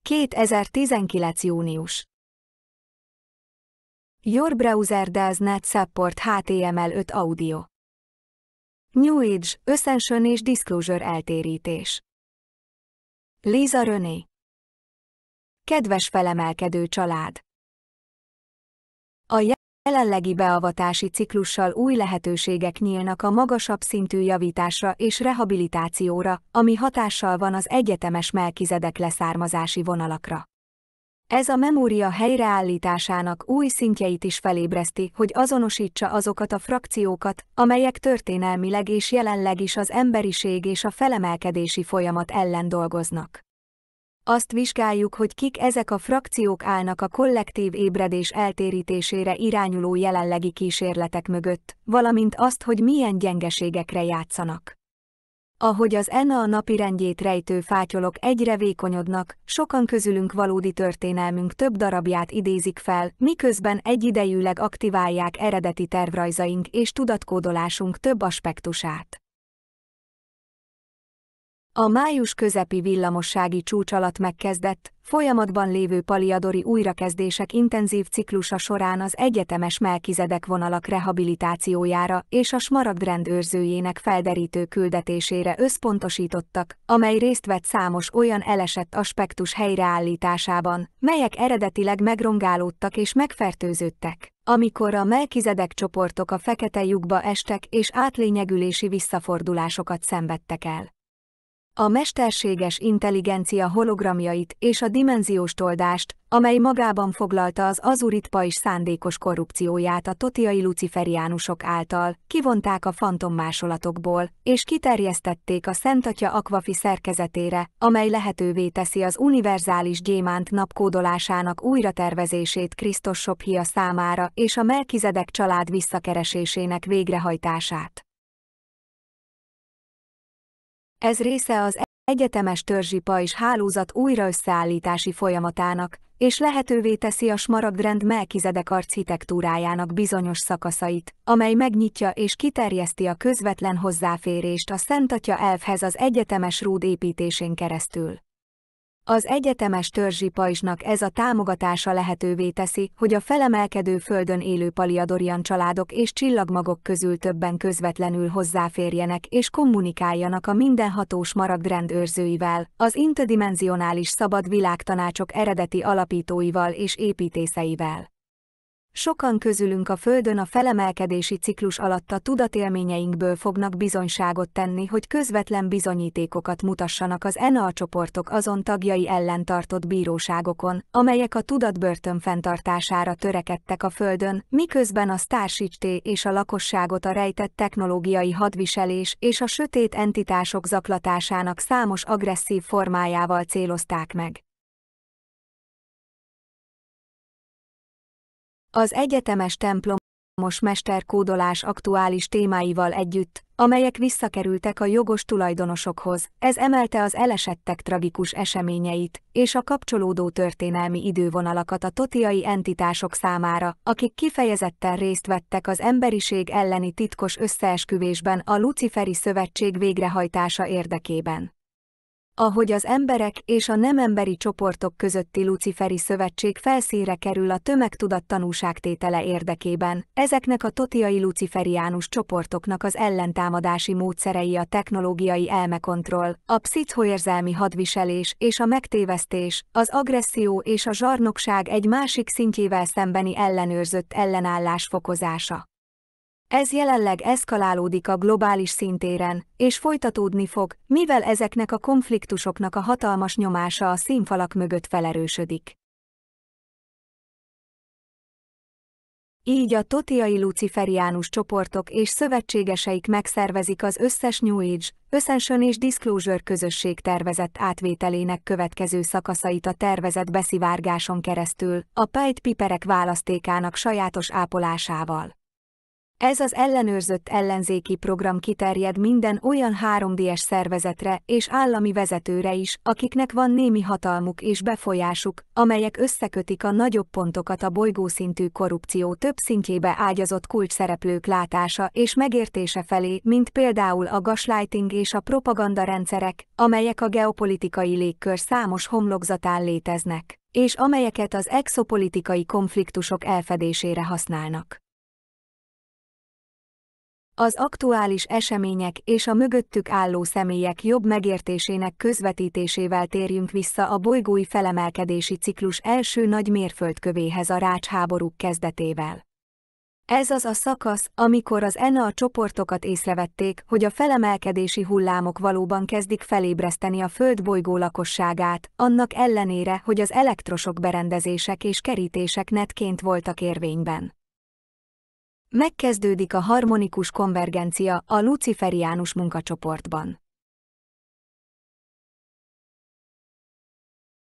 2019. június. Your browser does not support HTML5 audio. New Age, Ascension and Disclosure eltérítés. Lisa René. Kedves felemelkedő család! A jelenlegi beavatási ciklussal új lehetőségek nyílnak a magasabb szintű javításra és rehabilitációra, ami hatással van az egyetemes Melkizedek leszármazási vonalakra. Ez a memória helyreállításának új szintjeit is felébreszti, hogy azonosítsa azokat a frakciókat, amelyek történelmileg és jelenleg is az emberiség és a felemelkedési folyamat ellen dolgoznak. Azt vizsgáljuk, hogy kik ezek a frakciók állnak a kollektív ébredés eltérítésére irányuló jelenlegi kísérletek mögött, valamint azt, hogy milyen gyengeségekre játszanak. Ahogy az ENA a napirendjét rejtő fátyolok egyre vékonyodnak, sokan közülünk valódi történelmünk több darabját idézik fel, miközben egyidejűleg aktiválják eredeti tervrajzaink és tudatkódolásunk több aspektusát. A május közepi villamossági csúcs alatt megkezdett, folyamatban lévő paliadori újrakezdések intenzív ciklusa során az egyetemes Melkizedek vonalak rehabilitációjára és a smaragdrend őrzőjének felderítő küldetésére összpontosítottak, amely részt vett számos olyan elesett aspektus helyreállításában, melyek eredetileg megrongálódtak és megfertőződtek, amikor a Melkizedek csoportok a fekete lyukba estek és átlényegülési visszafordulásokat szenvedtek el. A mesterséges intelligencia hologramjait és a dimenziós toldást, amely magában foglalta az azurit pajzs szándékos korrupcióját a thothiai luciferiánusok által, kivonták a fantommásolatokból, és kiterjesztették a Szentatya akvafi szerkezetére, amely lehetővé teszi az univerzális gyémánt napkódolásának újratervezését Krisztus sophia számára és a Melkizedek család visszakeresésének végrehajtását. Ez része az egyetemes törzsi pajzs hálózat újraösszeállítási folyamatának, és lehetővé teszi a smaragdrend Melkizedek architektúrájának bizonyos szakaszait, amely megnyitja és kiterjeszti a közvetlen hozzáférést a Szentatya elfhez az egyetemes rúd építésén keresztül. Az egyetemes törzsi pajzsnak ez a támogatása lehetővé teszi, hogy a felemelkedő földön élő paliadorian családok és csillagmagok közül többen közvetlenül hozzáférjenek és kommunikáljanak a mindenható smaragdrend őrzőivel, az interdimenzionális szabad világtanácsok eredeti alapítóival és építészeivel. Sokan közülünk a Földön a felemelkedési ciklus alatt a tudatélményeinkből fognak bizonyságot tenni, hogy közvetlen bizonyítékokat mutassanak az ENA csoportok azon tagjai ellen tartott bíróságokon, amelyek a tudatbörtön fenntartására törekedtek a Földön, miközben a Starseeds-t és a lakosságot a rejtett technológiai hadviselés és a sötét entitások zaklatásának számos agresszív formájával célozták meg. Az egyetemes templomos mesterkódolás aktuális témáival együtt, amelyek visszakerültek a jogos tulajdonosokhoz, ez emelte az elesettek tragikus eseményeit, és a kapcsolódó történelmi idővonalakat a thothiai entitások számára, akik kifejezetten részt vettek az emberiség elleni titkos összeesküvésben a Luciferi szövetség végrehajtása érdekében. Ahogy az emberek és a nem emberi csoportok közötti Luciferi szövetség felszínre kerül a tömegtudat tanúságtétele érdekében, ezeknek a thothiai luciferiánus csoportoknak az ellentámadási módszerei a technológiai elmekontroll, a pszichoérzelmi hadviselés és a megtévesztés, az agresszió és a zsarnokság egy másik szintjével szembeni ellenőrzött ellenállás fokozása. Ez jelenleg eszkalálódik a globális szintéren, és folytatódni fog, mivel ezeknek a konfliktusoknak a hatalmas nyomása a színfalak mögött felerősödik. Így a thothiai luciferiánus csoportok és szövetségeseik megszervezik az összes New Age, Ascension and Disclosure közösség tervezett átvételének következő szakaszait a tervezett beszivárgáson keresztül, a Pied Piperek választékának sajátos ápolásával. Ez az ellenőrzött ellenzéki program kiterjed minden olyan 3D-es szervezetre és állami vezetőre is, akiknek van némi hatalmuk és befolyásuk, amelyek összekötik a nagyobb pontokat a bolygószintű korrupció több szintjébe ágyazott kulcsszereplők látása és megértése felé, mint például a gaslighting és a propagandarendszerek, amelyek a geopolitikai légkör számos homlokzatán léteznek, és amelyeket az exopolitikai konfliktusok elfedésére használnak. Az aktuális események és a mögöttük álló személyek jobb megértésének közvetítésével térjünk vissza a bolygói felemelkedési ciklus első nagy mérföldkövéhez, a rácsháborúk kezdetével. Ez az a szakasz, amikor az ENA csoportokat észrevették, hogy a felemelkedési hullámok valóban kezdik felébreszteni a Föld bolygó lakosságát, annak ellenére, hogy az elektrosok berendezések és kerítések netként voltak érvényben. Megkezdődik a harmonikus konvergencia a luciferiánus munkacsoportban.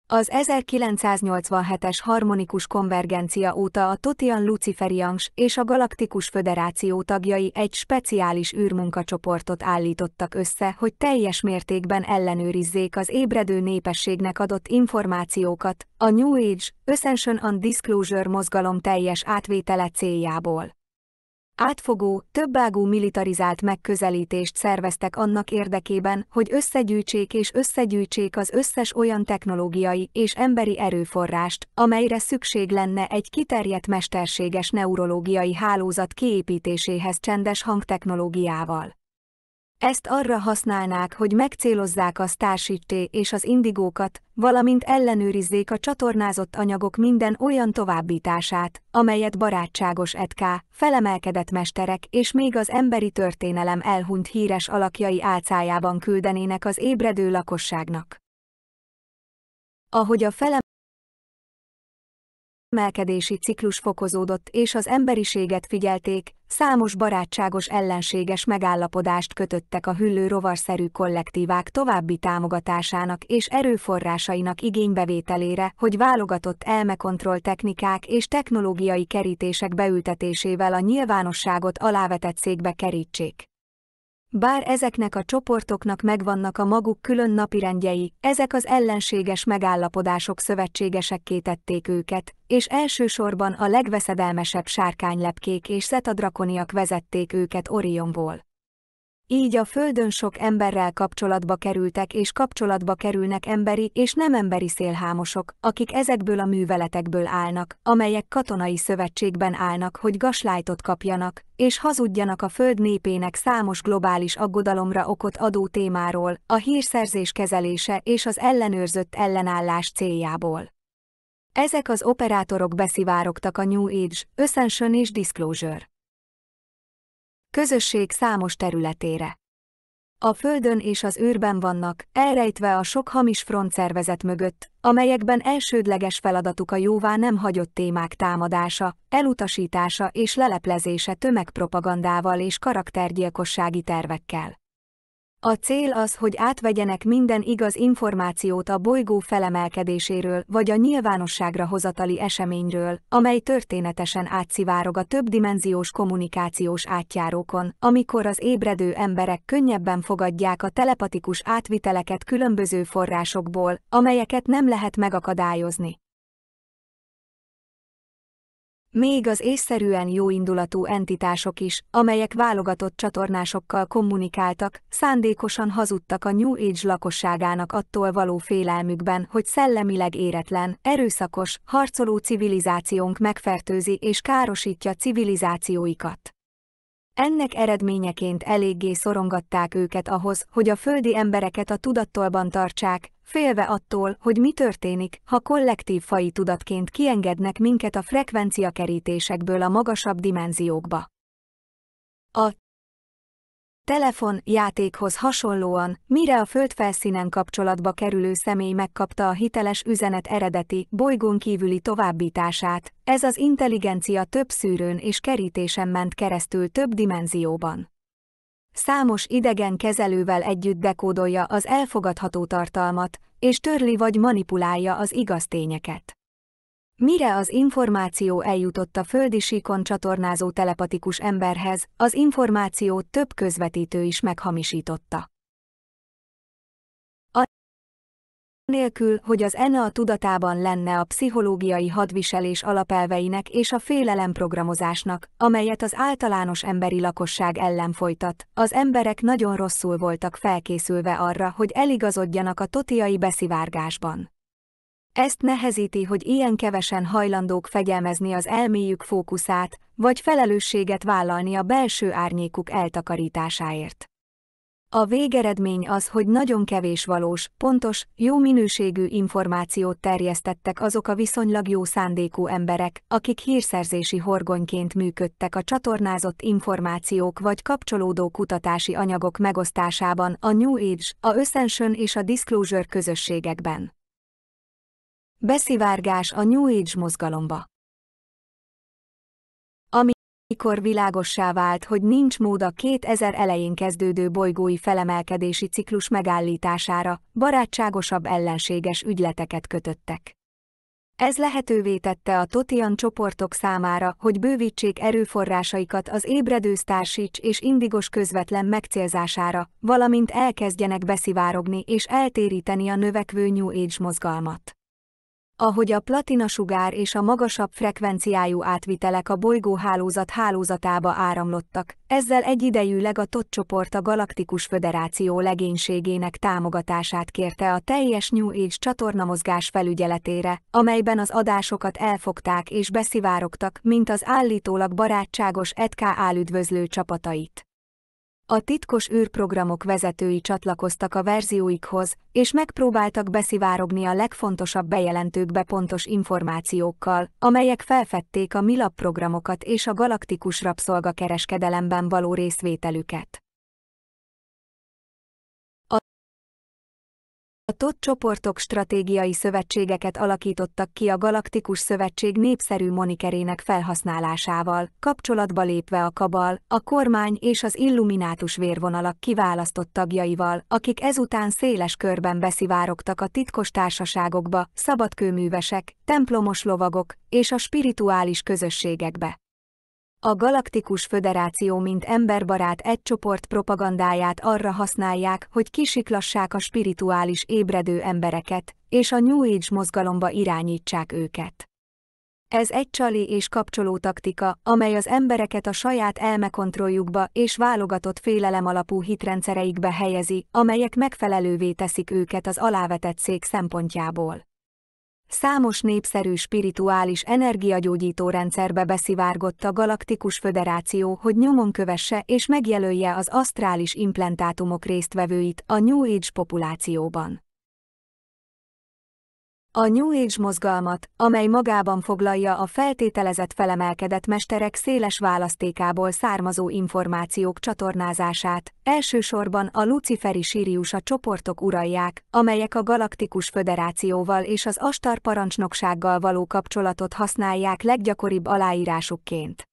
Az 1987-es harmonikus konvergencia óta a Thothian Luciferi és a Galaktikus Föderáció tagjai egy speciális űrmunkacsoportot állítottak össze, hogy teljes mértékben ellenőrizzék az ébredő népességnek adott információkat, a New Age, Ascension and Disclosure mozgalom teljes átvétele céljából. Átfogó, többágú militarizált megközelítést szerveztek annak érdekében, hogy összegyűjtsék és összegyűjtsék az összes olyan technológiai és emberi erőforrást, amelyre szükség lenne egy kiterjedt mesterséges neurológiai hálózat kiépítéséhez csendes hangtechnológiával. Ezt arra használnák, hogy megcélozzák a Starseeds-t és az indigókat, valamint ellenőrizzék a csatornázott anyagok minden olyan továbbítását, amelyet barátságos ETK, felemelkedett mesterek és még az emberi történelem elhunyt híres alakjai álcájában küldenének az ébredő lakosságnak. Ahogy a felemelkedési ciklus fokozódott és az emberiséget figyelték, számos barátságos ellenséges megállapodást kötöttek a hüllő rovarszerű kollektívák további támogatásának és erőforrásainak igénybevételére, hogy válogatott elmekontroll technikák és technológiai kerítések beültetésével a nyilvánosságot alávetett székbe kerítsék. Bár ezeknek a csoportoknak megvannak a maguk külön napirendjei, ezek az ellenséges megállapodások szövetségesekké tették őket, és elsősorban a legveszedelmesebb sárkánylepkék és zetadrakoniak vezették őket Orionból. Így a Földön sok emberrel kapcsolatba kerültek és kapcsolatba kerülnek emberi és nem emberi szélhámosok, akik ezekből a műveletekből állnak, amelyek katonai szövetségben állnak, hogy gaslightot kapjanak, és hazudjanak a Föld népének számos globális aggodalomra okot adó témáról, a hírszerzés kezelése és az ellenőrzött ellenállás céljából. Ezek az operátorok beszivárogtak a New Age, Ascension és Disclosure közösség számos területére. A Földön és az űrben vannak, elrejtve a sok hamis frontszervezet mögött, amelyekben elsődleges feladatuk a jóvá nem hagyott témák támadása, elutasítása és leleplezése tömegpropagandával és karaktergyilkossági tervekkel. A cél az, hogy átvegyenek minden igaz információt a bolygó felemelkedéséről vagy a nyilvánosságra hozatali eseményről, amely történetesen átszivárog a többdimenziós kommunikációs átjárókon, amikor az ébredő emberek könnyebben fogadják a telepatikus átviteleket különböző forrásokból, amelyeket nem lehet megakadályozni. Még az észszerűen jóindulatú entitások is, amelyek válogatott csatornásokkal kommunikáltak, szándékosan hazudtak a New Age lakosságának attól való félelmükben, hogy szellemileg éretlen, erőszakos, harcoló civilizációnk megfertőzi és károsítja civilizációikat. Ennek eredményeként eléggé szorongatták őket ahhoz, hogy a földi embereket a tudattolban tartsák, félve attól, hogy mi történik, ha kollektív faji tudatként kiengednek minket a frekvenciakerítésekből a magasabb dimenziókba. A telefonjátékhoz hasonlóan, mire a földfelszínen kapcsolatba kerülő személy megkapta a hiteles üzenet eredeti, bolygón kívüli továbbítását, ez az intelligencia több szűrőn és kerítésen ment keresztül több dimenzióban. Számos idegen kezelővel együtt dekódolja az elfogadható tartalmat, és törli vagy manipulálja az igaz tényeket. Mire az információ eljutott a földi síkon csatornázó telepatikus emberhez, az információt több közvetítő is meghamisította. Anélkül, hogy az ENA tudatában lenne a pszichológiai hadviselés alapelveinek és a félelemprogramozásnak, amelyet az általános emberi lakosság ellen folytat, az emberek nagyon rosszul voltak felkészülve arra, hogy eligazodjanak a thothiai beszivárgásban. Ezt nehezíti, hogy ilyen kevesen hajlandók fegyelmezni az elméjük fókuszát, vagy felelősséget vállalni a belső árnyékuk eltakarításáért. A végeredmény az, hogy nagyon kevés valós, pontos, jó minőségű információt terjesztettek azok a viszonylag jó szándékú emberek, akik hírszerzési horgonyként működtek a csatornázott információk vagy kapcsolódó kutatási anyagok megosztásában a New Age, a Ascension és a Disclosure közösségekben. Beszivárgás a New Age mozgalomba. Amikor világossá vált, hogy nincs mód a 2000 elején kezdődő bolygói felemelkedési ciklus megállítására, barátságosabb ellenséges ügyleteket kötöttek. Ez lehetővé tette a Thothian csoportok számára, hogy bővítsék erőforrásaikat az ébredő Starseeds és indigos közvetlen megcélzására, valamint elkezdjenek beszivárogni és eltéríteni a növekvő New Age mozgalmat. Ahogy a platinasugár és a magasabb frekvenciájú átvitelek a bolygóhálózat hálózatába áramlottak, ezzel egyidejűleg a Thoth csoport a Galaktikus Föderáció legénységének támogatását kérte a teljes New Age csatornamozgás felügyeletére, amelyben az adásokat elfogták és beszivárogtak, mint az állítólag barátságos ETK álüdvözlő csapatait. A titkos űrprogramok vezetői csatlakoztak a verzióikhoz, és megpróbáltak beszivárogni a legfontosabb bejelentőkbe pontos információkkal, amelyek felfedték a MILAB programokat és a galaktikus rabszolgakereskedelemben való részvételüket. A Thoth csoportok stratégiai szövetségeket alakítottak ki a Galaktikus Szövetség népszerű monikerének felhasználásával, kapcsolatba lépve a kabal, a kormány és az illuminátus vérvonalak kiválasztott tagjaival, akik ezután széles körben beszivárogtak a titkos társaságokba, szabadkőművesek, templomos lovagok és a spirituális közösségekbe. A Galaktikus Föderáció mint emberbarát egy csoport propagandáját arra használják, hogy kisiklassák a spirituális ébredő embereket, és a New Age mozgalomba irányítsák őket. Ez egy csali és kapcsoló taktika, amely az embereket a saját elmekontrolljukba és válogatott félelem alapú hitrendszereikbe helyezi, amelyek megfelelővé teszik őket az alávetett szék szempontjából. Számos népszerű spirituális energiagyógyító rendszerbe beszivárgott a Galaktikus Föderáció, hogy nyomon kövesse és megjelölje az asztrális implantátumok résztvevőit a New Age populációban. A New Age mozgalmat, amely magában foglalja a feltételezett felemelkedett mesterek széles választékából származó információk csatornázását, elsősorban a Luciferi Siriusa csoportok uralják, amelyek a Galaktikus Föderációval és az Astar parancsnoksággal való kapcsolatot használják leggyakoribb aláírásukként.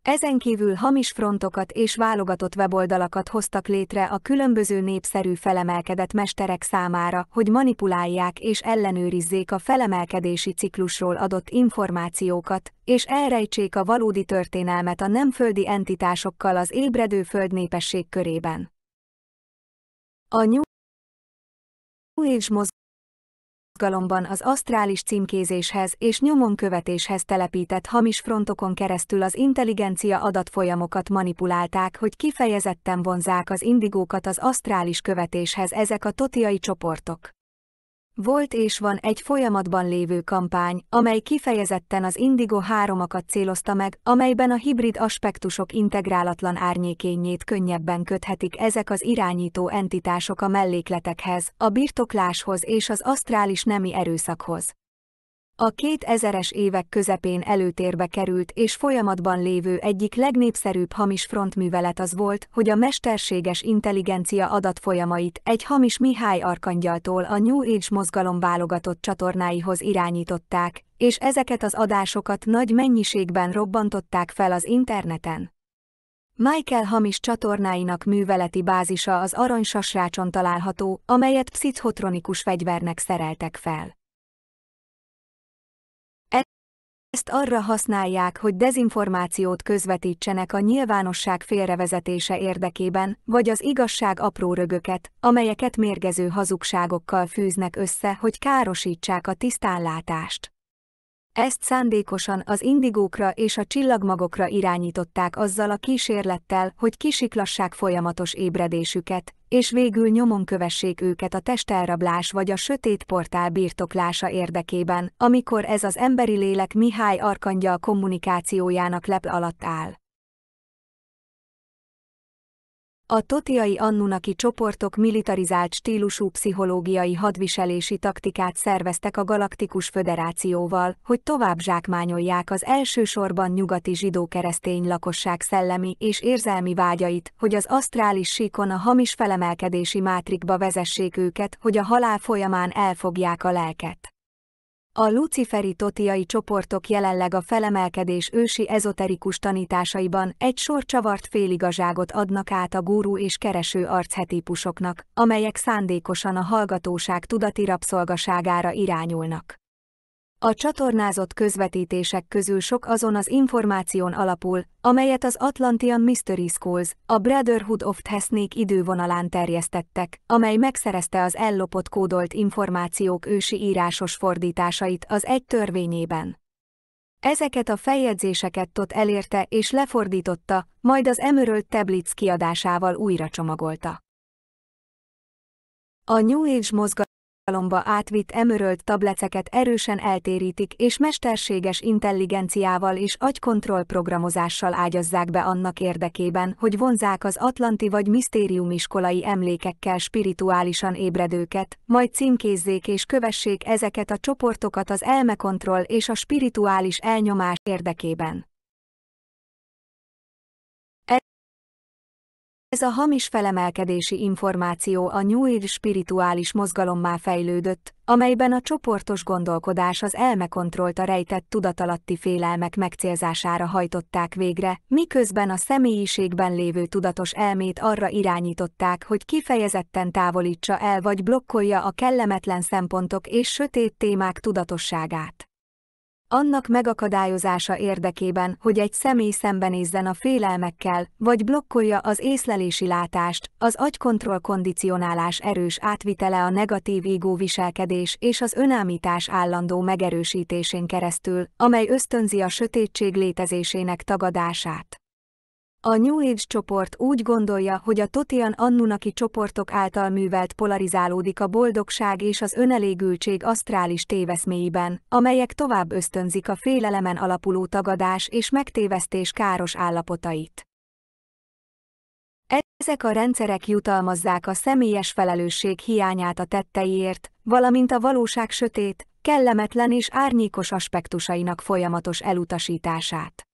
Ezen kívül hamis frontokat és válogatott weboldalakat hoztak létre a különböző népszerű felemelkedett mesterek számára, hogy manipulálják és ellenőrizzék a felemelkedési ciklusról adott információkat, és elrejtsék a valódi történelmet a nemföldi entitásokkal az ébredő földnépesség körében. A New Age mozgalomban az asztrális címkézéshez és nyomonkövetéshez telepített hamis frontokon keresztül az intelligencia adatfolyamokat manipulálták, hogy kifejezetten vonzzák az indigókat az asztrális követéshez ezek a thothiai csoportok. Volt és van egy folyamatban lévő kampány, amely kifejezetten az Indigo 3-akat célozta meg, amelyben a hibrid aspektusok integrálatlan árnyékényét könnyebben köthetik ezek az irányító entitások a mellékletekhez, a birtokláshoz és az asztrális nemi erőszakhoz. A 2000-es évek közepén előtérbe került és folyamatban lévő egyik legnépszerűbb hamis frontművelet az volt, hogy a mesterséges intelligencia adatfolyamait egy hamis Mihály arkangyaltól a New Age mozgalom válogatott csatornáihoz irányították, és ezeket az adásokat nagy mennyiségben robbantották fel az interneten. Michael hamis csatornáinak műveleti bázisa az aranysasrácson található, amelyet pszichotronikus fegyvernek szereltek fel. Ezt arra használják, hogy dezinformációt közvetítsenek a nyilvánosság félrevezetése érdekében, vagy az igazság apró rögöket, amelyeket mérgező hazugságokkal fűznek össze, hogy károsítsák a tisztánlátást. Ezt szándékosan az indigókra és a csillagmagokra irányították azzal a kísérlettel, hogy kisiklassák folyamatos ébredésüket, és végül nyomon kövessék őket a testelrablás vagy a sötét portál birtoklása érdekében, amikor ez az emberi lélek Mihály arkangyal kommunikációjának leple alatt áll. A thothiai anunnaki csoportok militarizált stílusú pszichológiai hadviselési taktikát szerveztek a Galaktikus Föderációval, hogy tovább zsákmányolják az elsősorban nyugati zsidó-keresztény lakosság szellemi és érzelmi vágyait, hogy az asztrális síkon a hamis felemelkedési mátrikba vezessék őket, hogy a halál folyamán elfogják a lelket. A luciferi thothiai csoportok jelenleg a felemelkedés ősi ezoterikus tanításaiban egy sor csavart féligazságot adnak át a gúru és kereső archetípusoknak, amelyek szándékosan a hallgatóság tudati rabszolgaságára irányulnak. A csatornázott közvetítések közül sok azon az információn alapul, amelyet az Atlantean Mystery Schools, a Brotherhood of the idővonalán terjesztettek, amely megszerezte az ellopott kódolt információk ősi írásos fordításait az egy törvényében. Ezeket a feljegyzéseket Thoth elérte és lefordította, majd az Emerald Tablets kiadásával újra csomagolta. A New Age mozgalomba átvitt Emerald tableteket erősen eltérítik és mesterséges intelligenciával és agykontroll programozással ágyazzák be annak érdekében, hogy vonzzák az atlanti vagy misztériumiskolai emlékekkel spirituálisan ébredőket, majd címkézzék és kövessék ezeket a csoportokat az elmekontroll és a spirituális elnyomás érdekében. Ez a hamis felemelkedési információ a New Age spirituális mozgalommá fejlődött, amelyben a csoportos gondolkodás az elmekontrollta rejtett tudatalatti félelmek megcélzására hajtották végre, miközben a személyiségben lévő tudatos elmét arra irányították, hogy kifejezetten távolítsa el vagy blokkolja a kellemetlen szempontok és sötét témák tudatosságát. Annak megakadályozása érdekében, hogy egy személy szembenézzen a félelmekkel, vagy blokkolja az észlelési látást, az agykontroll kondicionálás erős átvitele a negatív ego viselkedés és az önállítás állandó megerősítésén keresztül, amely ösztönzi a sötétség létezésének tagadását. A New Age csoport úgy gondolja, hogy a Thothian anunnaki csoportok által művelt polarizálódik a boldogság és az önelégültség asztrális téveszméiben, amelyek tovább ösztönzik a félelemen alapuló tagadás és megtévesztés káros állapotait. Ezek a rendszerek jutalmazzák a személyes felelősség hiányát a tetteiért, valamint a valóság sötét, kellemetlen és árnyékos aspektusainak folyamatos elutasítását.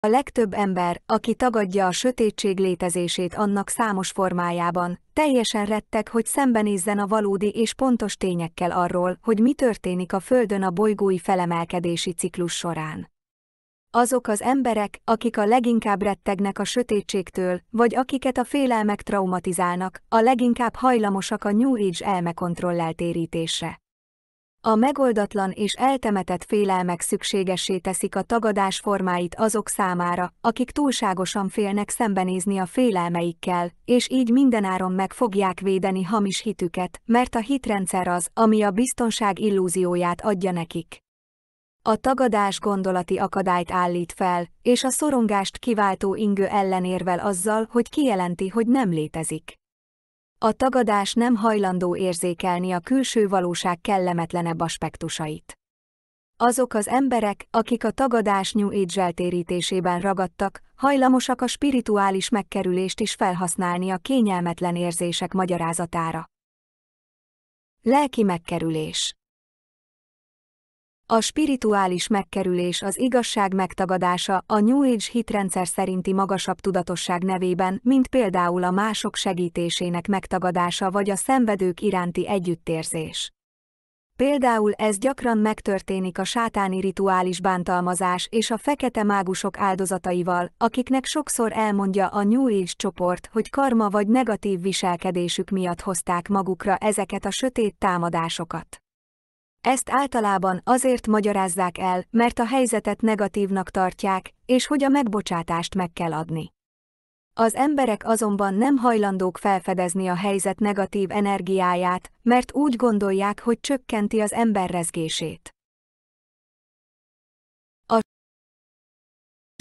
A legtöbb ember, aki tagadja a sötétség létezését annak számos formájában, teljesen retteg, hogy szembenézzen a valódi és pontos tényekkel arról, hogy mi történik a Földön a bolygói felemelkedési ciklus során. Azok az emberek, akik a leginkább rettegnek a sötétségtől, vagy akiket a félelmek traumatizálnak, a leginkább hajlamosak a New Age elmekontroll eltérítésre. A megoldatlan és eltemetett félelmek szükségessé teszik a tagadás formáit azok számára, akik túlságosan félnek szembenézni a félelmeikkel, és így mindenáron meg fogják védeni hamis hitüket, mert a hitrendszer az, ami a biztonság illúzióját adja nekik. A tagadás gondolati akadályt állít fel, és a szorongást kiváltó ingő ellenérvel azzal, hogy kijelenti, hogy nem létezik. A tagadás nem hajlandó érzékelni a külső valóság kellemetlenebb aspektusait. Azok az emberek, akik a tagadás New Age eltérítésében ragadtak, hajlamosak a spirituális megkerülést is felhasználni a kényelmetlen érzések magyarázatára. Lelki megkerülés. A spirituális megkerülés az igazság megtagadása a New Age hitrendszer szerinti magasabb tudatosság nevében, mint például a mások segítésének megtagadása vagy a szenvedők iránti együttérzés. Például ez gyakran megtörténik a sátáni rituális bántalmazás és a fekete mágusok áldozataival, akiknek sokszor elmondja a New Age csoport, hogy karma vagy negatív viselkedésük miatt hozták magukra ezeket a sötét támadásokat. Ezt általában azért magyarázzák el, mert a helyzetet negatívnak tartják, és hogy a megbocsátást meg kell adni. Az emberek azonban nem hajlandók felfedezni a helyzet negatív energiáját, mert úgy gondolják, hogy csökkenti az ember rezgését. A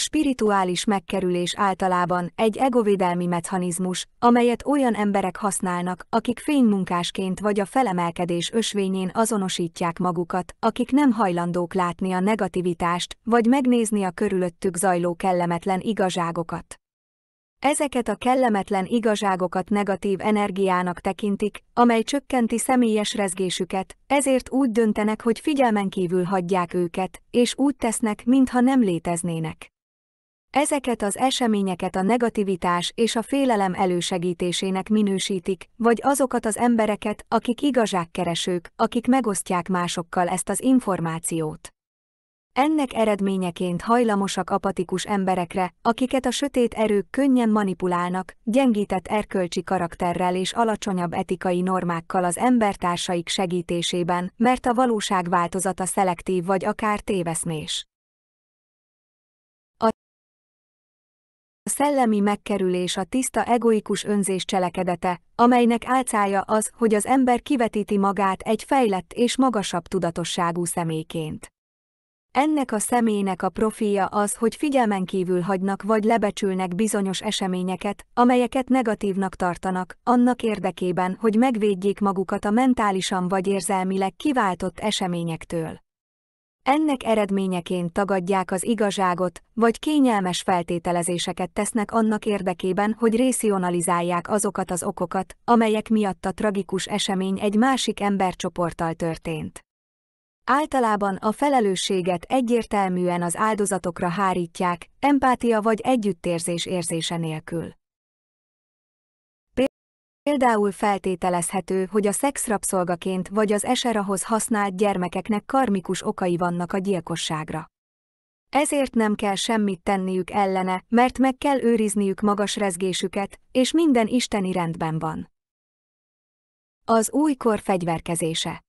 spirituális megkerülés általában egy egovédelmi mechanizmus, amelyet olyan emberek használnak, akik fénymunkásként vagy a felemelkedés ösvényén azonosítják magukat, akik nem hajlandók látni a negativitást, vagy megnézni a körülöttük zajló kellemetlen igazságokat. Ezeket a kellemetlen igazságokat negatív energiának tekintik, amely csökkenti személyes rezgésüket, ezért úgy döntenek, hogy figyelmen kívül hagyják őket, és úgy tesznek, mintha nem léteznének. Ezeket az eseményeket a negativitás és a félelem elősegítésének minősítik, vagy azokat az embereket, akik igazságkeresők, akik megosztják másokkal ezt az információt. Ennek eredményeként hajlamosak apatikus emberekre, akiket a sötét erők könnyen manipulálnak, gyengített erkölcsi karakterrel és alacsonyabb etikai normákkal az embertársaik segítésében, mert a valóság változata szelektív vagy akár téveszmés. A szellemi megkerülés a tiszta egoikus önzés cselekedete, amelynek álcája az, hogy az ember kivetíti magát egy fejlett és magasabb tudatosságú személyként. Ennek a személynek a profilja az, hogy figyelmen kívül hagynak vagy lebecsülnek bizonyos eseményeket, amelyeket negatívnak tartanak, annak érdekében, hogy megvédjék magukat a mentálisan vagy érzelmileg kiváltott eseményektől. Ennek eredményeként tagadják az igazságot, vagy kényelmes feltételezéseket tesznek annak érdekében, hogy racionalizálják azokat az okokat, amelyek miatt a tragikus esemény egy másik embercsoporttal történt. Általában a felelősséget egyértelműen az áldozatokra hárítják, empátia vagy együttérzés érzése nélkül. Például feltételezhető, hogy a szexrabszolgaként vagy az eserahoz használt gyermekeknek karmikus okai vannak a gyilkosságra. Ezért nem kell semmit tenniük ellene, mert meg kell őrizniük magas rezgésüket, és minden isteni rendben van. Az újkor fegyverkezése.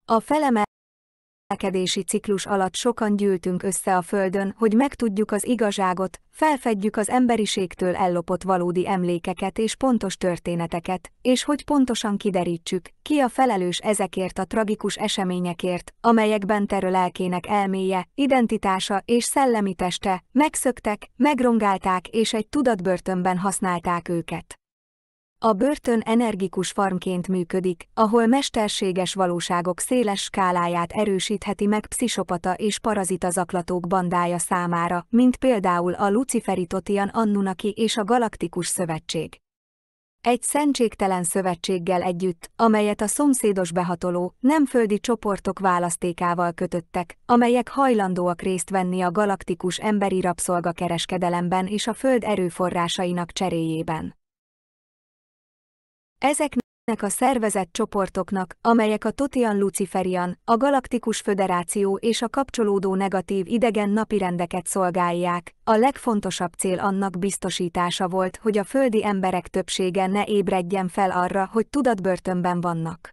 A felemelkedési ciklus alatt sokan gyűltünk össze a Földön, hogy megtudjuk az igazságot, felfedjük az emberiségtől ellopott valódi emlékeket és pontos történeteket, és hogy pontosan kiderítsük, ki a felelős ezekért a tragikus eseményekért, amelyekben terő lelkének elméje, identitása és szellemi teste, megszöktek, megrongálták és egy tudatbörtönben használták őket. A börtön energikus farmként működik, ahol mesterséges valóságok széles skáláját erősítheti meg pszichopata és parazita zaklatók bandája számára, mint például a Luciferi Thothian Anunnaki és a Galaktikus Szövetség. Egy szentségtelen szövetséggel együtt, amelyet a szomszédos behatoló, nem földi csoportok választékával kötöttek, amelyek hajlandóak részt venni a galaktikus emberi rabszolgakereskedelemben és a Föld erőforrásainak cseréjében. Ezeknek a szervezett csoportoknak, amelyek a Thothian Luciferian, a Galaktikus Föderáció és a kapcsolódó negatív idegen napirendeket szolgálják, a legfontosabb cél annak biztosítása volt, hogy a földi emberek többsége ne ébredjen fel arra, hogy tudatbörtönben vannak.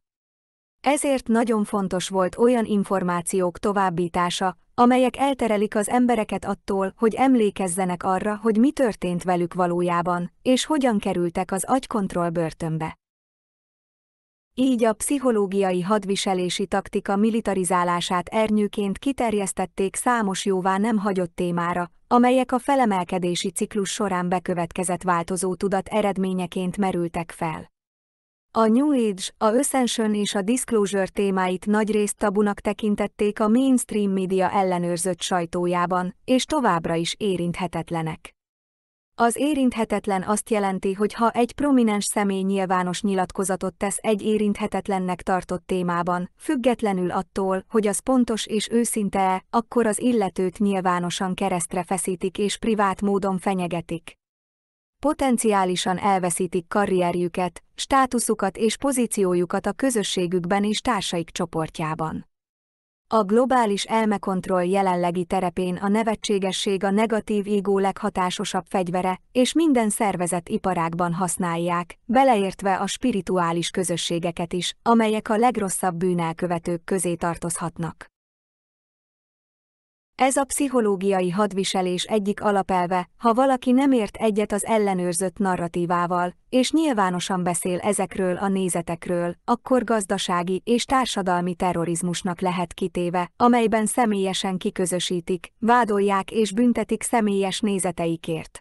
Ezért nagyon fontos volt olyan információk továbbítása, amelyek elterelik az embereket attól, hogy emlékezzenek arra, hogy mi történt velük valójában, és hogyan kerültek az agykontroll börtönbe. Így a pszichológiai hadviselési taktika militarizálását ernyőként kiterjesztették számos jóvá nem hagyott témára, amelyek a felemelkedési ciklus során bekövetkezett változó tudat eredményeként merültek fel. A New Age, a Ascension és a Disclosure témáit nagyrészt tabunak tekintették a mainstream média ellenőrzött sajtójában, és továbbra is érinthetetlenek. Az érinthetetlen azt jelenti, hogy ha egy prominens személy nyilvános nyilatkozatot tesz egy érinthetetlennek tartott témában, függetlenül attól, hogy az pontos és őszinte-e, akkor az illetőt nyilvánosan keresztre feszítik és privát módon fenyegetik. Potenciálisan elveszítik karrierjüket, státuszukat és pozíciójukat a közösségükben és társaik csoportjában. A globális elmekontroll jelenlegi terepén a nevetségesség a negatív égó leghatásosabb fegyvere, és minden szervezet iparágban használják, beleértve a spirituális közösségeket is, amelyek a legrosszabb bűnelkövetők közé tartozhatnak. Ez a pszichológiai hadviselés egyik alapelve, ha valaki nem ért egyet az ellenőrzött narratívával, és nyilvánosan beszél ezekről a nézetekről, akkor gazdasági és társadalmi terrorizmusnak lehet kitéve, amelyben személyesen kiközösítik, vádolják és büntetik személyes nézeteikért.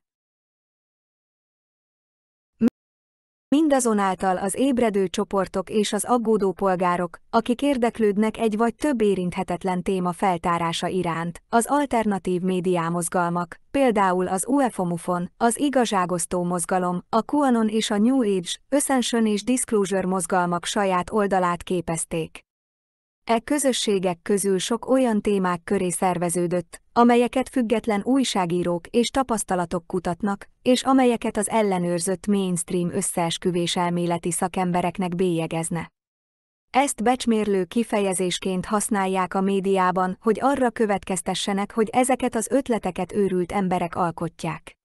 Mindazonáltal az ébredő csoportok és az aggódó polgárok, akik érdeklődnek egy vagy több érinthetetlen téma feltárása iránt, az alternatív médiámozgalmak, például az UFO-MUFON, az igazságosztó mozgalom, a QAnon és a New Age, Ascension és Disclosure mozgalmak saját oldalát képezték. E közösségek közül sok olyan témák köré szerveződött, amelyeket független újságírók és tapasztalatok kutatnak, és amelyeket az ellenőrzött mainstream összeesküvéselméleti szakembereknek bélyegezne. Ezt becsmérlő kifejezésként használják a médiában, hogy arra következtessenek, hogy ezeket az ötleteket őrült emberek alkotják.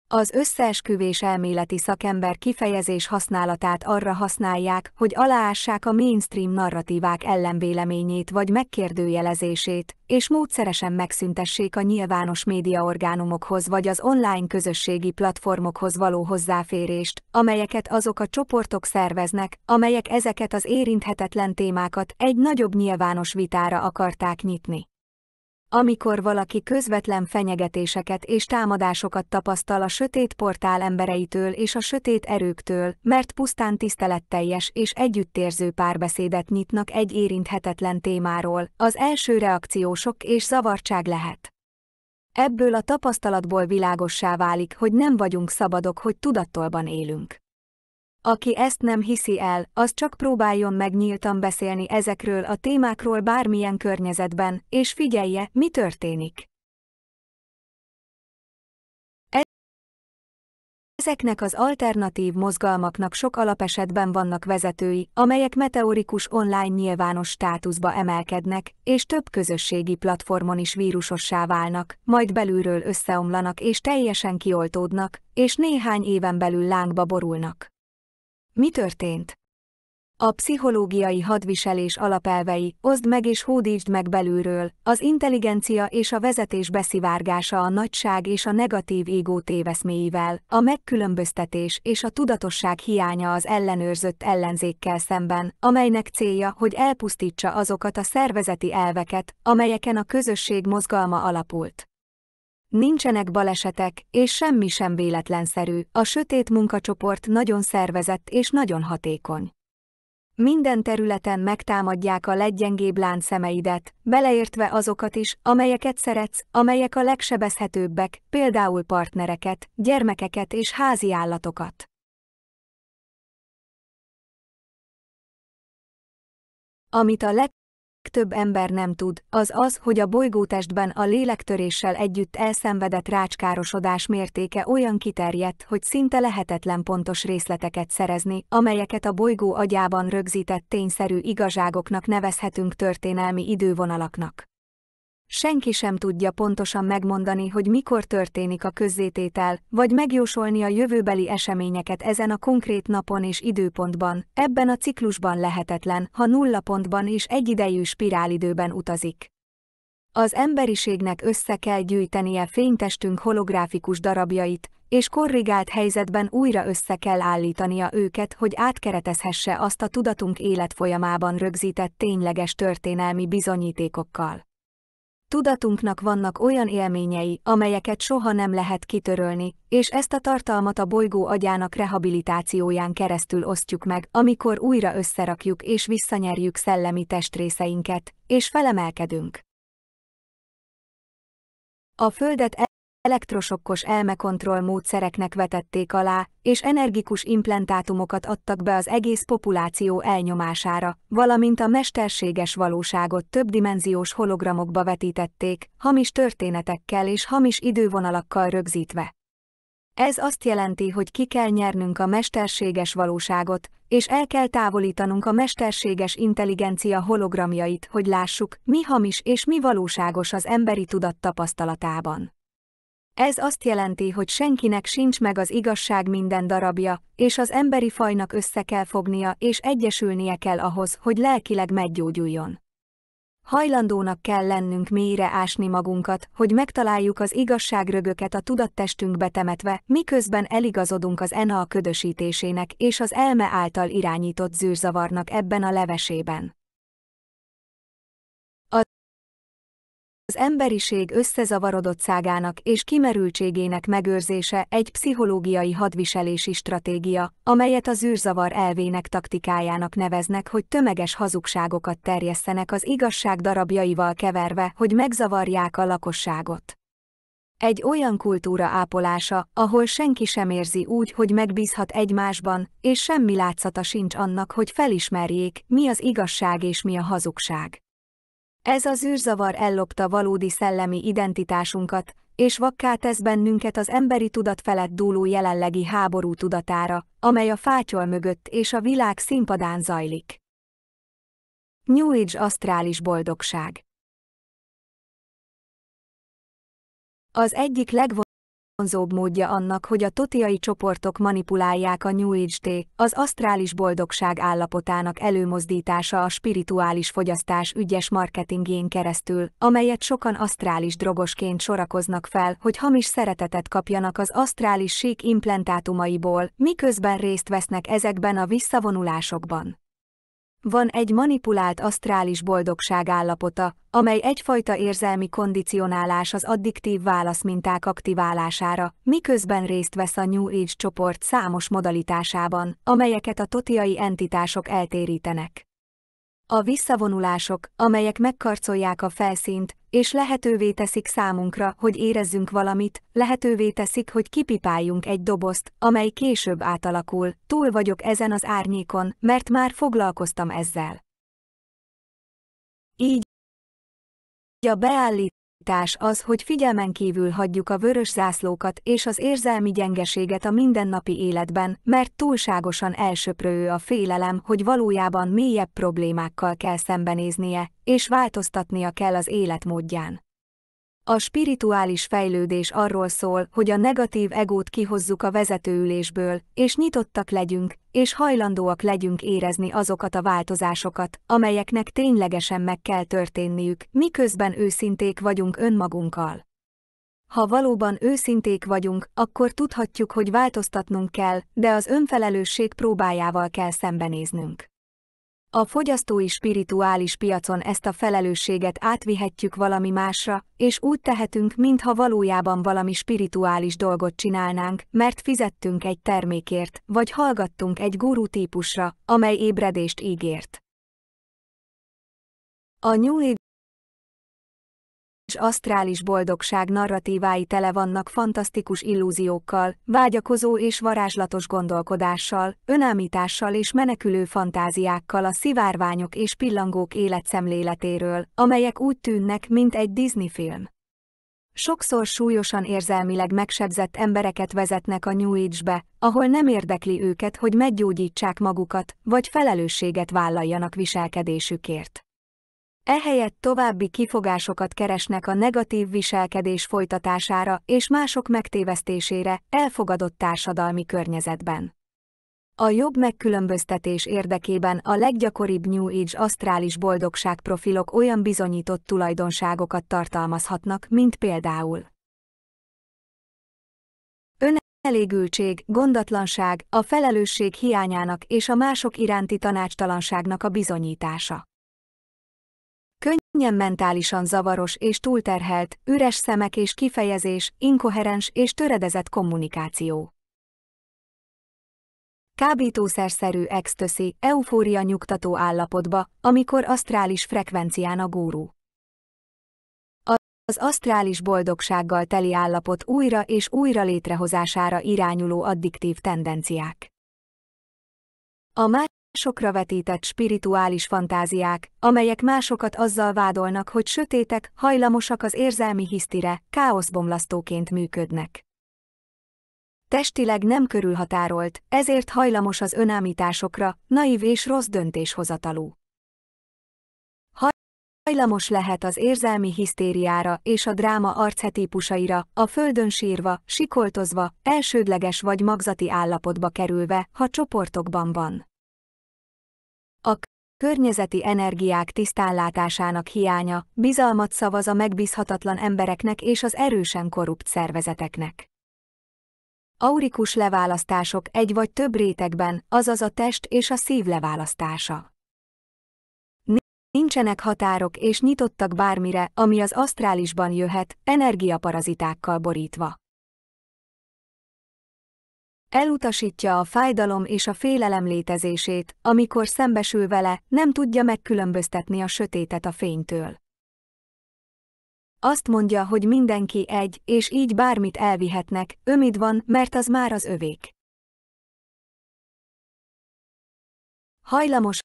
Az összeesküvés elméleti szakember kifejezés használatát arra használják, hogy aláássák a mainstream narratívák ellenvéleményét vagy megkérdőjelezését, és módszeresen megszüntessék a nyilvános médiaorgánumokhoz vagy az online közösségi platformokhoz való hozzáférést, amelyeket azok a csoportok szerveznek, amelyek ezeket az érinthetetlen témákat egy nagyobb nyilvános vitára akarták nyitni. Amikor valaki közvetlen fenyegetéseket és támadásokat tapasztal a sötét portál embereitől és a sötét erőktől, mert pusztán tiszteletteljes és együttérző párbeszédet nyitnak egy érinthetetlen témáról, az első reakció sok és zavartság lehet. Ebből a tapasztalatból világossá válik, hogy nem vagyunk szabadok, hogy tudattolban élünk. Aki ezt nem hiszi el, az csak próbáljon meg nyíltan beszélni ezekről a témákról bármilyen környezetben, és figyelje, mi történik. Ezeknek az alternatív mozgalmaknak sok alapesetben vannak vezetői, amelyek meteorikus online nyilvános státuszba emelkednek, és több közösségi platformon is vírusossá válnak, majd belülről összeomlanak és teljesen kioltódnak, és néhány éven belül lángba borulnak. Mi történt? A pszichológiai hadviselés alapelvei, oszd meg és hódítsd meg belülről, az intelligencia és a vezetés beszivárgása a nagyság és a negatív égó téveszméivel, a megkülönböztetés és a tudatosság hiánya az ellenőrzött ellenzékkel szemben, amelynek célja, hogy elpusztítsa azokat a szervezeti elveket, amelyeken a közösség mozgalma alapult. Nincsenek balesetek, és semmi sem véletlenszerű, a sötét munkacsoport nagyon szervezett és nagyon hatékony. Minden területen megtámadják a leggyengébb láncszemeidet, beleértve azokat is, amelyeket szeretsz, amelyek a legsebezhetőbbek, például partnereket, gyermekeket és házi állatokat. Amit a legtöbb ember nem tud, az az, hogy a bolygótestben a lélektöréssel együtt elszenvedett rácskárosodás mértéke olyan kiterjedt, hogy szinte lehetetlen pontos részleteket szerezni, amelyeket a bolygó agyában rögzített tényszerű igazságoknak nevezhetünk történelmi idővonalaknak. Senki sem tudja pontosan megmondani, hogy mikor történik a közzététel, vagy megjósolni a jövőbeli eseményeket ezen a konkrét napon és időpontban, ebben a ciklusban lehetetlen, ha nullapontban és egyidejű spirálidőben utazik. Az emberiségnek össze kell gyűjtenie fénytestünk holográfikus darabjait, és korrigált helyzetben újra össze kell állítania őket, hogy átkeretezhesse azt a tudatunk életfolyamában rögzített tényleges történelmi bizonyítékokkal. Tudatunknak vannak olyan élményei, amelyeket soha nem lehet kitörölni, és ezt a tartalmat a bolygó agyának rehabilitációján keresztül osztjuk meg, amikor újra összerakjuk és visszanyerjük szellemi testrészeinket, és felemelkedünk. A Földet elektrosokkos elmekontroll módszereknek vetették alá, és energikus implantátumokat adtak be az egész populáció elnyomására, valamint a mesterséges valóságot többdimenziós hologramokba vetítették, hamis történetekkel és hamis idővonalakkal rögzítve. Ez azt jelenti, hogy ki kell nyernünk a mesterséges valóságot, és el kell távolítanunk a mesterséges intelligencia hologramjait, hogy lássuk, mi hamis és mi valóságos az emberi tudat tapasztalatában. Ez azt jelenti, hogy senkinek sincs meg az igazság minden darabja, és az emberi fajnak össze kell fognia és egyesülnie kell ahhoz, hogy lelkileg meggyógyuljon. Hajlandónak kell lennünk mélyre ásni magunkat, hogy megtaláljuk az igazságrögöket a tudattestünkbe temetve, miközben eligazodunk az ENA ködösítésének és az elme által irányított zűrzavarnak ebben a levesében. Az emberiség összezavarodottságának és kimerültségének megőrzése egy pszichológiai hadviselési stratégia, amelyet a zűrzavar elvének taktikájának neveznek, hogy tömeges hazugságokat terjesszenek az igazság darabjaival keverve, hogy megzavarják a lakosságot. Egy olyan kultúra ápolása, ahol senki sem érzi úgy, hogy megbízhat egymásban, és semmi látszata sincs annak, hogy felismerjék, mi az igazság és mi a hazugság. Ez az űrzavar ellopta valódi szellemi identitásunkat, és vakká tesz bennünket az emberi tudat felett dúló jelenlegi háború tudatára, amely a fátyol mögött és a világ színpadán zajlik. New Age asztrális boldogság. Az egyik legvonzóbb módja annak, hogy a thothiai csoportok manipulálják a New Age-t, az asztrális boldogság állapotának előmozdítása a spirituális fogyasztás ügyes marketingjén keresztül, amelyet sokan asztrális drogosként sorakoznak fel, hogy hamis szeretetet kapjanak az asztrális sík implantátumaiból, miközben részt vesznek ezekben a visszavonulásokban. Van egy manipulált asztrális boldogság állapota, amely egyfajta érzelmi kondicionálás az addiktív válaszminták aktiválására, miközben részt vesz a New Age csoport számos modalitásában, amelyeket a thothiai entitások eltérítenek. A visszavonulások, amelyek megkarcolják a felszínt, és lehetővé teszik számunkra, hogy érezzünk valamit, lehetővé teszik, hogy kipipáljunk egy dobozt, amely később átalakul, túl vagyok ezen az árnyékon, mert már foglalkoztam ezzel. Így a beállítás az, hogy figyelmen kívül hagyjuk a vörös zászlókat és az érzelmi gyengeséget a mindennapi életben, mert túlságosan elsöprő a félelem, hogy valójában mélyebb problémákkal kell szembenéznie, és változtatnia kell az életmódján. A spirituális fejlődés arról szól, hogy a negatív egót kihozzuk a vezetőülésből, és nyitottak legyünk, és hajlandóak legyünk érezni azokat a változásokat, amelyeknek ténylegesen meg kell történniük, miközben őszinték vagyunk önmagunkkal. Ha valóban őszinték vagyunk, akkor tudhatjuk, hogy változtatnunk kell, de az önfelelősség próbájával kell szembenéznünk. A fogyasztói spirituális piacon ezt a felelősséget átvihetjük valami másra, és úgy tehetünk, mintha valójában valami spirituális dolgot csinálnánk, mert fizettünk egy termékért, vagy hallgattunk egy gurú típusra, amely ébredést ígért. A New Age asztrális boldogság narratívái tele vannak fantasztikus illúziókkal, vágyakozó és varázslatos gondolkodással, önállítással és menekülő fantáziákkal a szivárványok és pillangók életszemléletéről, amelyek úgy tűnnek, mint egy Disney film. Sokszor súlyosan érzelmileg megsebzett embereket vezetnek a New Age-be, ahol nem érdekli őket, hogy meggyógyítsák magukat, vagy felelősséget vállaljanak viselkedésükért. Ehelyett további kifogásokat keresnek a negatív viselkedés folytatására és mások megtévesztésére, elfogadott társadalmi környezetben. A jobb megkülönböztetés érdekében a leggyakoribb New Age asztrális boldogság profilok olyan bizonyított tulajdonságokat tartalmazhatnak, mint például önelégültség, gondatlanság, a felelősség hiányának és a mások iránti tanácstalanságnak a bizonyítása. Könnyen mentálisan zavaros és túlterhelt, üres szemek és kifejezés, inkoherens és töredezett kommunikáció. Kábítószerszerű extasy, eufória nyugtató állapotba, amikor asztrális frekvencián a gúru. Az asztrális boldogsággal teli állapot újra és újra létrehozására irányuló addiktív tendenciák. A másokra vetített spirituális fantáziák, amelyek másokat azzal vádolnak, hogy sötétek, hajlamosak az érzelmi hisztire, káoszbomlasztóként működnek. Testileg nem körülhatárolt, ezért hajlamos az önállításokra, naív és rossz döntéshozatalú. Hajlamos lehet az érzelmi hisztériára és a dráma archetípusaira, a földön sírva, sikoltozva, elsődleges vagy magzati állapotba kerülve, ha csoportokban van. A környezeti energiák tisztánlátásának hiánya bizalmat szavaz a megbízhatatlan embereknek és az erősen korrupt szervezeteknek. Aurikus leválasztások egy vagy több rétegben, azaz a test és a szív leválasztása. Nincsenek határok és nyitottak bármire, ami az asztrálisban jöhet, energiaparazitákkal borítva. Elutasítja a fájdalom és a félelem létezését, amikor szembesül vele, nem tudja megkülönböztetni a sötétet a fénytől. Azt mondja, hogy mindenki egy, és így bármit elvihetnek, ömid van, mert az már az övék. Hajlamos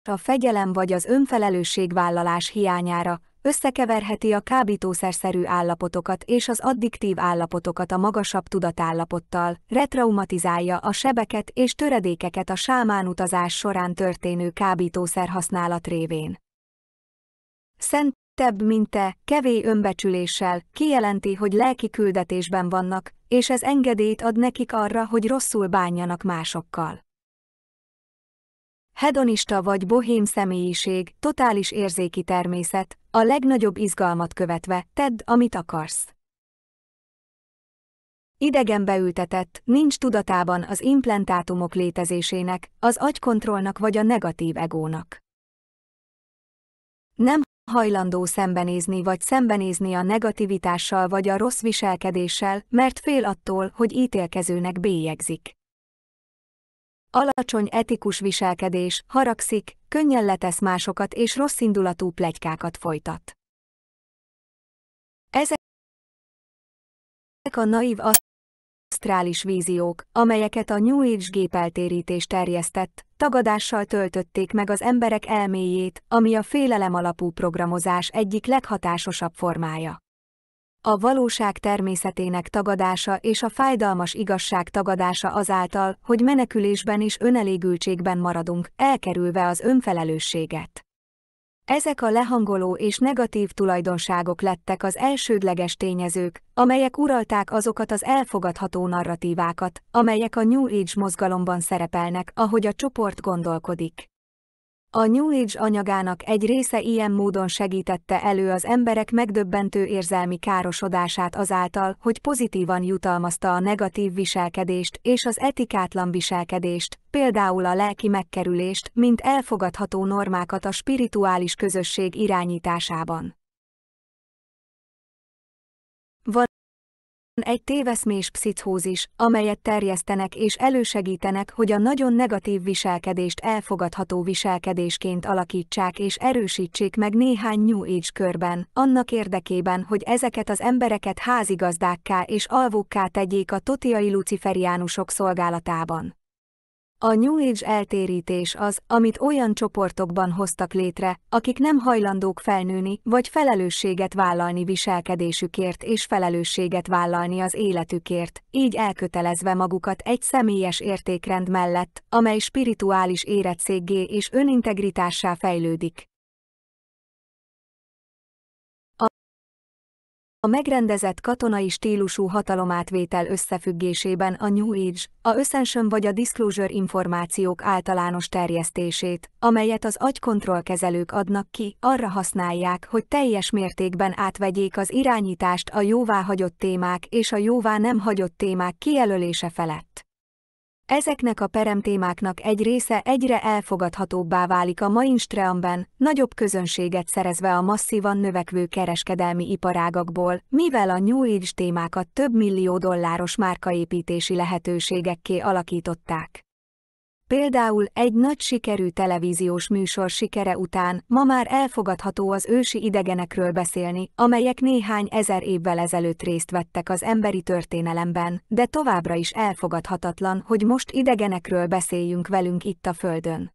a fegyelem vagy az önfelelősségvállalás hiányára, összekeverheti a kábítószerszerű állapotokat és az addiktív állapotokat a magasabb tudatállapottal, retraumatizálja a sebeket és töredékeket a sámánutazás során történő kábítószer használat révén. Szentebb, mint te, kevés önbecsüléssel, kijelenti, hogy lelki küldetésben vannak, és ez engedélyt ad nekik arra, hogy rosszul bánjanak másokkal. Hedonista vagy bohém személyiség, totális érzéki természet, a legnagyobb izgalmat követve, tedd, amit akarsz. Idegenbe ültetett, nincs tudatában az implantátumok létezésének, az agykontrollnak vagy a negatív egónak. Nem hajlandó szembenézni a negativitással vagy a rossz viselkedéssel, mert fél attól, hogy ítélkezőnek bélyegzik. Alacsony etikus viselkedés, haragszik, könnyen letesz másokat és rosszindulatú pletykákat folytat. Ezek a naív asztrális víziók, amelyeket a New Age gépeltérítés terjesztett, tagadással töltötték meg az emberek elméjét, ami a félelem alapú programozás egyik leghatásosabb formája. A valóság természetének tagadása és a fájdalmas igazság tagadása azáltal, hogy menekülésben és önelégültségben maradunk, elkerülve az önfelelősséget. Ezek a lehangoló és negatív tulajdonságok lettek az elsődleges tényezők, amelyek uralták azokat az elfogadható narratívákat, amelyek a New Age mozgalomban szerepelnek, ahogy a csoport gondolkodik. A New Age anyagának egy része ilyen módon segítette elő az emberek megdöbbentő érzelmi károsodását azáltal, hogy pozitívan jutalmazta a negatív viselkedést és az etikátlan viselkedést, például a lelki megkerülést, mint elfogadható normákat a spirituális közösség irányításában. Van egy téveszmés pszichózis, amelyet terjesztenek és elősegítenek, hogy a nagyon negatív viselkedést elfogadható viselkedésként alakítsák és erősítsék meg néhány New Age körben, annak érdekében, hogy ezeket az embereket házigazdákká és alvókká tegyék a Thothiai Luciferiánusok szolgálatában. A New Age eltérítés az, amit olyan csoportokban hoztak létre, akik nem hajlandók felnőni vagy felelősséget vállalni viselkedésükért és felelősséget vállalni az életükért, így elkötelezve magukat egy személyes értékrend mellett, amely spirituális érettséggé és önintegritássá fejlődik. A megrendezett katonai stílusú hatalomátvétel összefüggésében a New Age, a Ascension vagy a Disclosure információk általános terjesztését, amelyet az agykontrollkezelők adnak ki, arra használják, hogy teljes mértékben átvegyék az irányítást a jóváhagyott témák és a jóvá nem hagyott témák kijelölése felett. Ezeknek a peremtémáknak egy része egyre elfogadhatóbbá válik a mainstreamben, nagyobb közönséget szerezve a masszívan növekvő kereskedelmi iparágakból, mivel a New Age témákat több millió dolláros márkaépítési lehetőségekké alakították. Például egy nagy sikerű televíziós műsor sikere után ma már elfogadható az ősi idegenekről beszélni, amelyek néhány ezer évvel ezelőtt részt vettek az emberi történelemben, de továbbra is elfogadhatatlan, hogy most idegenekről beszéljünk velünk itt a Földön.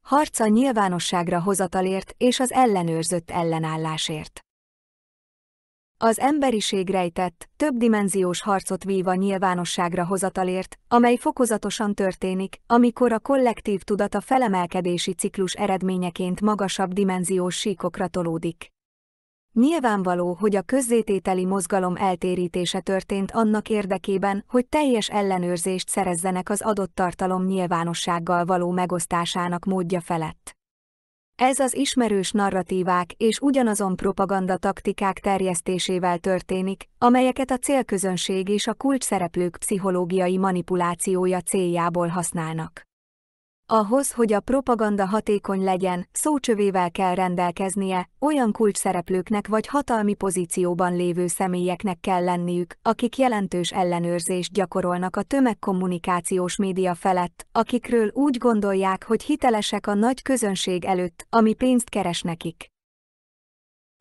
Harca nyilvánosságra hozatalért és az ellenőrzött ellenállásért. Az emberiség rejtett, többdimenziós harcot vív a nyilvánosságra hozatalért, amely fokozatosan történik, amikor a kollektív tudat a felemelkedési ciklus eredményeként magasabb dimenziós síkokra tolódik. Nyilvánvaló, hogy a közzétételi mozgalom eltérítése történt annak érdekében, hogy teljes ellenőrzést szerezzenek az adott tartalom nyilvánossággal való megosztásának módja felett. Ez az ismerős narratívák és ugyanazon propaganda taktikák terjesztésével történik, amelyeket a célközönség és a kulcsszereplők pszichológiai manipulációja céljából használnak. Ahhoz, hogy a propaganda hatékony legyen, szócsövével kell rendelkeznie, olyan kulcsszereplőknek vagy hatalmi pozícióban lévő személyeknek kell lenniük, akik jelentős ellenőrzést gyakorolnak a tömegkommunikációs média felett, akikről úgy gondolják, hogy hitelesek a nagy közönség előtt, ami pénzt keres nekik.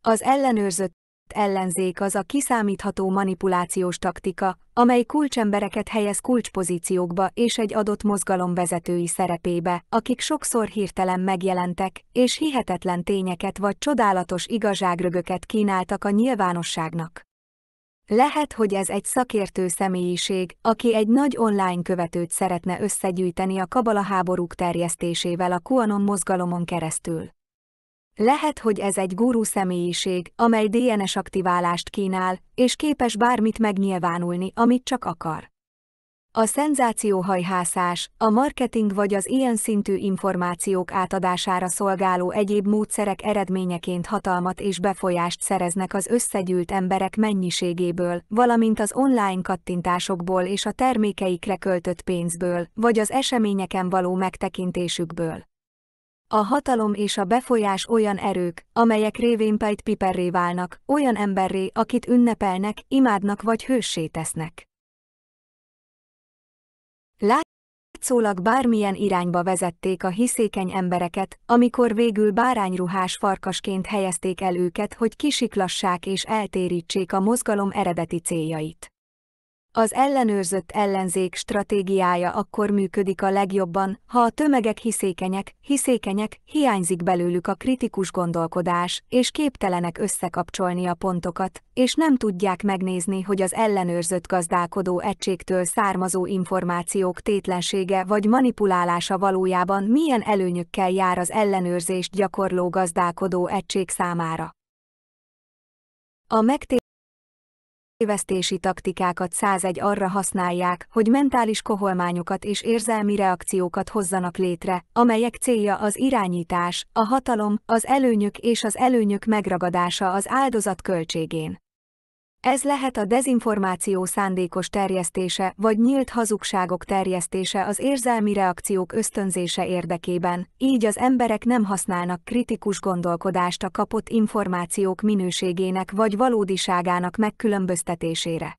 Az ellenőrzött ellenzék az a kiszámítható manipulációs taktika, amely kulcsembereket helyez kulcspozíciókba és egy adott mozgalom vezetői szerepébe, akik sokszor hirtelen megjelentek, és hihetetlen tényeket vagy csodálatos igazságrögöket kínáltak a nyilvánosságnak. Lehet, hogy ez egy szakértő személyiség, aki egy nagy online követőt szeretne összegyűjteni a kabalaháborúk terjesztésével a QAnon mozgalomon keresztül. Lehet, hogy ez egy gurú személyiség, amely DNS aktiválást kínál, és képes bármit megnyilvánulni, amit csak akar. A szenzációhajhászás, a marketing vagy az ilyen szintű információk átadására szolgáló egyéb módszerek eredményeként hatalmat és befolyást szereznek az összegyűlt emberek mennyiségéből, valamint az online kattintásokból és a termékeikre költött pénzből, vagy az eseményeken való megtekintésükből. A hatalom és a befolyás olyan erők, amelyek révén Pied Piperré válnak, olyan emberré, akit ünnepelnek, imádnak vagy hőssé tesznek. Látszólag bármilyen irányba vezették a hiszékeny embereket, amikor végül bárányruhás farkasként helyezték el őket, hogy kisiklassák és eltérítsék a mozgalom eredeti céljait. Az ellenőrzött ellenzék stratégiája akkor működik a legjobban, ha a tömegek hiszékenyek, hiányzik belőlük a kritikus gondolkodás, és képtelenek összekapcsolni a pontokat, és nem tudják megnézni, hogy az ellenőrzött gazdálkodó egységtől származó információk tétlensége vagy manipulálása valójában milyen előnyökkel jár az ellenőrzést gyakorló gazdálkodó egység számára. A megtévesztési taktikákat 101 arra használják, hogy mentális koholmányokat és érzelmi reakciókat hozzanak létre, amelyek célja az irányítás, a hatalom, az előnyök és az előnyök megragadása az áldozat költségén. Ez lehet a dezinformáció szándékos terjesztése vagy nyílt hazugságok terjesztése az érzelmi reakciók ösztönzése érdekében, így az emberek nem használnak kritikus gondolkodást a kapott információk minőségének vagy valódiságának megkülönböztetésére.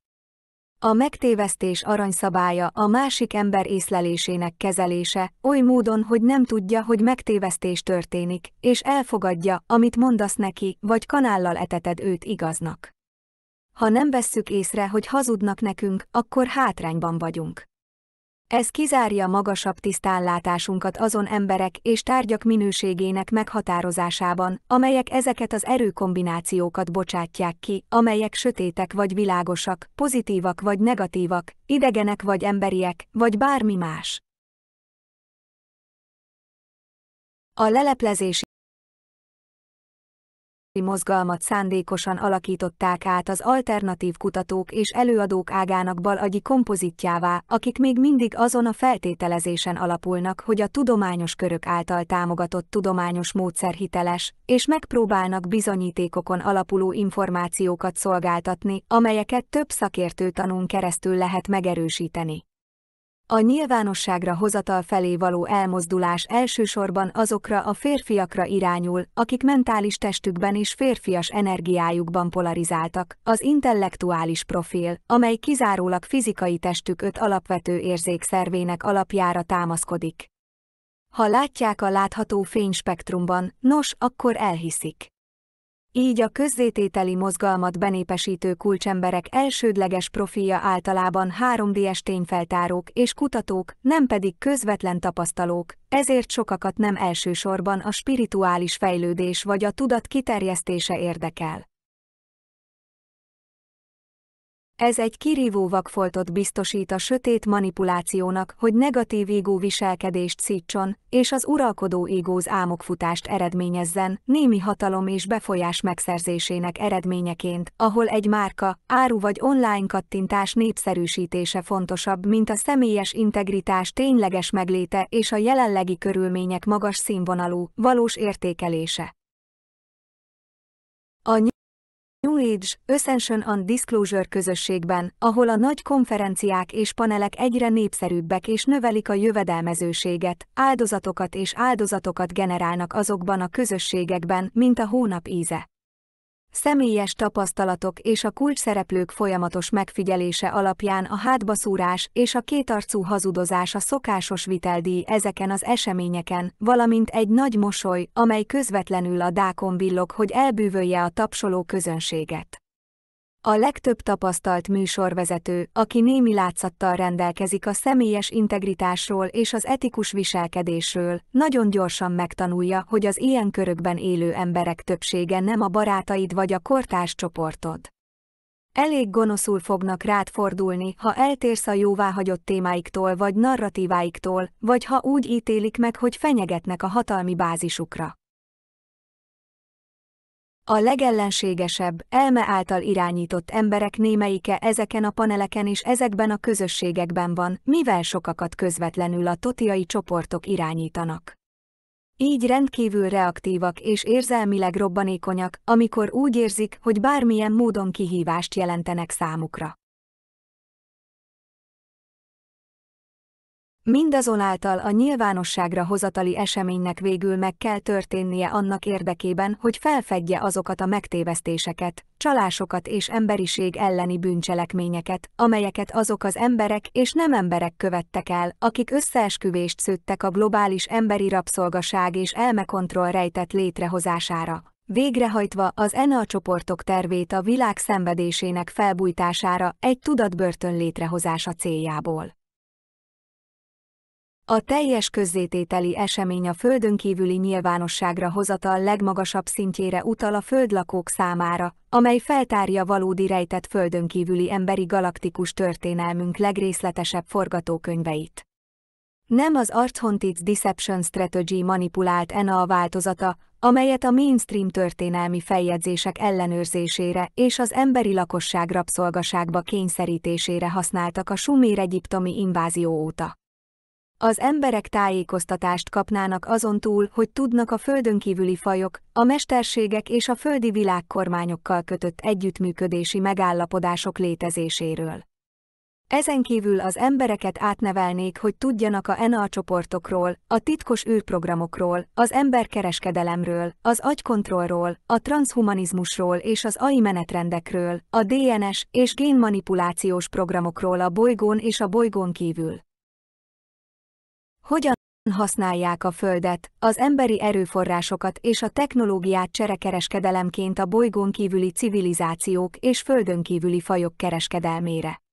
A megtévesztés aranyszabálya a másik ember észlelésének kezelése, oly módon, hogy nem tudja, hogy megtévesztés történik, és elfogadja, amit mondasz neki, vagy kanállal eteted őt igaznak. Ha nem vesszük észre, hogy hazudnak nekünk, akkor hátrányban vagyunk. Ez kizárja magasabb tisztánlátásunkat azon emberek és tárgyak minőségének meghatározásában, amelyek ezeket az erőkombinációkat bocsátják ki, amelyek sötétek vagy világosak, pozitívak vagy negatívak, idegenek vagy emberiek, vagy bármi más. A leleplezési mozgalmat szándékosan alakították át az alternatív kutatók és előadók ágának balagyi kompozitjává, akik még mindig azon a feltételezésen alapulnak, hogy a tudományos körök által támogatott tudományos módszer hiteles, és megpróbálnak bizonyítékokon alapuló információkat szolgáltatni, amelyeket több szakértő tanún keresztül lehet megerősíteni. A nyilvánosságra hozatal felé való elmozdulás elsősorban azokra a férfiakra irányul, akik mentális testükben és férfias energiájukban polarizáltak, az intellektuális profil, amely kizárólag fizikai testük 5 alapvető érzékszervének alapjára támaszkodik. Ha látják a látható fényspektrumban, nos, akkor elhiszik. Így a közzétételi mozgalmat benépesítő kulcsemberek elsődleges profilja általában 3D-es tényfeltárók és kutatók, nem pedig közvetlen tapasztalók, ezért sokakat nem elsősorban a spirituális fejlődés vagy a tudat kiterjesztése érdekel. Ez egy kirívó vakfoltot biztosít a sötét manipulációnak, hogy negatív égó viselkedést szítson, és az uralkodó égóz álmokfutást eredményezzen, némi hatalom és befolyás megszerzésének eredményeként, ahol egy márka, áru vagy online kattintás népszerűsítése fontosabb, mint a személyes integritás tényleges megléte és a jelenlegi körülmények magas színvonalú, valós értékelése. A New Age, Ascension and Disclosure közösségben, ahol a nagy konferenciák és panelek egyre népszerűbbek és növelik a jövedelmezőséget, áldozatokat generálnak azokban a közösségekben, mint a hónap íze. Személyes tapasztalatok és a kulcsszereplők folyamatos megfigyelése alapján a hátbaszúrás és a kétarcú hazudozás a szokásos viteldíj ezeken az eseményeken, valamint egy nagy mosoly, amely közvetlenül a dákon villog, hogy elbűvölje a tapsoló közönséget. A legtöbb tapasztalt műsorvezető, aki némi látszattal rendelkezik a személyes integritásról és az etikus viselkedésről, nagyon gyorsan megtanulja, hogy az ilyen körökben élő emberek többsége nem a barátaid vagy a kortárs csoportod. Elég gonoszul fognak rád fordulni, ha eltérsz a jóváhagyott témáiktól vagy narratíváiktól, vagy ha úgy ítélik meg, hogy fenyegetnek a hatalmi bázisukra. A legellenségesebb, elme által irányított emberek némelyike ezeken a paneleken és ezekben a közösségekben van, mivel sokakat közvetlenül a thothiai csoportok irányítanak. Így rendkívül reaktívak és érzelmileg robbanékonyak, amikor úgy érzik, hogy bármilyen módon kihívást jelentenek számukra. Mindazonáltal a nyilvánosságra hozatali eseménynek végül meg kell történnie annak érdekében, hogy felfedje azokat a megtévesztéseket, csalásokat és emberiség elleni bűncselekményeket, amelyeket azok az emberek és nem emberek követtek el, akik összeesküvést szőttek a globális emberi rabszolgaság és elmekontroll rejtett létrehozására, végrehajtva az ENA csoportok tervét a világ szenvedésének felbújtására egy tudatbörtön létrehozása céljából. A teljes közzétételi esemény a földönkívüli nyilvánosságra hozatal legmagasabb szintjére utal a földlakók számára, amely feltárja valódi rejtett földönkívüli emberi galaktikus történelmünk legrészletesebb forgatókönyveit. Nem az Archontic Deception Strategy manipulált ENA a változata, amelyet a mainstream történelmi feljegyzések ellenőrzésére és az emberi lakosság rabszolgaságba kényszerítésére használtak a sumér-egyiptomi invázió óta. Az emberek tájékoztatást kapnának azon túl, hogy tudnak a földönkívüli fajok, a mesterségek és a földi világkormányokkal kötött együttműködési megállapodások létezéséről. Ezen kívül az embereket átnevelnék, hogy tudjanak a ENA csoportokról, a titkos űrprogramokról, az emberkereskedelemről, az agykontrollról, a transhumanizmusról és az AI menetrendekről, a DNS és génmanipulációs programokról a bolygón és a bolygón kívül. Hogyan használják a Földet, az emberi erőforrásokat és a technológiát cserekereskedelemként a bolygón kívüli civilizációk és földönkívüli fajok kereskedelmére?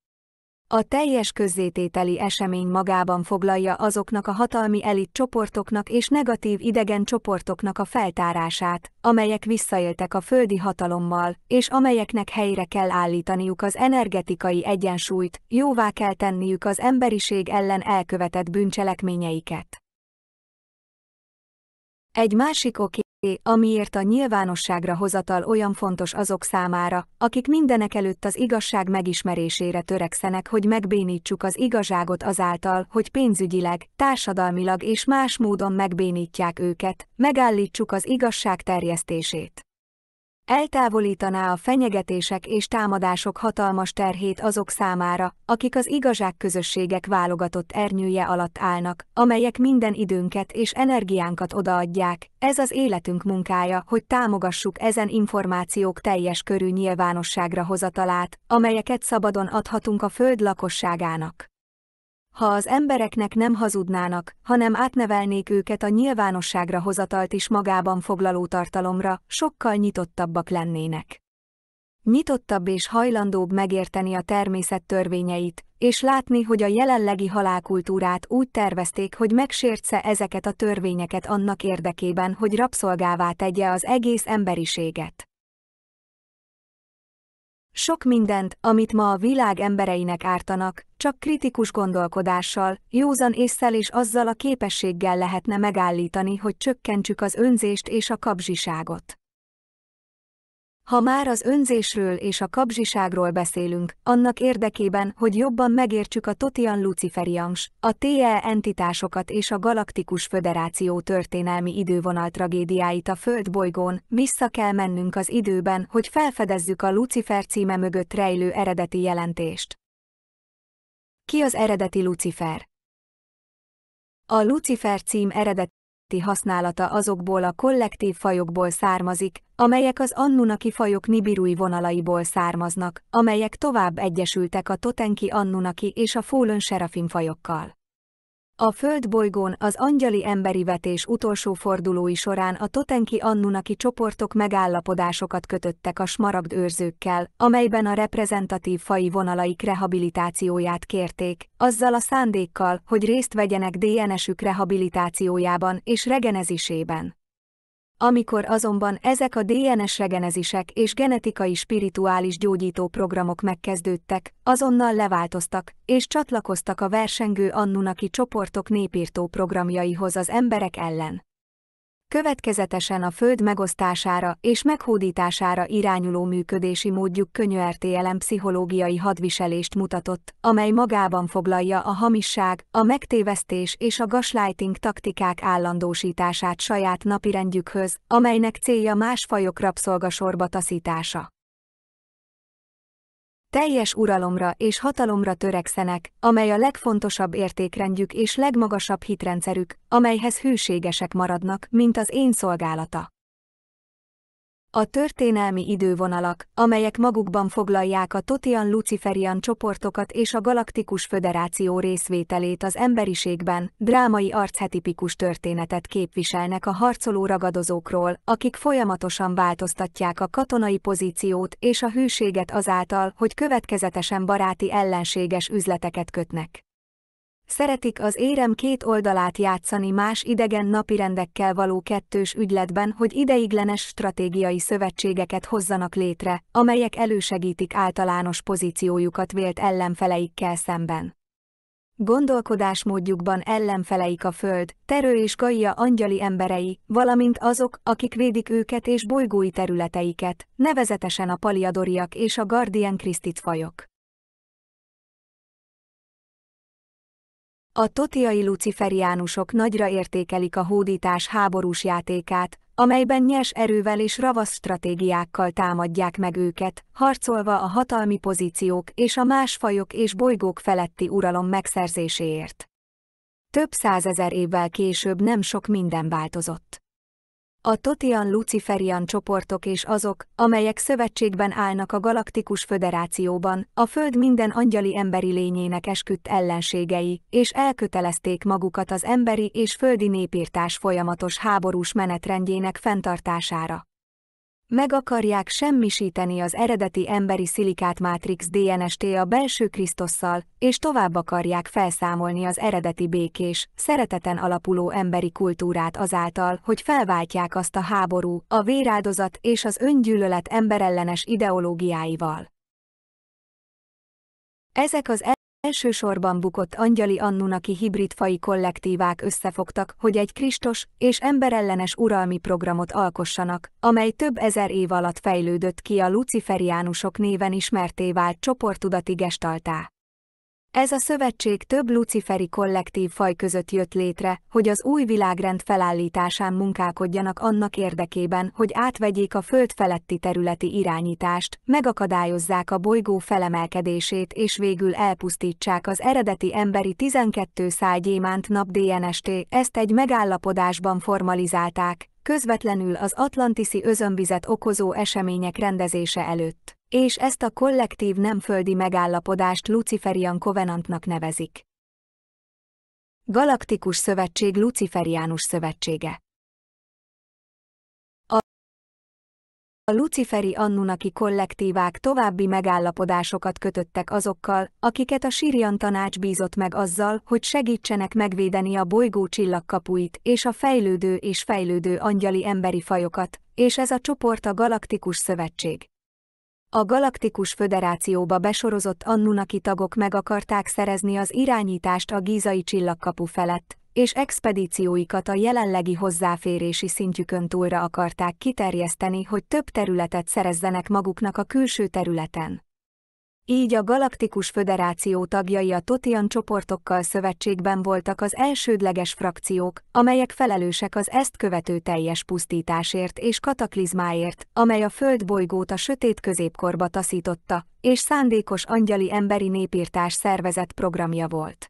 A teljes közzétételi esemény magában foglalja azoknak a hatalmi elit csoportoknak és negatív idegen csoportoknak a feltárását, amelyek visszaéltek a földi hatalommal, és amelyeknek helyre kell állítaniuk az energetikai egyensúlyt, jóvá kell tenniük az emberiség ellen elkövetett bűncselekményeiket. Egy másik oké, amiért a nyilvánosságra hozatal olyan fontos azok számára, akik mindenekelőtt az igazság megismerésére törekszenek, hogy megbénítsuk az igazságot azáltal, hogy pénzügyileg, társadalmilag és más módon megbénítják őket, megállítsuk az igazság terjesztését. Eltávolítaná a fenyegetések és támadások hatalmas terhét azok számára, akik az igazságközösségek válogatott ernyője alatt állnak, amelyek minden időnket és energiánkat odaadják. Ez az életünk munkája, hogy támogassuk ezen információk teljes körű nyilvánosságra hozatalát, amelyeket szabadon adhatunk a Föld lakosságának. Ha az embereknek nem hazudnának, hanem átnevelnék őket a nyilvánosságra hozatalt is magában foglaló tartalomra, sokkal nyitottabbak lennének. Nyitottabb és hajlandóbb megérteni a természet törvényeit, és látni, hogy a jelenlegi halálkultúrát úgy tervezték, hogy megsértse ezeket a törvényeket annak érdekében, hogy rabszolgává tegye az egész emberiséget. Sok mindent, amit ma a világ embereinek ártanak, csak kritikus gondolkodással, józan ésszel és azzal a képességgel lehetne megállítani, hogy csökkentsük az önzést és a kapzsiságot. Ha már az önzésről és a kapzsiságról beszélünk, annak érdekében, hogy jobban megértsük a Thothian Luciferians, a TE entitásokat és a Galaktikus Föderáció történelmi idővonal tragédiáit a Földbolygón, vissza kell mennünk az időben, hogy felfedezzük a Lucifer címe mögött rejlő eredeti jelentést. Ki az eredeti Lucifer? A Lucifer cím eredeti használata azokból a kollektív fajokból származik, amelyek az Anunnaki fajok Nibirui vonalaiból származnak, amelyek tovább egyesültek a Totenki Anunnaki és a Fallen Seraphim fajokkal. A Földbolygón az angyali-emberi vetés utolsó fordulói során a Totenki Anunnaki csoportok megállapodásokat kötöttek a smaragd őrzőkkel, amelyben a reprezentatív faji vonalaik rehabilitációját kérték, azzal a szándékkal, hogy részt vegyenek DNS-ük rehabilitációjában és regenezisében. Amikor azonban ezek a DNS regenezisek és genetikai spirituális gyógyító programok megkezdődtek, azonnal leváltoztak, és csatlakoztak a versengő Anunnaki csoportok népírtó programjaihoz az emberek ellen. Következetesen a Föld megosztására és meghódítására irányuló működési módjuk könnyű értelem pszichológiai hadviselést mutatott, amely magában foglalja a hamisság, a megtévesztés és a gaslighting taktikák állandósítását saját napirendjükhöz, amelynek célja más fajok rabszolgasorba taszítása. Teljes uralomra és hatalomra törekszenek, amely a legfontosabb értékrendjük és legmagasabb hitrendszerük, amelyhez hűségesek maradnak, mint az én szolgálata. A történelmi idővonalak, amelyek magukban foglalják a Thothian Luciferian csoportokat és a Galaktikus Föderáció részvételét az emberiségben, drámai archetipikus történetet képviselnek a harcoló ragadozókról, akik folyamatosan változtatják a katonai pozíciót és a hűséget azáltal, hogy következetesen baráti ellenséges üzleteket kötnek. Szeretik az érem két oldalát játszani más idegen napirendekkel való kettős ügyletben, hogy ideiglenes stratégiai szövetségeket hozzanak létre, amelyek elősegítik általános pozíciójukat vélt ellenfeleikkel szemben. Gondolkodásmódjukban ellenfeleik a Föld, Terő és Gaia angyali emberei, valamint azok, akik védik őket és bolygói területeiket, nevezetesen a Paliadoriak és a Guardian Christit fajok. A thothiai luciferiánusok nagyra értékelik a hódítás háborús játékát, amelyben nyers erővel és ravasz stratégiákkal támadják meg őket, harcolva a hatalmi pozíciók és a más fajok és bolygók feletti uralom megszerzéséért. Több százezer évvel később nem sok minden változott. A Thothian Luciferian csoportok és azok, amelyek szövetségben állnak a Galaktikus Föderációban, a Föld minden angyali emberi lényének esküdt ellenségei, és elkötelezték magukat az emberi és földi népírtás folyamatos háborús menetrendjének fenntartására. Meg akarják semmisíteni az eredeti emberi szilikátmátrix DNS-t a belső Krisztusszal, és tovább akarják felszámolni az eredeti békés, szereteten alapuló emberi kultúrát azáltal, hogy felváltják azt a háború, a véráldozat és az öngyűlölet emberellenes ideológiáival. Ezek az elsősorban bukott angyali Anunnaki hibrid faji kollektívák összefogtak, hogy egy Kristos és emberellenes uralmi programot alkossanak, amely több ezer év alatt fejlődött ki a luciferiánusok néven ismertté vált csoporttudati gestalttá. Ez a szövetség több luciferi kollektív faj között jött létre, hogy az új világrend felállításán munkálkodjanak annak érdekében, hogy átvegyék a Föld feletti területi irányítást, megakadályozzák a bolygó felemelkedését és végül elpusztítsák az eredeti emberi 12 gyémánt nap DNS-t, ezt egy megállapodásban formalizálták, közvetlenül az atlantiszi özönvizet okozó események rendezése előtt, és ezt a kollektív nemföldi megállapodást Luciferian Covenantnak nevezik. Galaktikus Szövetség Luciferiánus szövetsége. A luciferi Anunnaki kollektívák további megállapodásokat kötöttek azokkal, akiket a Sirian tanács bízott meg azzal, hogy segítsenek megvédeni a bolygó csillagkapuit és a fejlődő angyali emberi fajokat, és ez a csoport a Galaktikus Szövetség. A Galaktikus Föderációba besorozott Anunnaki tagok meg akarták szerezni az irányítást a gízai csillagkapu felett, és expedícióikat a jelenlegi hozzáférési szintjükön túlra akarták kiterjeszteni, hogy több területet szerezzenek maguknak a külső területen. Így a Galaktikus Föderáció tagjai a Thothian csoportokkal szövetségben voltak az elsődleges frakciók, amelyek felelősek az ezt követő teljes pusztításért és kataklizmáért, amely a Földbolygót a sötét középkorba taszította, és szándékos angyali emberi népirtás szervezett programja volt.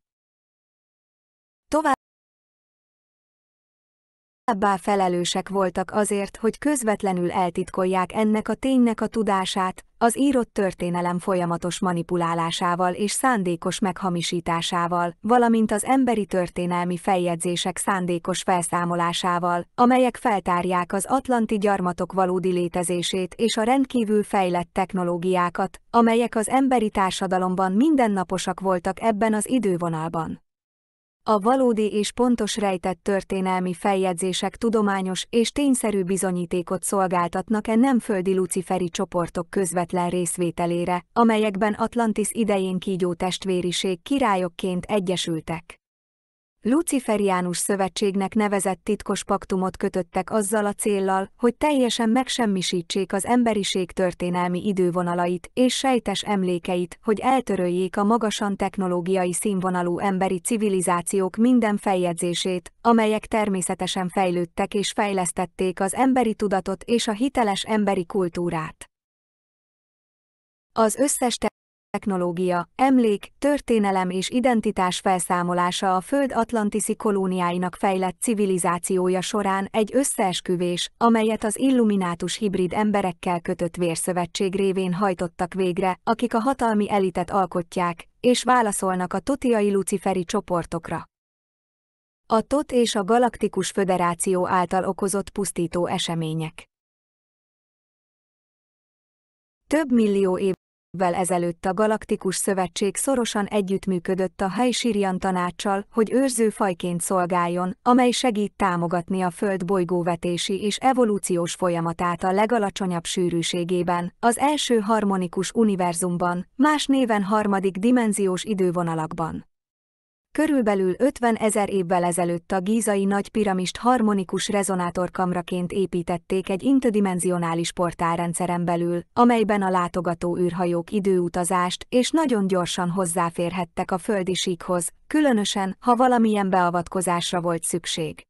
Továbbá felelősek voltak azért, hogy közvetlenül eltitkolják ennek a ténynek a tudását, az írott történelem folyamatos manipulálásával és szándékos meghamisításával, valamint az emberi történelmi feljegyzések szándékos felszámolásával, amelyek feltárják az atlanti gyarmatok valódi létezését és a rendkívül fejlett technológiákat, amelyek az emberi társadalomban mindennaposak voltak ebben az idővonalban. A valódi és pontos rejtett történelmi feljegyzések tudományos és tényszerű bizonyítékot szolgáltatnak nem földi luciferi csoportok közvetlen részvételére, amelyekben Atlantis idején kígyó testvériség királyokként egyesültek. Luciferiánus szövetségnek nevezett titkos paktumot kötöttek azzal a céllal, hogy teljesen megsemmisítsék az emberiség történelmi idővonalait és sejtes emlékeit, hogy eltöröljék a magasan technológiai színvonalú emberi civilizációk minden feljegyzését, amelyek természetesen fejlődtek és fejlesztették az emberi tudatot és a hiteles emberi kultúrát. Az összes technológia, emlék, történelem és identitás felszámolása a Föld atlantiszi kolóniáinak fejlett civilizációja során egy összeesküvés, amelyet az illuminátus hibrid emberekkel kötött vérszövetség révén hajtottak végre, akik a hatalmi elitet alkotják, és válaszolnak a thothiai luciferi csoportokra. A Thoth és a Galaktikus Föderáció által okozott pusztító események. Több millió évvel ezelőtt a Galaktikus Szövetség szorosan együttműködött a High-Sirian tanáccsal, hogy őrző fajként szolgáljon, amely segít támogatni a Föld bolygóvetési és evolúciós folyamatát a legalacsonyabb sűrűségében, az első harmonikus univerzumban, más néven harmadik dimenziós idővonalakban. Körülbelül 50 000 évvel ezelőtt a gízai nagy piramist harmonikus rezonátorkamraként építették egy interdimensionális portálrendszeren belül, amelyben a látogató űrhajók időutazást és nagyon gyorsan hozzáférhettek a földi síkhoz, különösen, ha valamilyen beavatkozásra volt szükség.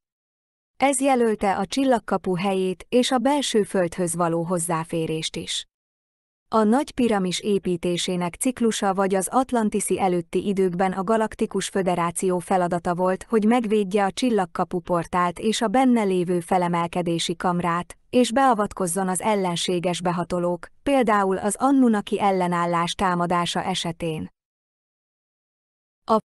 Ez jelölte a csillagkapu helyét és a belső földhöz való hozzáférést is. A nagy piramis építésének ciklusa vagy az atlantiszi előtti időkben a Galaktikus Föderáció feladata volt, hogy megvédje a csillagkapu portált és a benne lévő felemelkedési kamrát, és beavatkozzon az ellenséges behatolók, például az Anunnaki ellenállás támadása esetén. A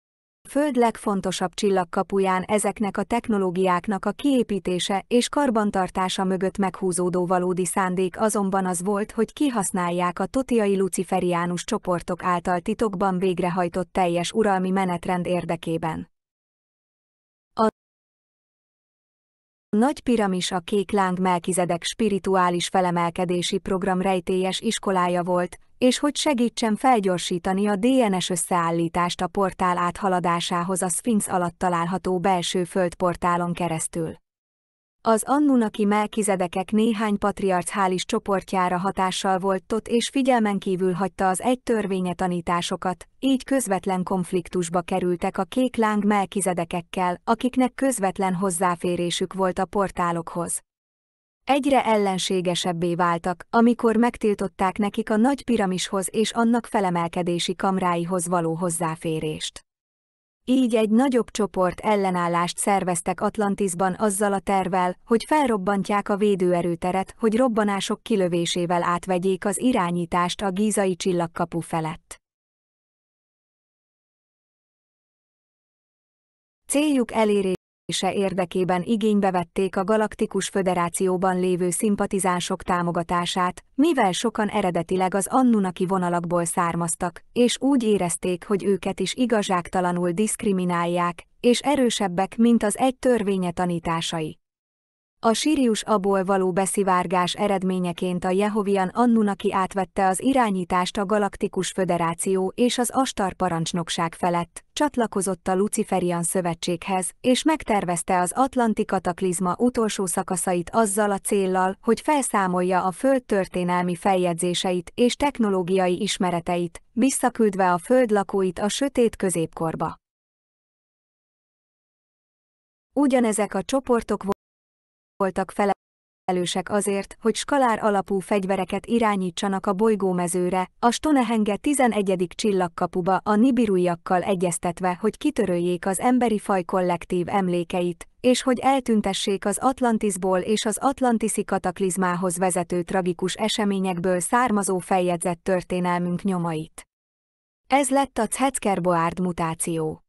Föld legfontosabb csillagkapuján ezeknek a technológiáknak a kiépítése és karbantartása mögött meghúzódó valódi szándék azonban az volt, hogy kihasználják a thothiai luciferiánus csoportok által titokban végrehajtott teljes uralmi menetrend érdekében. A nagy piramis a kék láng Melkizedek spirituális felemelkedési program rejtélyes iskolája volt, és hogy segítsen felgyorsítani a DNS összeállítást a portál áthaladásához a szfinx alatt található belső földportálon keresztül. Az Anunnaki Melkizedekek néhány patriarchális csoportjára hatással volt Thoth és figyelmen kívül hagyta az egytörvénye tanításokat, így közvetlen konfliktusba kerültek a kék láng Melkizedekekkel, akiknek közvetlen hozzáférésük volt a portálokhoz. Egyre ellenségesebbé váltak, amikor megtiltották nekik a nagy piramishoz és annak felemelkedési kamráihoz való hozzáférést. Így egy nagyobb csoport ellenállást szerveztek Atlantisban azzal a tervvel, hogy felrobbantják a védőerőteret, hogy robbanások kilövésével átvegyék az irányítást a gízai csillagkapu felett. Céljuk elérése érdekében igénybe vették a Galaktikus Föderációban lévő szimpatizánsok támogatását, mivel sokan eredetileg az Anunnaki vonalakból származtak, és úgy érezték, hogy őket is igazságtalanul diszkriminálják, és erősebbek, mint az egy törvénye tanításai. A Sirius A-ból való beszivárgás eredményeként a Jehovian Anunnaki átvette az irányítást a Galaktikus Föderáció és az Astar parancsnokság felett, csatlakozott a Luciferian szövetséghez, és megtervezte az atlanti kataklizma utolsó szakaszait azzal a céllal, hogy felszámolja a Föld történelmi feljegyzéseit és technológiai ismereteit, visszaküldve a Föld lakóit a sötét középkorba. Ugyanezek a csoportok voltak felelősek azért, hogy skalár alapú fegyvereket irányítsanak a bolygómezőre, a Stonehenge 11. csillagkapuba a nibirújakkal egyeztetve, hogy kitöröljék az emberi faj kollektív emlékeit, és hogy eltüntessék az Atlantisból és az atlantiszi kataklizmához vezető tragikus eseményekből származó feljegyzett történelmünk nyomait. Ez lett a Checkerboard mutáció.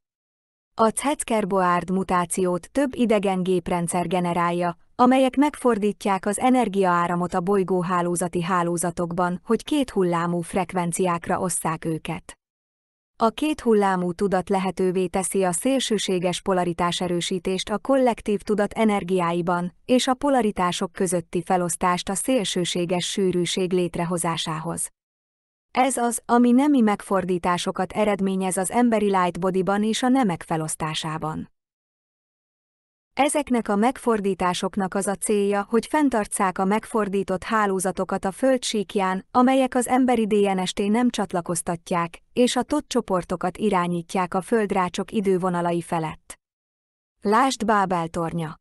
A Checkerboard mutációt több idegen géprendszer generálja, amelyek megfordítják az energiaáramot a bolygóhálózati hálózatokban, hogy kéthullámú frekvenciákra osszák őket. A kéthullámú tudat lehetővé teszi a szélsőséges polaritáserősítést a kollektív tudat energiáiban, és a polaritások közötti felosztást a szélsőséges sűrűség létrehozásához. Ez az, ami nemi megfordításokat eredményez az emberi lightbodyban és a nemek felosztásában. Ezeknek a megfordításoknak az a célja, hogy fenntartsák a megfordított hálózatokat a Föld síkján, amelyek az emberi DNS-t nem csatlakoztatják, és a TOT csoportokat irányítják a földrácsok idővonalai felett. Lásd Bábel tornya.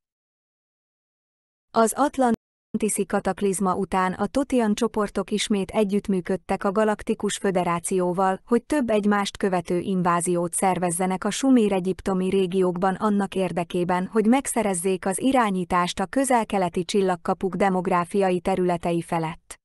Az atlantiszi kataklizma után a Thothian csoportok ismét együttműködtek a Galaktikus Föderációval, hogy több egymást követő inváziót szervezzenek a sumer-egyiptomi régiókban annak érdekében, hogy megszerezzék az irányítást a közel-keleti csillagkapuk demográfiai területei felett.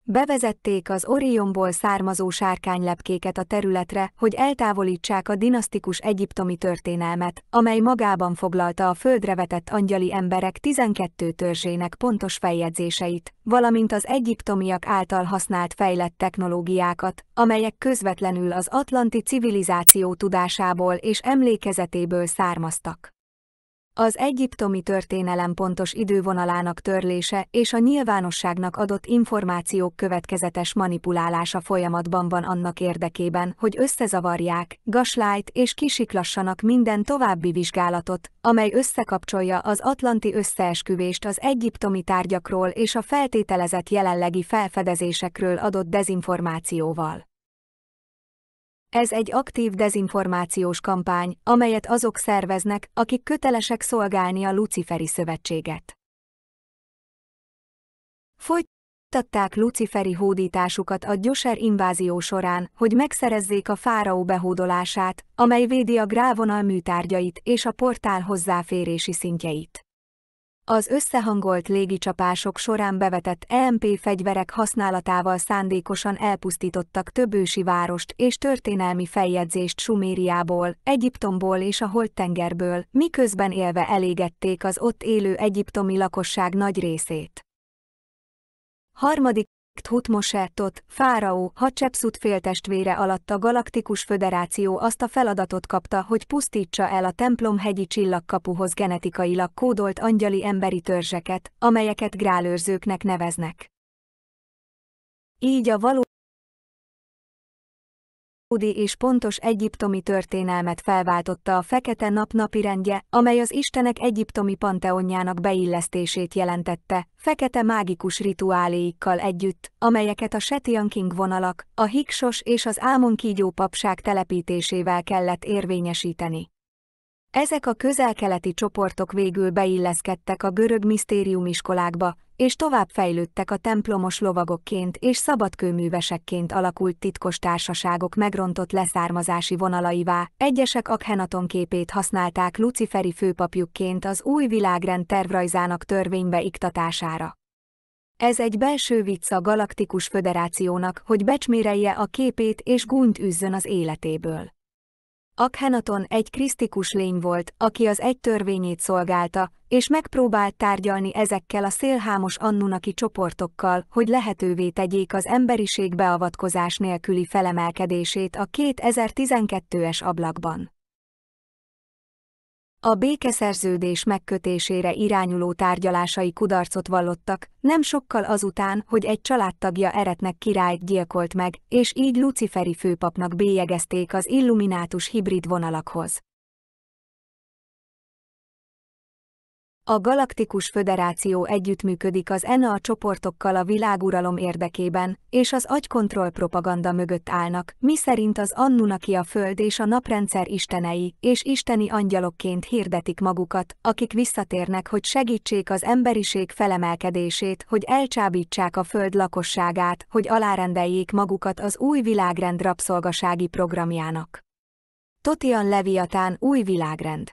Bevezették az Orionból származó sárkánylepkéket a területre, hogy eltávolítsák a dinasztikus egyiptomi történelmet, amely magában foglalta a földre vetett angyali emberek 12 törzsének pontos feljegyzéseit, valamint az egyiptomiak által használt fejlett technológiákat, amelyek közvetlenül az atlanti civilizáció tudásából és emlékezetéből származtak. Az egyiptomi történelem pontos idővonalának törlése és a nyilvánosságnak adott információk következetes manipulálása folyamatban van annak érdekében, hogy összezavarják, gaslight és kisiklassanak minden további vizsgálatot, amely összekapcsolja az atlanti összeesküvést az egyiptomi tárgyakról és a feltételezett jelenlegi felfedezésekről adott dezinformációval. Ez egy aktív dezinformációs kampány, amelyet azok szerveznek, akik kötelesek szolgálni a Luciferi szövetséget. Folytatták luciferi hódításukat a Gyosher invázió során, hogy megszerezzék a fáraó behódolását, amely védi a grávonal műtárgyait és a portál hozzáférési szintjeit. Az összehangolt légicsapások során bevetett EMP fegyverek használatával szándékosan elpusztítottak több ősi várost és történelmi feljegyzést Sumériából, Egyiptomból és a Holdtengerből, miközben élve elégették az ott élő egyiptomi lakosság nagy részét. Harmadik Thutmose-Tot, fáraó, Hatshepsut féltestvére alatt a Galaktikus Föderáció azt a feladatot kapta, hogy pusztítsa el a templomhegyi csillagkapuhoz genetikailag kódolt angyali emberi törzseket, amelyeket grálőrzőknek neveznek. Így a valódi és pontos egyiptomi történelmet felváltotta a fekete nap napirendje, amely az istenek egyiptomi panteonjának beillesztését jelentette, fekete mágikus rituáléikkal együtt, amelyeket a Setian King vonalak, a Hiksos és az álmonkígyó papság telepítésével kellett érvényesíteni. Ezek a közel-keleti csoportok végül beilleszkedtek a görög misztériumiskolákba, és tovább fejlődtek a templomos lovagokként és szabadkőművesekként alakult titkos társaságok megrontott leszármazási vonalaivá, egyesek Akhenaton képét használták luciferi főpapjukként az új világrend tervrajzának törvénybe iktatására. Ez egy belső vicc a Galaktikus Föderációnak, hogy becsmérelje a képét és gúnyt üzzön az életéből. Akhenaton egy krisztikus lény volt, aki az egy törvényét szolgálta, és megpróbált tárgyalni ezekkel a szélhámos anunnaki csoportokkal, hogy lehetővé tegyék az emberiség beavatkozás nélküli felemelkedését a 2012-es ablakban. A békeszerződés megkötésére irányuló tárgyalásai kudarcot vallottak, nem sokkal azután, hogy egy családtagja eretnek királyt gyilkolt meg, és így Luciferi főpapnak bélyegezték az illuminátus hibrid vonalakhoz. A Galaktikus Föderáció együttműködik az ENA csoportokkal a világuralom érdekében, és az agykontroll propaganda mögött állnak, miszerint az Anunnaki a Föld és a naprendszer istenei, és isteni angyalokként hirdetik magukat, akik visszatérnek, hogy segítsék az emberiség felemelkedését, hogy elcsábítsák a Föld lakosságát, hogy alárendeljék magukat az új világrend rabszolgasági programjának. Thothian Leviatán új világrend.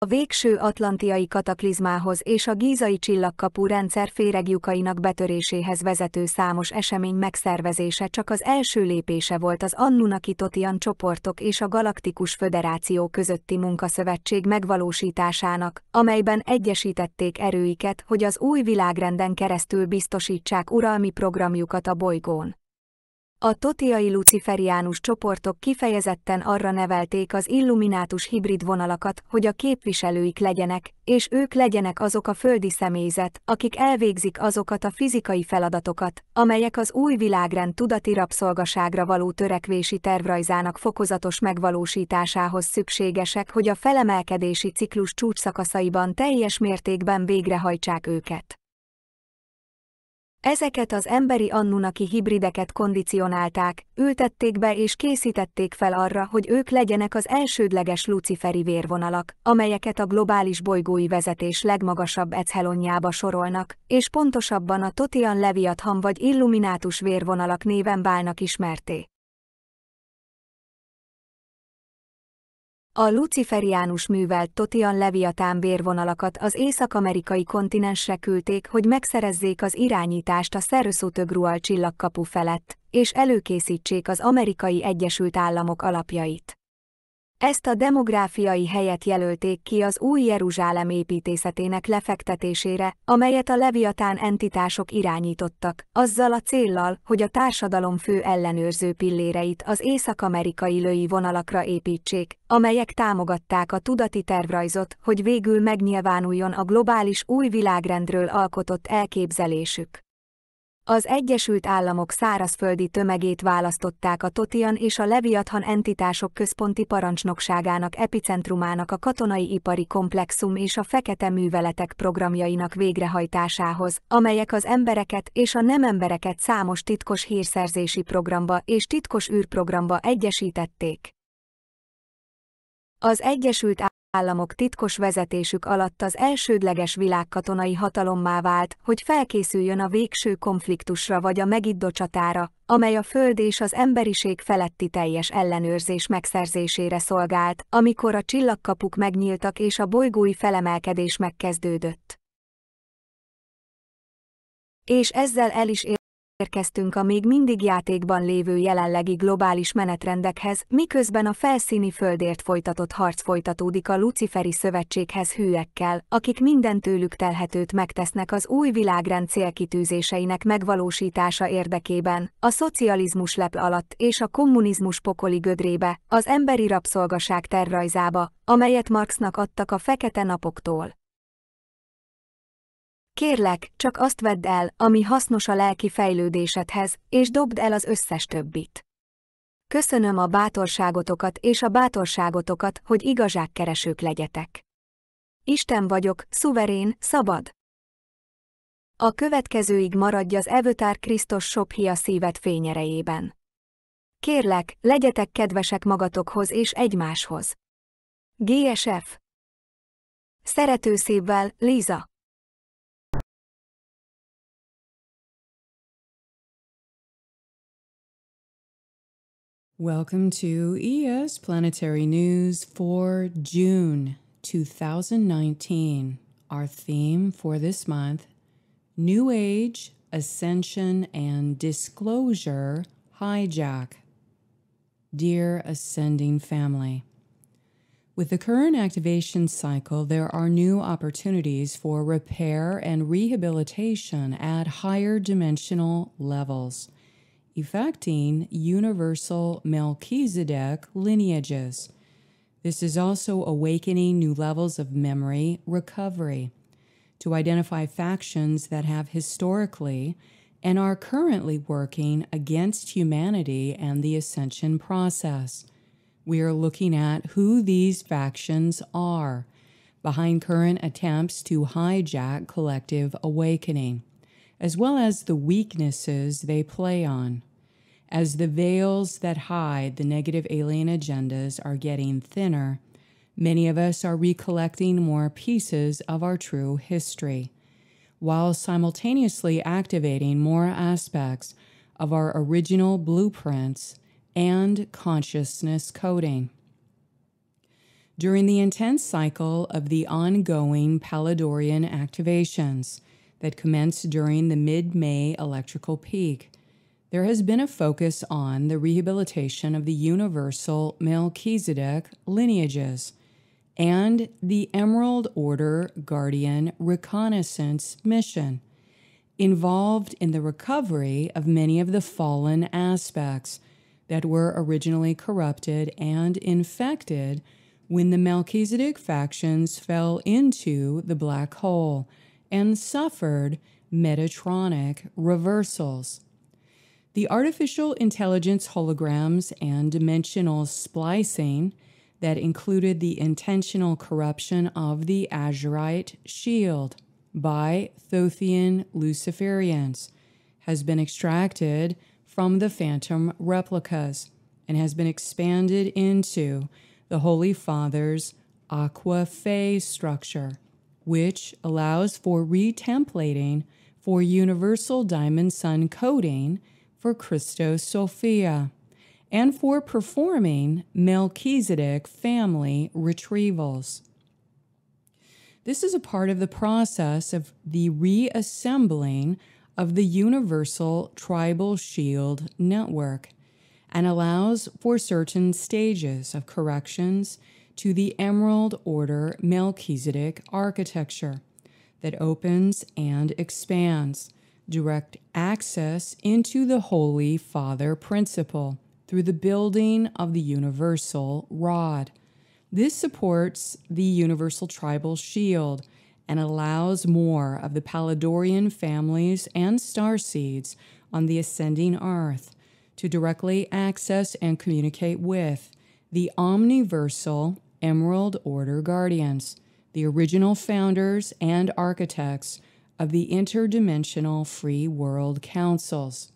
A végső atlantiai kataklizmához és a gízai csillagkapu rendszer féregjukainak betöréséhez vezető számos esemény megszervezése csak az első lépése volt az Anunnaki Thothian csoportok és a Galaktikus Föderáció közötti munkaszövetség megvalósításának, amelyben egyesítették erőiket, hogy az új világrenden keresztül biztosítsák uralmi programjukat a bolygón. A thothiai luciferiánus csoportok kifejezetten arra nevelték az illuminátus hibrid vonalakat, hogy a képviselőik legyenek, és ők legyenek azok a földi személyzet, akik elvégzik azokat a fizikai feladatokat, amelyek az új világrend tudati rabszolgaságra való törekvési tervrajzának fokozatos megvalósításához szükségesek, hogy a felemelkedési ciklus csúcsszakaszaiban teljes mértékben végrehajtsák őket. Ezeket az emberi Anunnaki hibrideket kondicionálták, ültették be és készítették fel arra, hogy ők legyenek az elsődleges luciferi vérvonalak, amelyeket a globális bolygói vezetés legmagasabb echelonjába sorolnak, és pontosabban a Thothian Leviathan vagy illuminátus vérvonalak néven válnak ismertté. A luciferiánus művelt Thothian Leviathan vérvonalakat az észak-amerikai kontinensre küldték, hogy megszerezzék az irányítást a Szerőszótögrual csillagkapu felett, és előkészítsék az Amerikai Egyesült Államok alapjait. Ezt a demográfiai helyet jelölték ki az új Jeruzsálem építészetének lefektetésére, amelyet a Leviathan entitások irányítottak, azzal a céllal, hogy a társadalom fő ellenőrző pilléreit az észak-amerikai löi vonalakra építsék, amelyek támogatták a tudati tervrajzot, hogy végül megnyilvánuljon a globális új világrendről alkotott elképzelésük. Az Egyesült Államok szárazföldi tömegét választották a Thothian és a Leviathan entitások központi parancsnokságának epicentrumának a katonai ipari komplexum és a fekete műveletek programjainak végrehajtásához, amelyek az embereket és a nem embereket számos titkos hírszerzési programba és titkos űrprogramba egyesítették. Az Egyesült Államok titkos vezetésük alatt az elsődleges világkatonai hatalommá vált, hogy felkészüljön a végső konfliktusra vagy a Megiddo csatára, amely a Föld és az emberiség feletti teljes ellenőrzés megszerzésére szolgált, amikor a csillagkapuk megnyíltak és a bolygói felemelkedés megkezdődött. És ezzel el is érkeztünk a még mindig játékban lévő jelenlegi globális menetrendekhez, miközben a felszíni földért folytatott harc folytatódik a luciferi szövetséghez hűekkel, akik minden tőlük telhetőt megtesznek az új világrend célkitűzéseinek megvalósítása érdekében, a szocializmus lepl alatt és a kommunizmus pokoli gödrébe, az emberi rabszolgaság tervrajzába, amelyet Marxnak adtak a fekete napoktól. Kérlek, csak azt vedd el, ami hasznos a lelki fejlődésedhez, és dobd el az összes többit. Köszönöm a bátorságotokat és a bátorságotokat, hogy igazságkeresők legyetek. Isten vagyok, szuverén, szabad. A következőig maradj az Evötár Krisztus Sophia szíved fényerejében. Kérlek, legyetek kedvesek magatokhoz és egymáshoz. GSF. Szeretőszívvel, Liza. Welcome to ES Planetary News for June 2019. Our theme for this month, New Age, Ascension and Disclosure Hijack. Dear Ascending Family, with the current activation cycle, there are new opportunities for repair and rehabilitation at higher dimensional levels. effecting universal Melchizedek lineages. This is also awakening new levels of memory recovery to identify factions that have historically and are currently working against humanity and the ascension process. We are looking at who these factions are behind current attempts to hijack collective awakening, as well as the weaknesses they play on. As the veils that hide the negative alien agendas are getting thinner, many of us are recollecting more pieces of our true history, while simultaneously activating more aspects of our original blueprints and consciousness coding. During the intense cycle of the ongoing Palladorian activations that commenced during the mid-May electrical peak, there has been a focus on the rehabilitation of the universal Melchizedek lineages and the Emerald Order Guardian Reconnaissance mission, involved in the recovery of many of the fallen aspects that were originally corrupted and infected when the Melchizedek factions fell into the black hole and suffered Metatronic reversals. The artificial intelligence holograms and dimensional splicing that included the intentional corruption of the Azurite shield by Thothian Luciferians has been extracted from the phantom replicas and has been expanded into the Holy Father's Aqua Phase structure, which allows for retemplating for universal diamond sun coding for Christos Sophia, and for performing Melchizedek family retrievals. This is a part of the process of the reassembling of the Universal Tribal Shield Network and allows for certain stages of corrections to the Emerald Order Melchizedek architecture that opens and expands direct access into the Holy Father principle through the building of the universal rod. This supports the universal tribal shield and allows more of the Palladorian families and starseeds on the ascending earth to directly access and communicate with the omniversal Emerald Order Guardians, the original founders and architects of the interdimensional free world councils.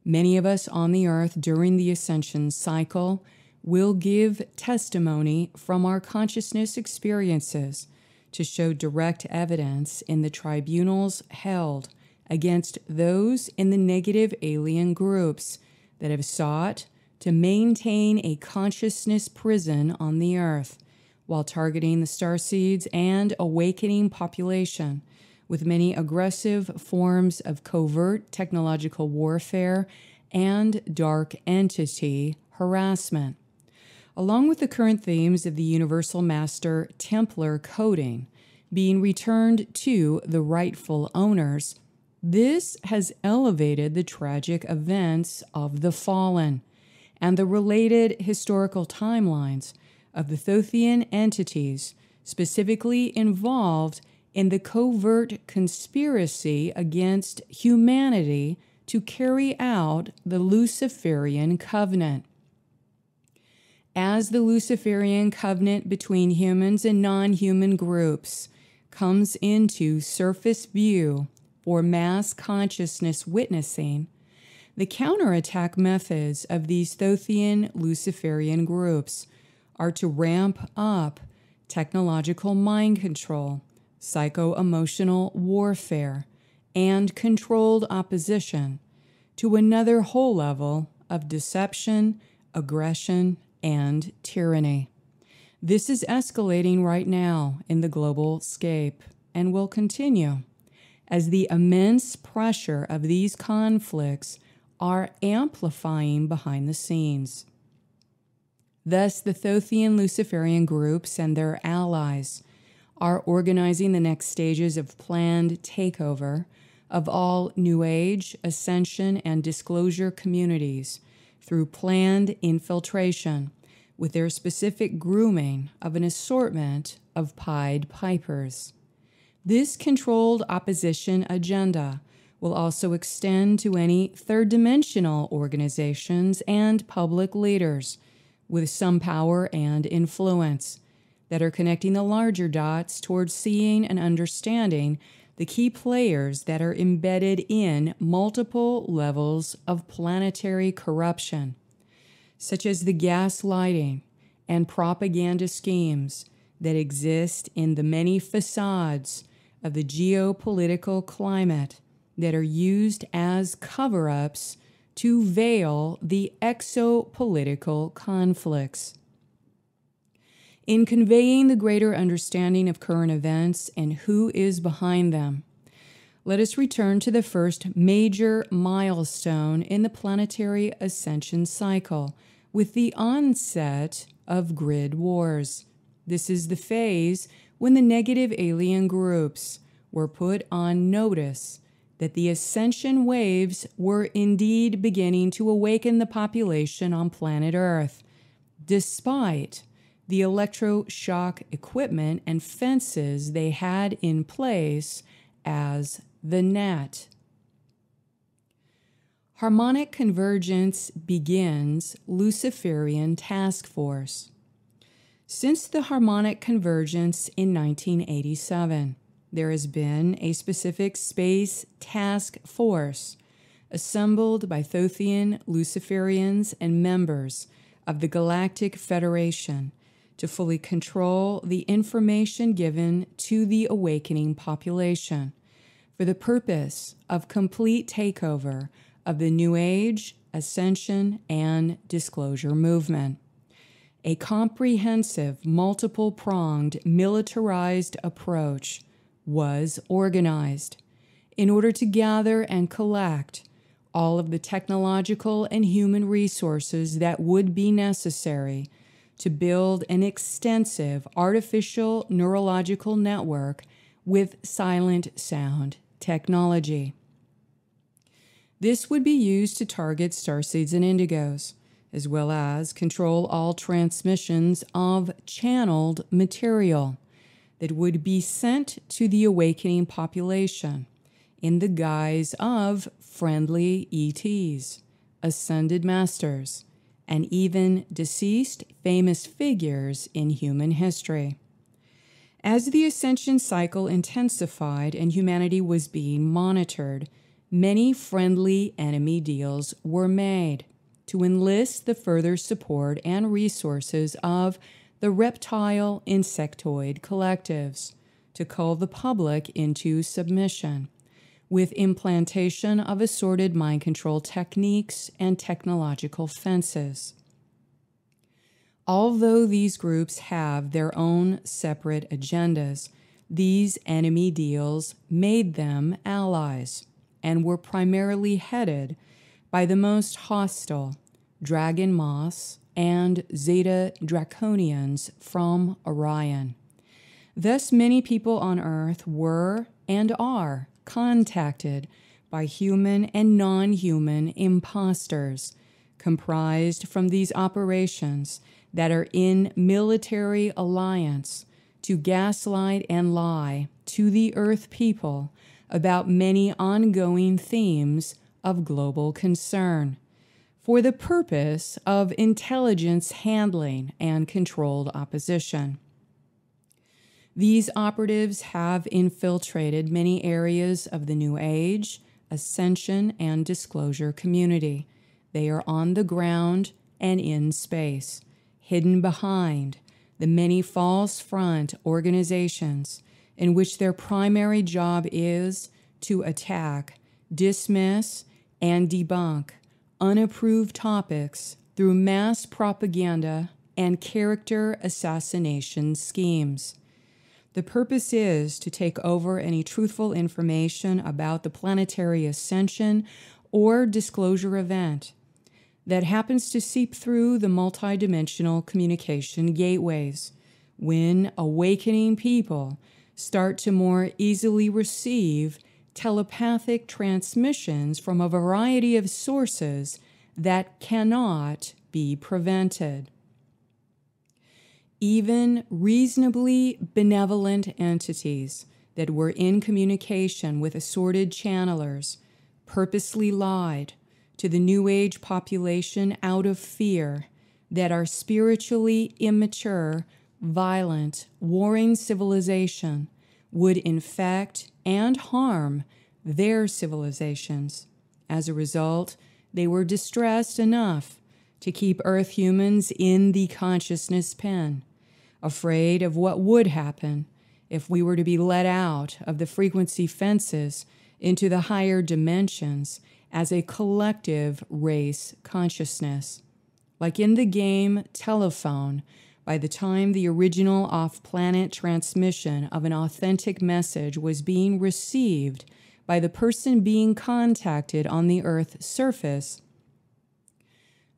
Many of us on the earth during the ascension cycle will give testimony from our consciousness experiences to show direct evidence in the tribunals held against those in the negative alien groups that have sought to maintain a consciousness prison on the earth while targeting the starseeds and awakening population with many aggressive forms of covert technological warfare and dark entity harassment. Along with the current themes of the Universal Master Templar coding being returned to the rightful owners, this has elevated the tragic events of the fallen and the related historical timelines of the Thothian entities specifically involved in the covert conspiracy against humanity to carry out the Luciferian covenant. As the Luciferian covenant between humans and non-human groups comes into surface view for mass consciousness witnessing, the counterattack methods of these Thothian Luciferian groups are to ramp up technological mind control, psycho-emotional warfare, and controlled opposition to another whole level of deception, aggression, and tyranny. This is escalating right now in the global scape and will continue as the immense pressure of these conflicts are amplifying behind the scenes. Thus, the Thothian Luciferian groups and their allies are organizing the next stages of planned takeover of all New Age, Ascension, and Disclosure communities through planned infiltration with their specific grooming of an assortment of Pied Pipers. This controlled opposition agenda will also extend to any third-dimensional organizations and public leaders with some power and influence that are connecting the larger dots towards seeing and understanding the key players that are embedded in multiple levels of planetary corruption, such as the gaslighting and propaganda schemes that exist in the many facades of the geopolitical climate that are used as cover-ups to veil the exopolitical conflicts. In conveying the greater understanding of current events and who is behind them, let us return to the first major milestone in the planetary ascension cycle with the onset of grid wars. This is the phase when the negative alien groups were put on notice that the ascension waves were indeed beginning to awaken the population on planet Earth, despite the electroshock equipment and fences they had in place as the net. Harmonic convergence begins Luciferian task force. Since the harmonic convergence in 1987, there has been a specific space task force assembled by Thothian Luciferians and members of the Galaktikus Föderáció to fully control the information given to the awakening population for the purpose of complete takeover of the New Age, Ascension, and Disclosure movement. A comprehensive, multiple-pronged, militarized approach was organized in order to gather and collect all of the technological and human resources that would be necessary to build an extensive artificial neurological network with silent sound technology. This would be used to target starseeds and indigos, as well as control all transmissions of channeled material that would be sent to the awakening population in the guise of friendly ETs, ascended masters, and even deceased famous figures in human history. As the ascension cycle intensified and humanity was being monitored, many friendly enemy deals were made to enlist the further support and resources of the reptile insectoid collectives to call the public into submission, with implantation of assorted mind control techniques and technological fences. Although these groups have their own separate agendas, these enemy deals made them allies and were primarily headed by the most hostile Dragon Moss and Zeta Draconians from Orion. Thus, many people on Earth were and are contacted by human and non-human imposters comprised from these operations that are in military alliance to gaslight and lie to the Earth people about many ongoing themes of global concern for the purpose of intelligence handling and controlled opposition. These operatives have infiltrated many areas of the New Age, Ascension, and Disclosure community. They are on the ground and in space, hidden behind the many false front organizations in which their primary job is to attack, dismiss, and debunk unapproved topics through mass propaganda and character assassination schemes. The purpose is to take over any truthful information about the planetary ascension or disclosure event that happens to seep through the multidimensional communication gateways when awakening people start to more easily receive telepathic transmissions from a variety of sources that cannot be prevented. Even reasonably benevolent entities that were in communication with assorted channelers purposely lied to the New Age population out of fear that our spiritually immature, violent, warring civilization would infect and harm their civilizations. As a result, they were distressed enough to keep Earth humans in the consciousness pen, afraid of what would happen if we were to be let out of the frequency fences into the higher dimensions as a collective race consciousness. Like in the game Telephone, by the time the original off-planet transmission of an authentic message was being received by the person being contacted on the Earth's surface,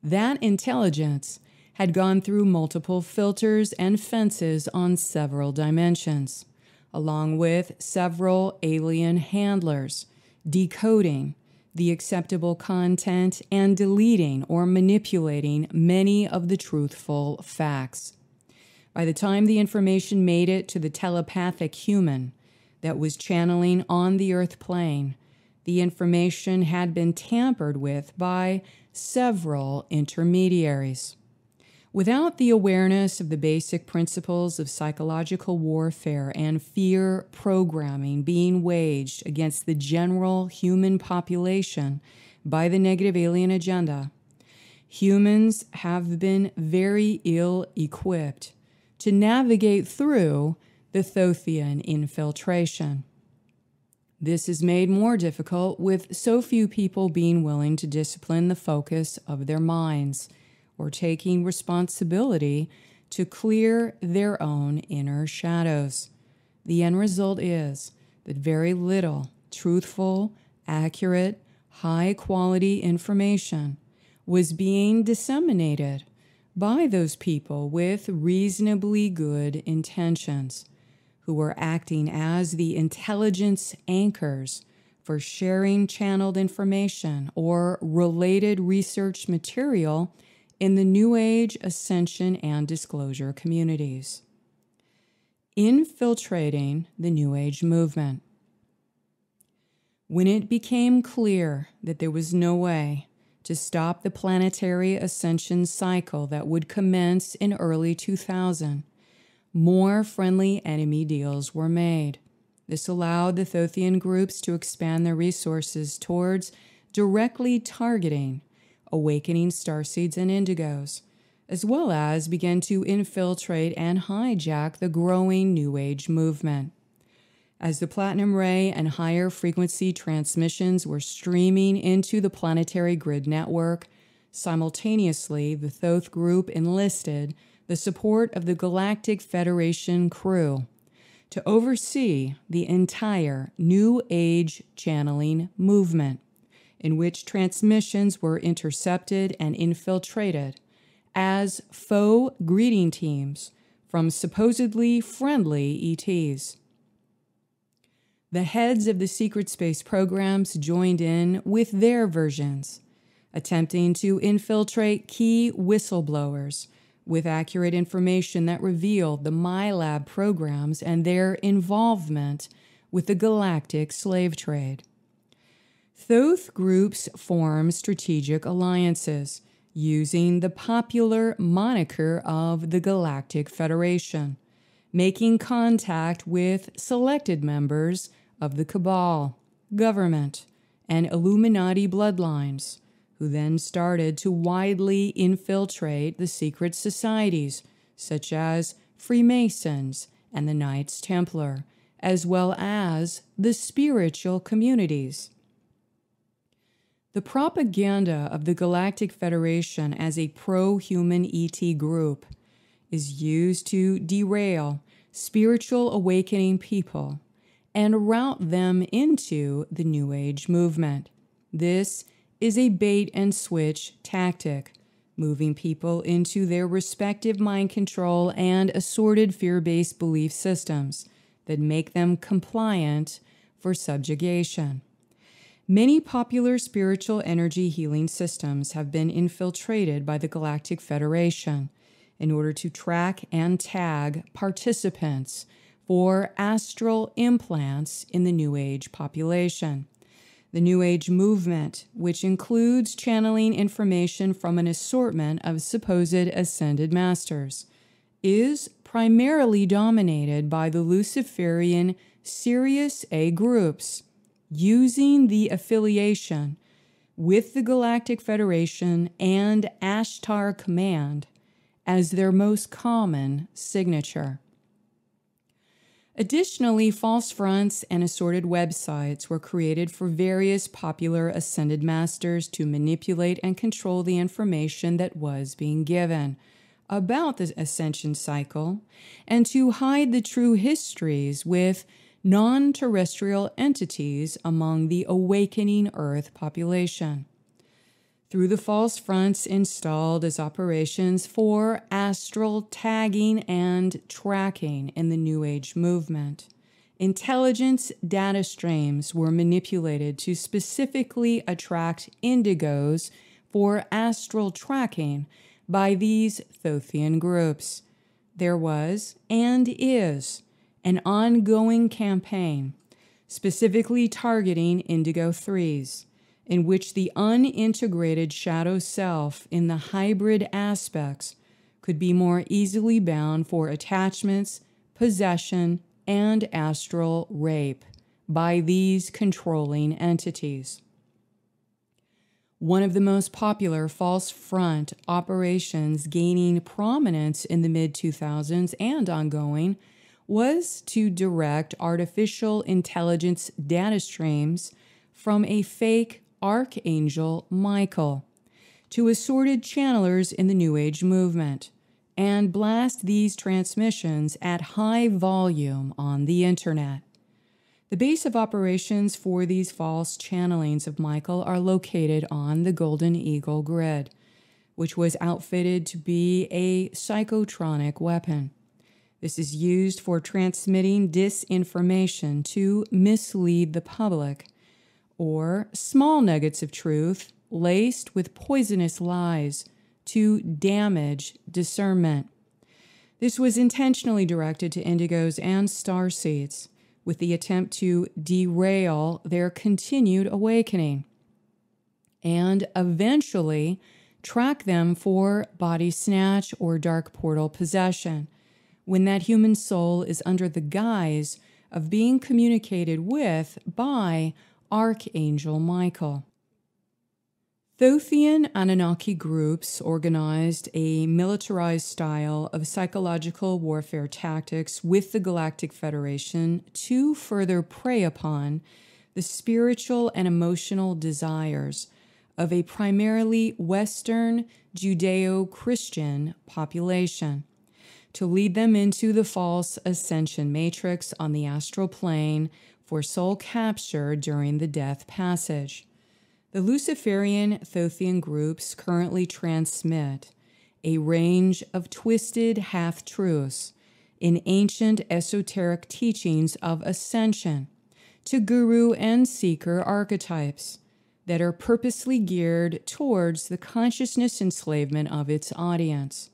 that intelligence had gone through multiple filters and fences on several dimensions, along with several alien handlers, decoding the acceptable content and deleting or manipulating many of the truthful facts. By the time the information made it to the telepathic human that was channeling on the Earth plane, the information had been tampered with by several intermediaries. Without the awareness of the basic principles of psychological warfare and fear programming being waged against the general human population by the negative alien agenda, humans have been very ill-equipped to navigate through the Thothian infiltration. This is made more difficult with so few people being willing to discipline the focus of their minds or taking responsibility to clear their own inner shadows. The end result is that very little truthful, accurate, high-quality information was being disseminated by those people with reasonably good intentions, who were acting as the intelligence anchors for sharing channeled information or related research material in the New Age, Ascension, and Disclosure communities. Infiltrating the New Age movement. When it became clear that there was no way to stop the planetary ascension cycle that would commence in early 2000, more friendly enemy deals were made. This allowed the Thothian groups to expand their resources towards directly targeting awakening starseeds and indigos, as well as began to infiltrate and hijack the growing New Age movement. As the platinum ray and higher frequency transmissions were streaming into the planetary grid network, simultaneously the Thoth group enlisted the support of the Galactic Federation crew to oversee the entire New Age channeling movement, in which transmissions were intercepted and infiltrated as faux greeting teams from supposedly friendly ETs. The heads of the secret space programs joined in with their versions, attempting to infiltrate key whistleblowers with accurate information that revealed the MyLab programs and their involvement with the galactic slave trade. Thoth groups form strategic alliances using the popular moniker of the Galactic Federation, making contact with selected members of the Cabal, government, and Illuminati bloodlines, who then started to widely infiltrate the secret societies, such as Freemasons and the Knights Templar, as well as the spiritual communities. The propaganda of the Galactic Federation as a pro-human ET group is used to derail spiritual awakening people and route them into the New Age movement. This is a bait-and-switch tactic, moving people into their respective mind control and assorted fear-based belief systems that make them compliant for subjugation. Many popular spiritual energy healing systems have been infiltrated by the Galactic Federation in order to track and tag participants for astral implants in the New Age population. The New Age movement, which includes channeling information from an assortment of supposed ascended masters, is primarily dominated by the Luciferian Sirius A groups, using the affiliation with the Galactic Federation and Ashtar Command as their most common signature. Additionally, false fronts and assorted websites were created for various popular ascended masters to manipulate and control the information that was being given about the ascension cycle and to hide the true histories with non-terrestrial entities among the awakening Earth population. Through the false fronts installed as operations for astral tagging and tracking in the New Age movement, intelligence data streams were manipulated to specifically attract indigos for astral tracking by these Thothian groups. There was, and is, an ongoing campaign specifically targeting Indigo 3s, in which the unintegrated shadow self in the hybrid aspects could be more easily bound for attachments, possession, and astral rape by these controlling entities. One of the most popular false front operations gaining prominence in the mid-2000s and ongoing was to direct artificial intelligence data streams from a fake Archangel Michael to assorted channelers in the New Age movement and blast these transmissions at high volume on the internet. The base of operations for these false channelings of Michael are located on the Golden Eagle grid, which was outfitted to be a psychotronic weapon. This is used for transmitting disinformation to mislead the public, or small nuggets of truth laced with poisonous lies to damage discernment. This was intentionally directed to indigos and starseeds with the attempt to derail their continued awakening and eventually track them for body snatch or dark portal possession when that human soul is under the guise of being communicated with by Archangel Michael. Thothian Anunnaki groups organized a militarized style of psychological warfare tactics with the Galactic Federation to further prey upon the spiritual and emotional desires of a primarily Western Judeo-Christian population, to lead them into the false ascension matrix on the astral plane for soul capture during the death passage. The Luciferian Thothian groups currently transmit a range of twisted half-truths in ancient esoteric teachings of ascension to guru and seeker archetypes that are purposely geared towards the consciousness enslavement of its audience.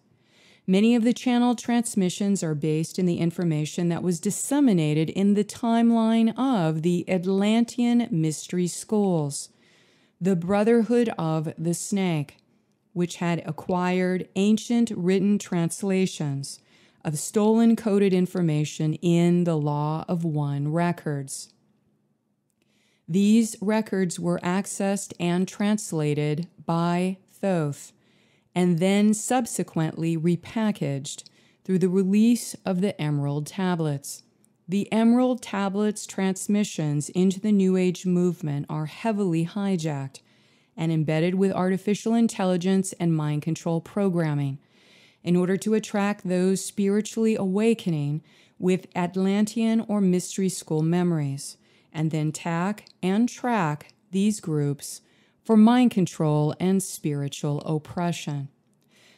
Many of the channel transmissions are based in the information that was disseminated in the timeline of the Atlantean mystery schools, the Brotherhood of the Snake, which had acquired ancient written translations of stolen coded information in the Law of One records. These records were accessed and translated by Thoth, and then subsequently repackaged through the release of the Emerald Tablets. The Emerald Tablets transmissions into the New Age movement are heavily hijacked and embedded with artificial intelligence and mind control programming in order to attract those spiritually awakening with Atlantean or mystery school memories, and then tag and track these groups for mind control and spiritual oppression.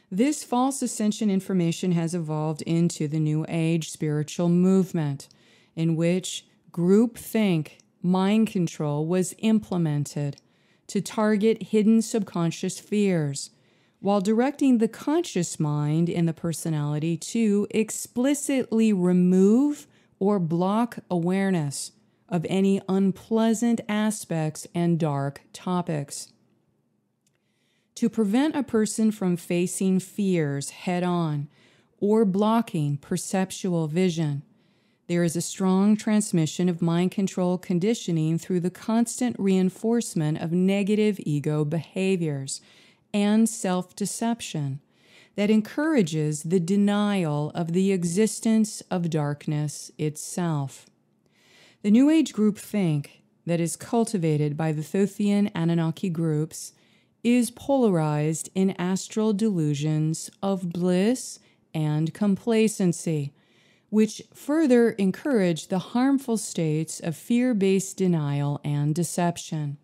This false ascension information has evolved into the New Age spiritual movement, in which groupthink, mind control was implemented to target hidden subconscious fears, while directing the conscious mind in the personality to explicitly remove or block awareness of any unpleasant aspects and dark topics. To prevent a person from facing fears head-on or blocking perceptual vision, there is a strong transmission of mind control conditioning through the constant reinforcement of negative ego behaviors and self-deception that encourages the denial of the existence of darkness itself. The New Age groupthink that is cultivated by the Thothian Anunnaki groups is polarized in astral delusions of bliss and complacency, which further encourage the harmful states of fear-based denial and deception.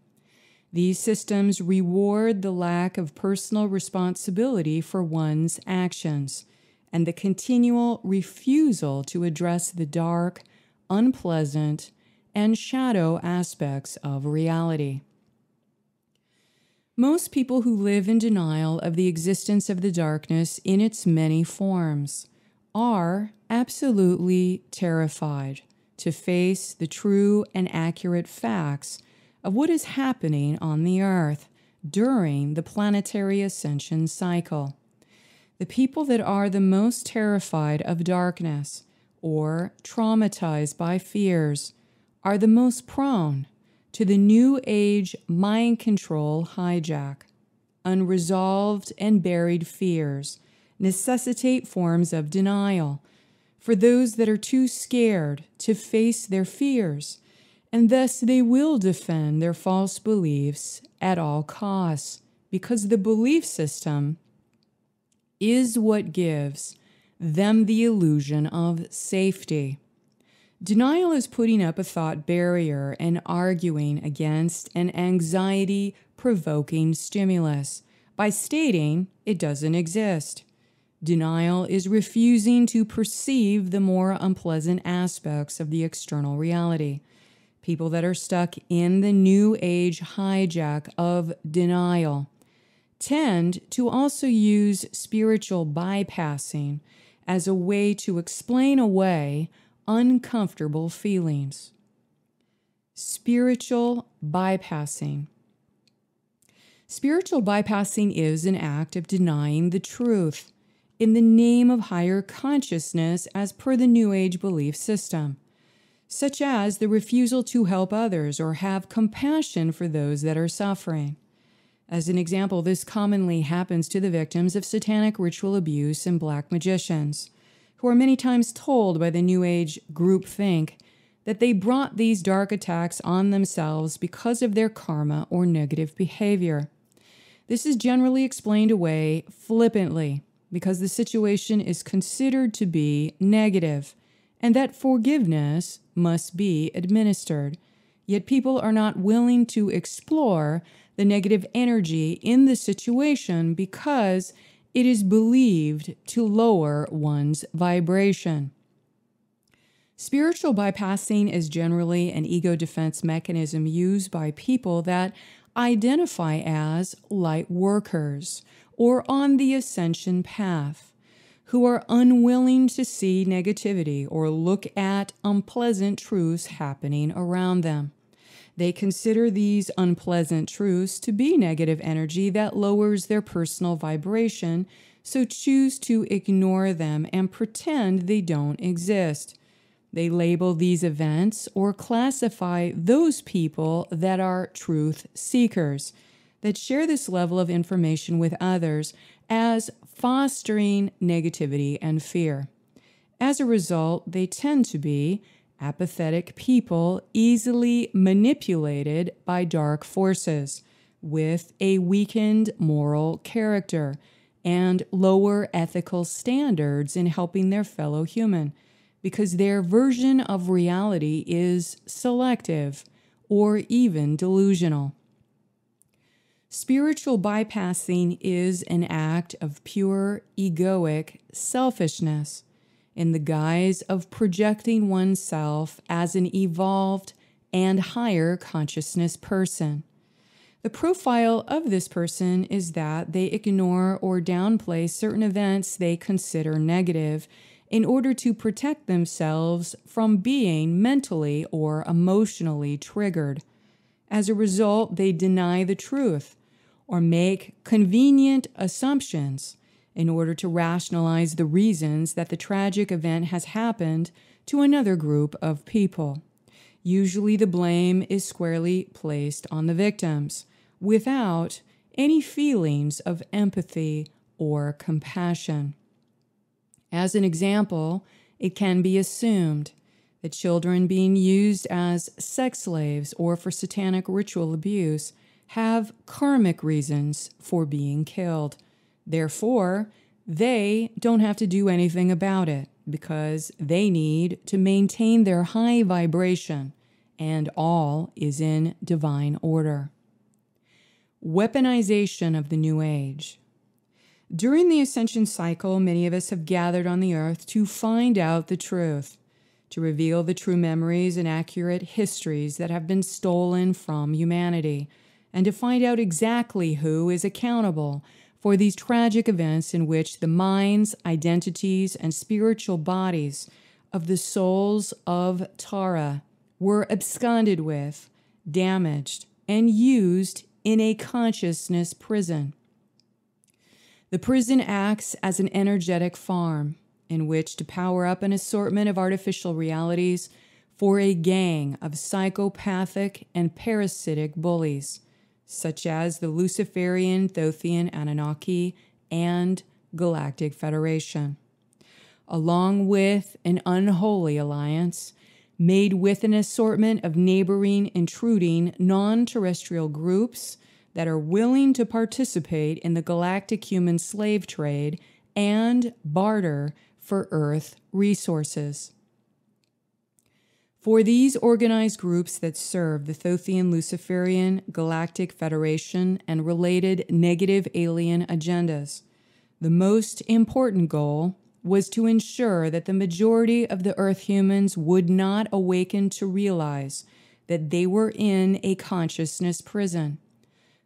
These systems reward the lack of personal responsibility for one's actions and the continual refusal to address the dark, unpleasant, and shadow aspects of reality. Most people who live in denial of the existence of the darkness in its many forms are absolutely terrified to face the true and accurate facts of what is happening on the Earth during the planetary ascension cycle. The people that are the most terrified of darkness or traumatized by fears are the most prone to the New Age mind control hijack. Unresolved and buried fears necessitate forms of denial for those that are too scared to face their fears, and thus they will defend their false beliefs at all costs, because the belief system is what gives them the illusion of safety. Denial is putting up a thought barrier and arguing against an anxiety-provoking stimulus by stating it doesn't exist. Denial is refusing to perceive the more unpleasant aspects of the external reality. People that are stuck in the New Age hijack of denial tend to also use spiritual bypassing as a way to explain away uncomfortable feelings. Spiritual bypassing. Spiritual bypassing is an act of denying the truth in the name of higher consciousness as per the New Age belief system, such as the refusal to help others or have compassion for those that are suffering. As an example, this commonly happens to the victims of satanic ritual abuse and black magicians, who are many times told by the New Age groupthink that they brought these dark attacks on themselves because of their karma or negative behavior. This is generally explained away flippantly because the situation is considered to be negative and that forgiveness must be administered. Yet people are not willing to explore the negative energy in the situation because it is believed to lower one's vibration. Spiritual bypassing is generally an ego defense mechanism used by people that identify as light workers or on the ascension path, who are unwilling to see negativity or look at unpleasant truths happening around them. They consider these unpleasant truths to be negative energy that lowers their personal vibration, so choose to ignore them and pretend they don't exist. They label these events or classify those people that are truth seekers, that share this level of information with others as fostering negativity and fear. As a result, they tend to be apathetic people easily manipulated by dark forces with a weakened moral character and lower ethical standards in helping their fellow human, because their version of reality is selective or even delusional. Spiritual bypassing is an act of pure egoic selfishness in the guise of projecting oneself as an evolved and higher consciousness person. The profile of this person is that they ignore or downplay certain events they consider negative in order to protect themselves from being mentally or emotionally triggered. As a result, they deny the truth or make convenient assumptions in order to rationalize the reasons that the tragic event has happened to another group of people. Usually the blame is squarely placed on the victims, without any feelings of empathy or compassion. As an example, it can be assumed that children being used as sex slaves or for satanic ritual abuse have karmic reasons for being killed. Therefore, they don't have to do anything about it because they need to maintain their high vibration, and all is in divine order. Weaponization of the New Age. During the Ascension cycle, many of us have gathered on the earth to find out the truth, to reveal the true memories and accurate histories that have been stolen from humanity, and to find out exactly who is accountable for these tragic events in which the minds, identities, and spiritual bodies of the souls of Tara were absconded with, damaged, and used in a consciousness prison. The prison acts as an energetic farm in which to power up an assortment of artificial realities for a gang of psychopathic and parasitic bullies, such as the Luciferian, Thothian Anunnaki, and Galactic Föderation, along with an unholy alliance made with an assortment of neighboring, intruding, non-terrestrial groups that are willing to participate in the galactic human slave trade and barter for Earth resources. For these organized groups that serve the Thothian Luciferian, Galactic Föderation, and related negative alien agendas, the most important goal was to ensure that the majority of the Earth humans would not awaken to realize that they were in a consciousness prison.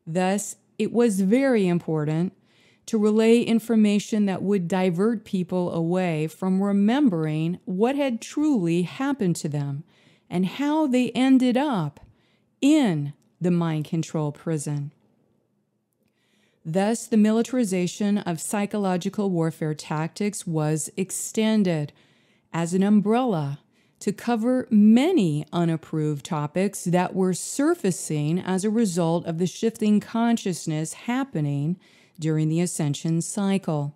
Thus, it was very important to relay information that would divert people away from remembering what had truly happened to them and how they ended up in the mind control prison. Thus, the militarization of psychological warfare tactics was extended as an umbrella to cover many unapproved topics that were surfacing as a result of the shifting consciousness happening during the Ascension cycle.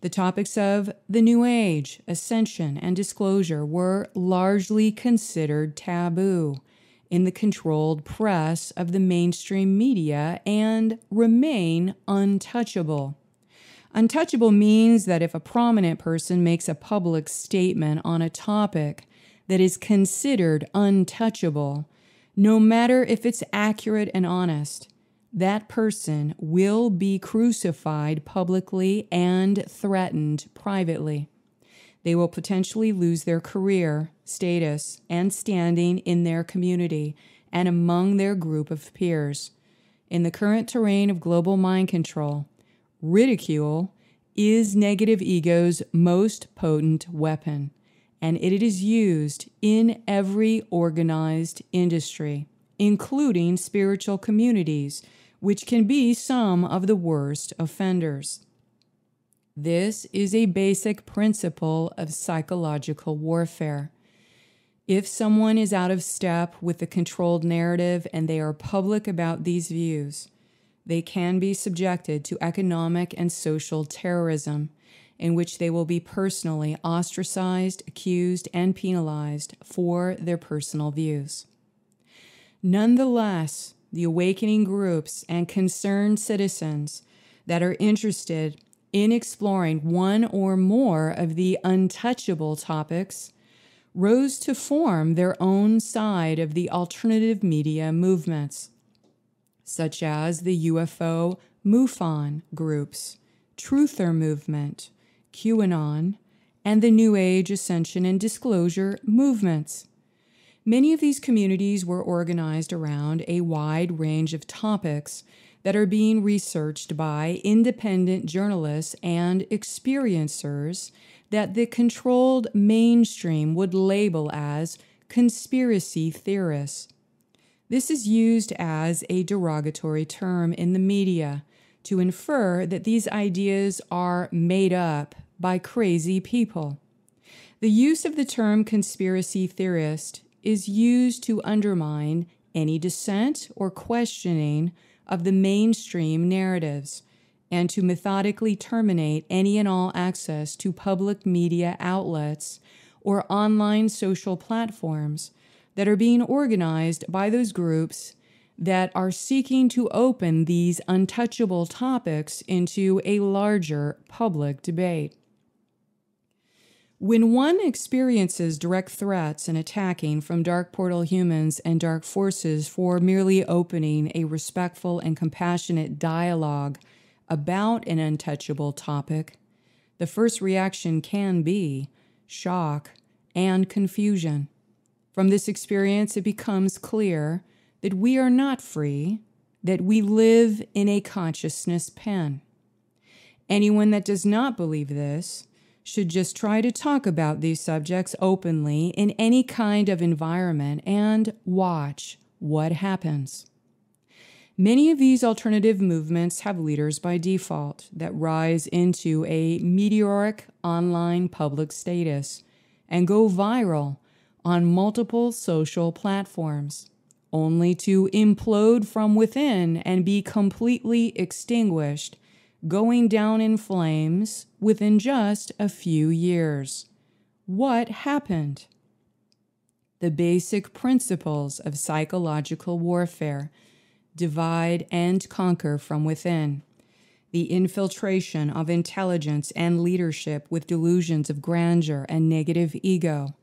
The topics of the New Age, Ascension, and Disclosure were largely considered taboo in the controlled press of the mainstream media and remain untouchable. Untouchable means that if a prominent person makes a public statement on a topic that is considered untouchable, no matter if it's accurate and honest, that person will be crucified publicly and threatened privately. They will potentially lose their career, status, and standing in their community and among their group of peers. In the current terrain of global mind control, ridicule is negative ego's most potent weapon, and it is used in every organized industry, including spiritual communities, which can be some of the worst offenders. This is a basic principle of psychological warfare. If someone is out of step with the controlled narrative and they are public about these views, they can be subjected to economic and social terrorism, in which they will be personally ostracized, accused, and penalized for their personal views. Nonetheless, the awakening groups and concerned citizens that are interested in exploring one or more of the untouchable topics rose to form their own side of the alternative media movements, such as the UFO MUFON groups, Truther Movement, QAnon, and the New Age Ascension and Disclosure movements. Many of these communities were organized around a wide range of topics that are being researched by independent journalists and experiencers that the controlled mainstream would label as conspiracy theorists. This is used as a derogatory term in the media to infer that these ideas are made up by crazy people. The use of the term conspiracy theorist is used to undermine any dissent or questioning of the mainstream narratives and to methodically terminate any and all access to public media outlets or online social platforms that are being organized by those groups that are seeking to open these untouchable topics into a larger public debate. When one experiences direct threats and attacking from dark portal humans and dark forces for merely opening a respectful and compassionate dialogue about an untouchable topic, the first reaction can be shock and confusion. From this experience, it becomes clear that we are not free, that we live in a consciousness pen. Anyone that does not believe this should just try to talk about these subjects openly in any kind of environment and watch what happens. Many of these alternative movements have leaders by default that rise into a meteoric online public status and go viral on multiple social platforms, only to implode from within and be completely extinguished, going down in flames within just a few years. What happened? The basic principles of psychological warfare: divide and conquer from within. The infiltration of intelligence and leadership with delusions of grandeur and negative ego.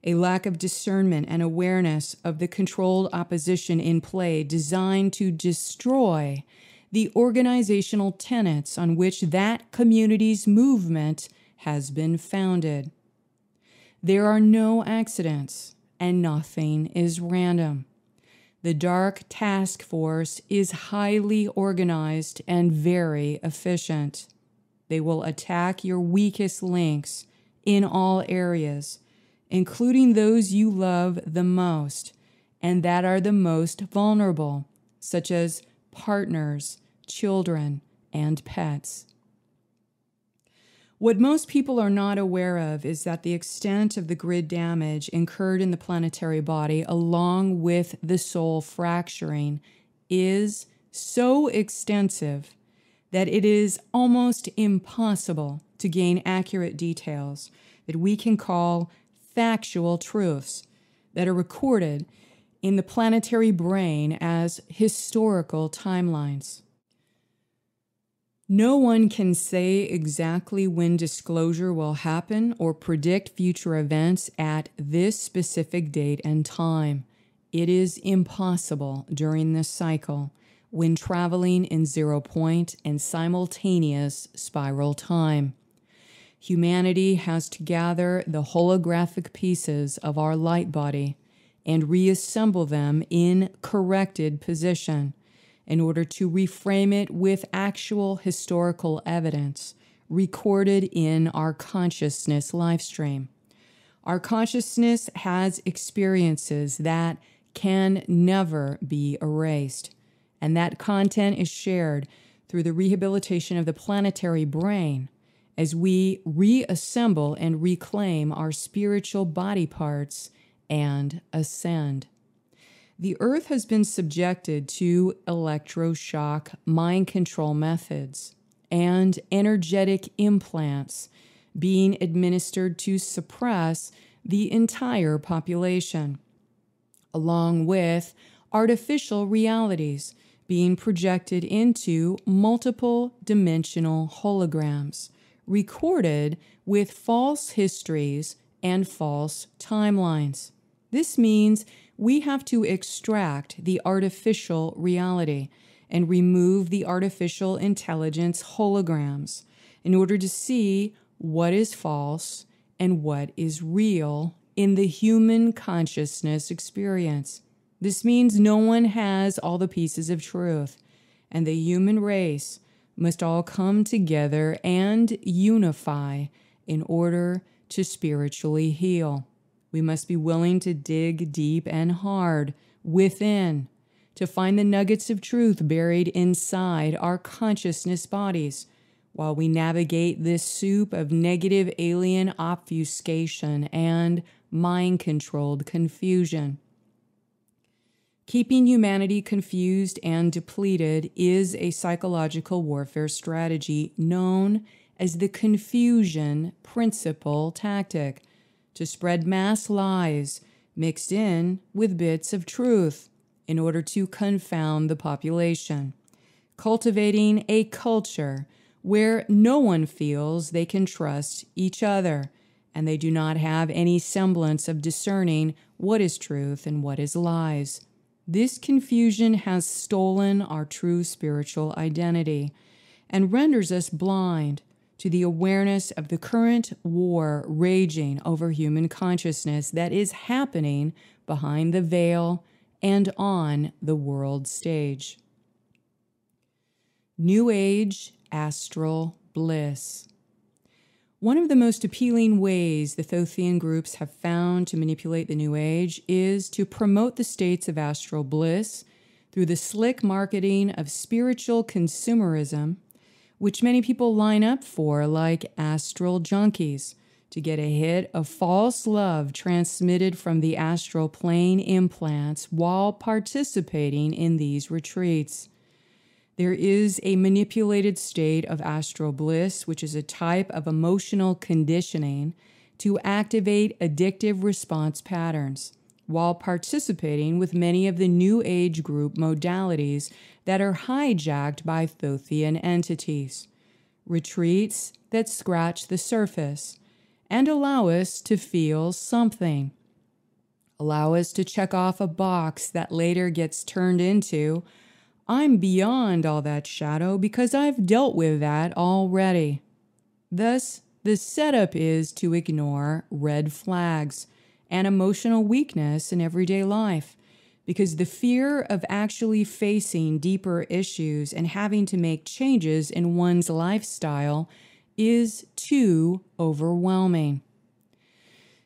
A lack of discernment and awareness of the controlled opposition in play designed to destroy the organizational tenets on which that community's movement has been founded. There are no accidents, and nothing is random. The Dark Task Force is highly organized and very efficient. They will attack your weakest links in all areas, including those you love the most and that are the most vulnerable, such as partners, children, and pets. What most people are not aware of is that the extent of the grid damage incurred in the planetary body, along with the soul fracturing, is so extensive that it is almost impossible to gain accurate details that we can call factual truths that are recorded in the planetary brain as historical timelines. No one can say exactly when disclosure will happen or predict future events at this specific date and time. It is impossible during this cycle when traveling in 0 point and simultaneous spiral time. Humanity has to gather the holographic pieces of our light body and reassemble them in corrected position in order to reframe it with actual historical evidence recorded in our consciousness live stream. Our consciousness has experiences that can never be erased, and that content is shared through the rehabilitation of the planetary brain as we reassemble and reclaim our spiritual body parts and ascend. The Earth has been subjected to electroshock mind control methods and energetic implants being administered to suppress the entire population, along with artificial realities being projected into multiple dimensional holograms, recorded with false histories and false timelines. This means we have to extract the artificial reality and remove the artificial intelligence holograms in order to see what is false and what is real in the human consciousness experience. This means no one has all the pieces of truth, and the human race must all come together and unify in order to spiritually heal. We must be willing to dig deep and hard within to find the nuggets of truth buried inside our consciousness bodies while we navigate this soup of negative alien obfuscation and mind-controlled confusion. Keeping humanity confused and depleted is a psychological warfare strategy known as the confusion principle tactic, to spread mass lies mixed in with bits of truth in order to confound the population, cultivating a culture where no one feels they can trust each other, and they do not have any semblance of discerning what is truth and what is lies. This confusion has stolen our true spiritual identity and renders us blind to the awareness of the current war raging over human consciousness that is happening behind the veil and on the world stage. New Age astral bliss. One of the most appealing ways the Thothian groups have found to manipulate the New Age is to promote the states of astral bliss through the slick marketing of spiritual consumerism, which many people line up for like astral junkies to get a hit of false love transmitted from the astral plane implants while participating in these retreats. There is a manipulated state of astral bliss, which is a type of emotional conditioning to activate addictive response patterns, while participating with many of the New Age group modalities that are hijacked by Thothian entities. Retreats that scratch the surface and allow us to feel something. Allow us to check off a box that later gets turned into, I'm beyond all that shadow because I've dealt with that already. Thus, the setup is to ignore red flags and emotional weakness in everyday life, because the fear of actually facing deeper issues and having to make changes in one's lifestyle is too overwhelming.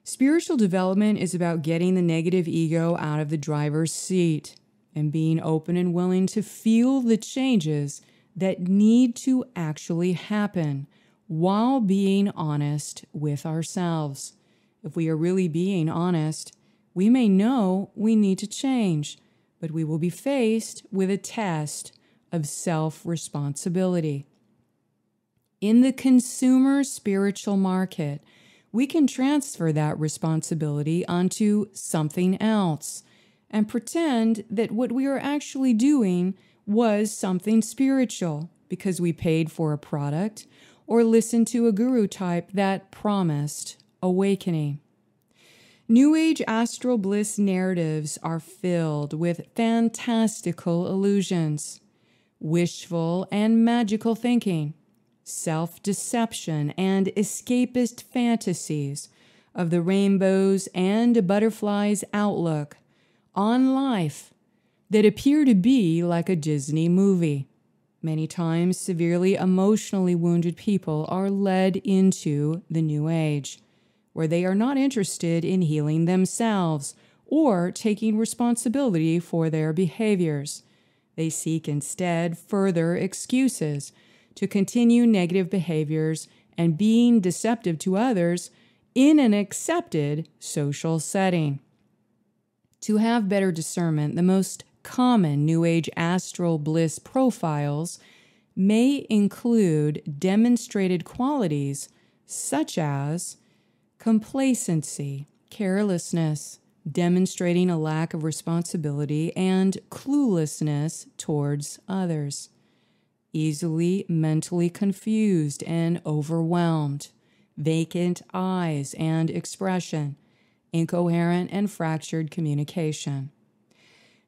Spiritual development is about getting the negative ego out of the driver's seat and being open and willing to feel the changes that need to actually happen while being honest with ourselves. If we are really being honest, we may know we need to change, but we will be faced with a test of self-responsibility. In the consumer spiritual market, we can transfer that responsibility onto something else and pretend that what we are actually doing was something spiritual because we paid for a product or listened to a guru type that promised awakening. New Age astral bliss narratives are filled with fantastical illusions, wishful and magical thinking, self-deception and escapist fantasies of the rainbows and butterflies outlook on life that appear to be like a Disney movie. Many times, severely emotionally wounded people are led into the New Age, where they are not interested in healing themselves or taking responsibility for their behaviors. They seek instead further excuses to continue negative behaviors and being deceptive to others in an accepted social setting. To have better discernment, the most common New Age astral bliss profiles may include demonstrated qualities such as complacency, carelessness, demonstrating a lack of responsibility, and cluelessness towards others. Easily mentally confused and overwhelmed, vacant eyes and expression, incoherent and fractured communication.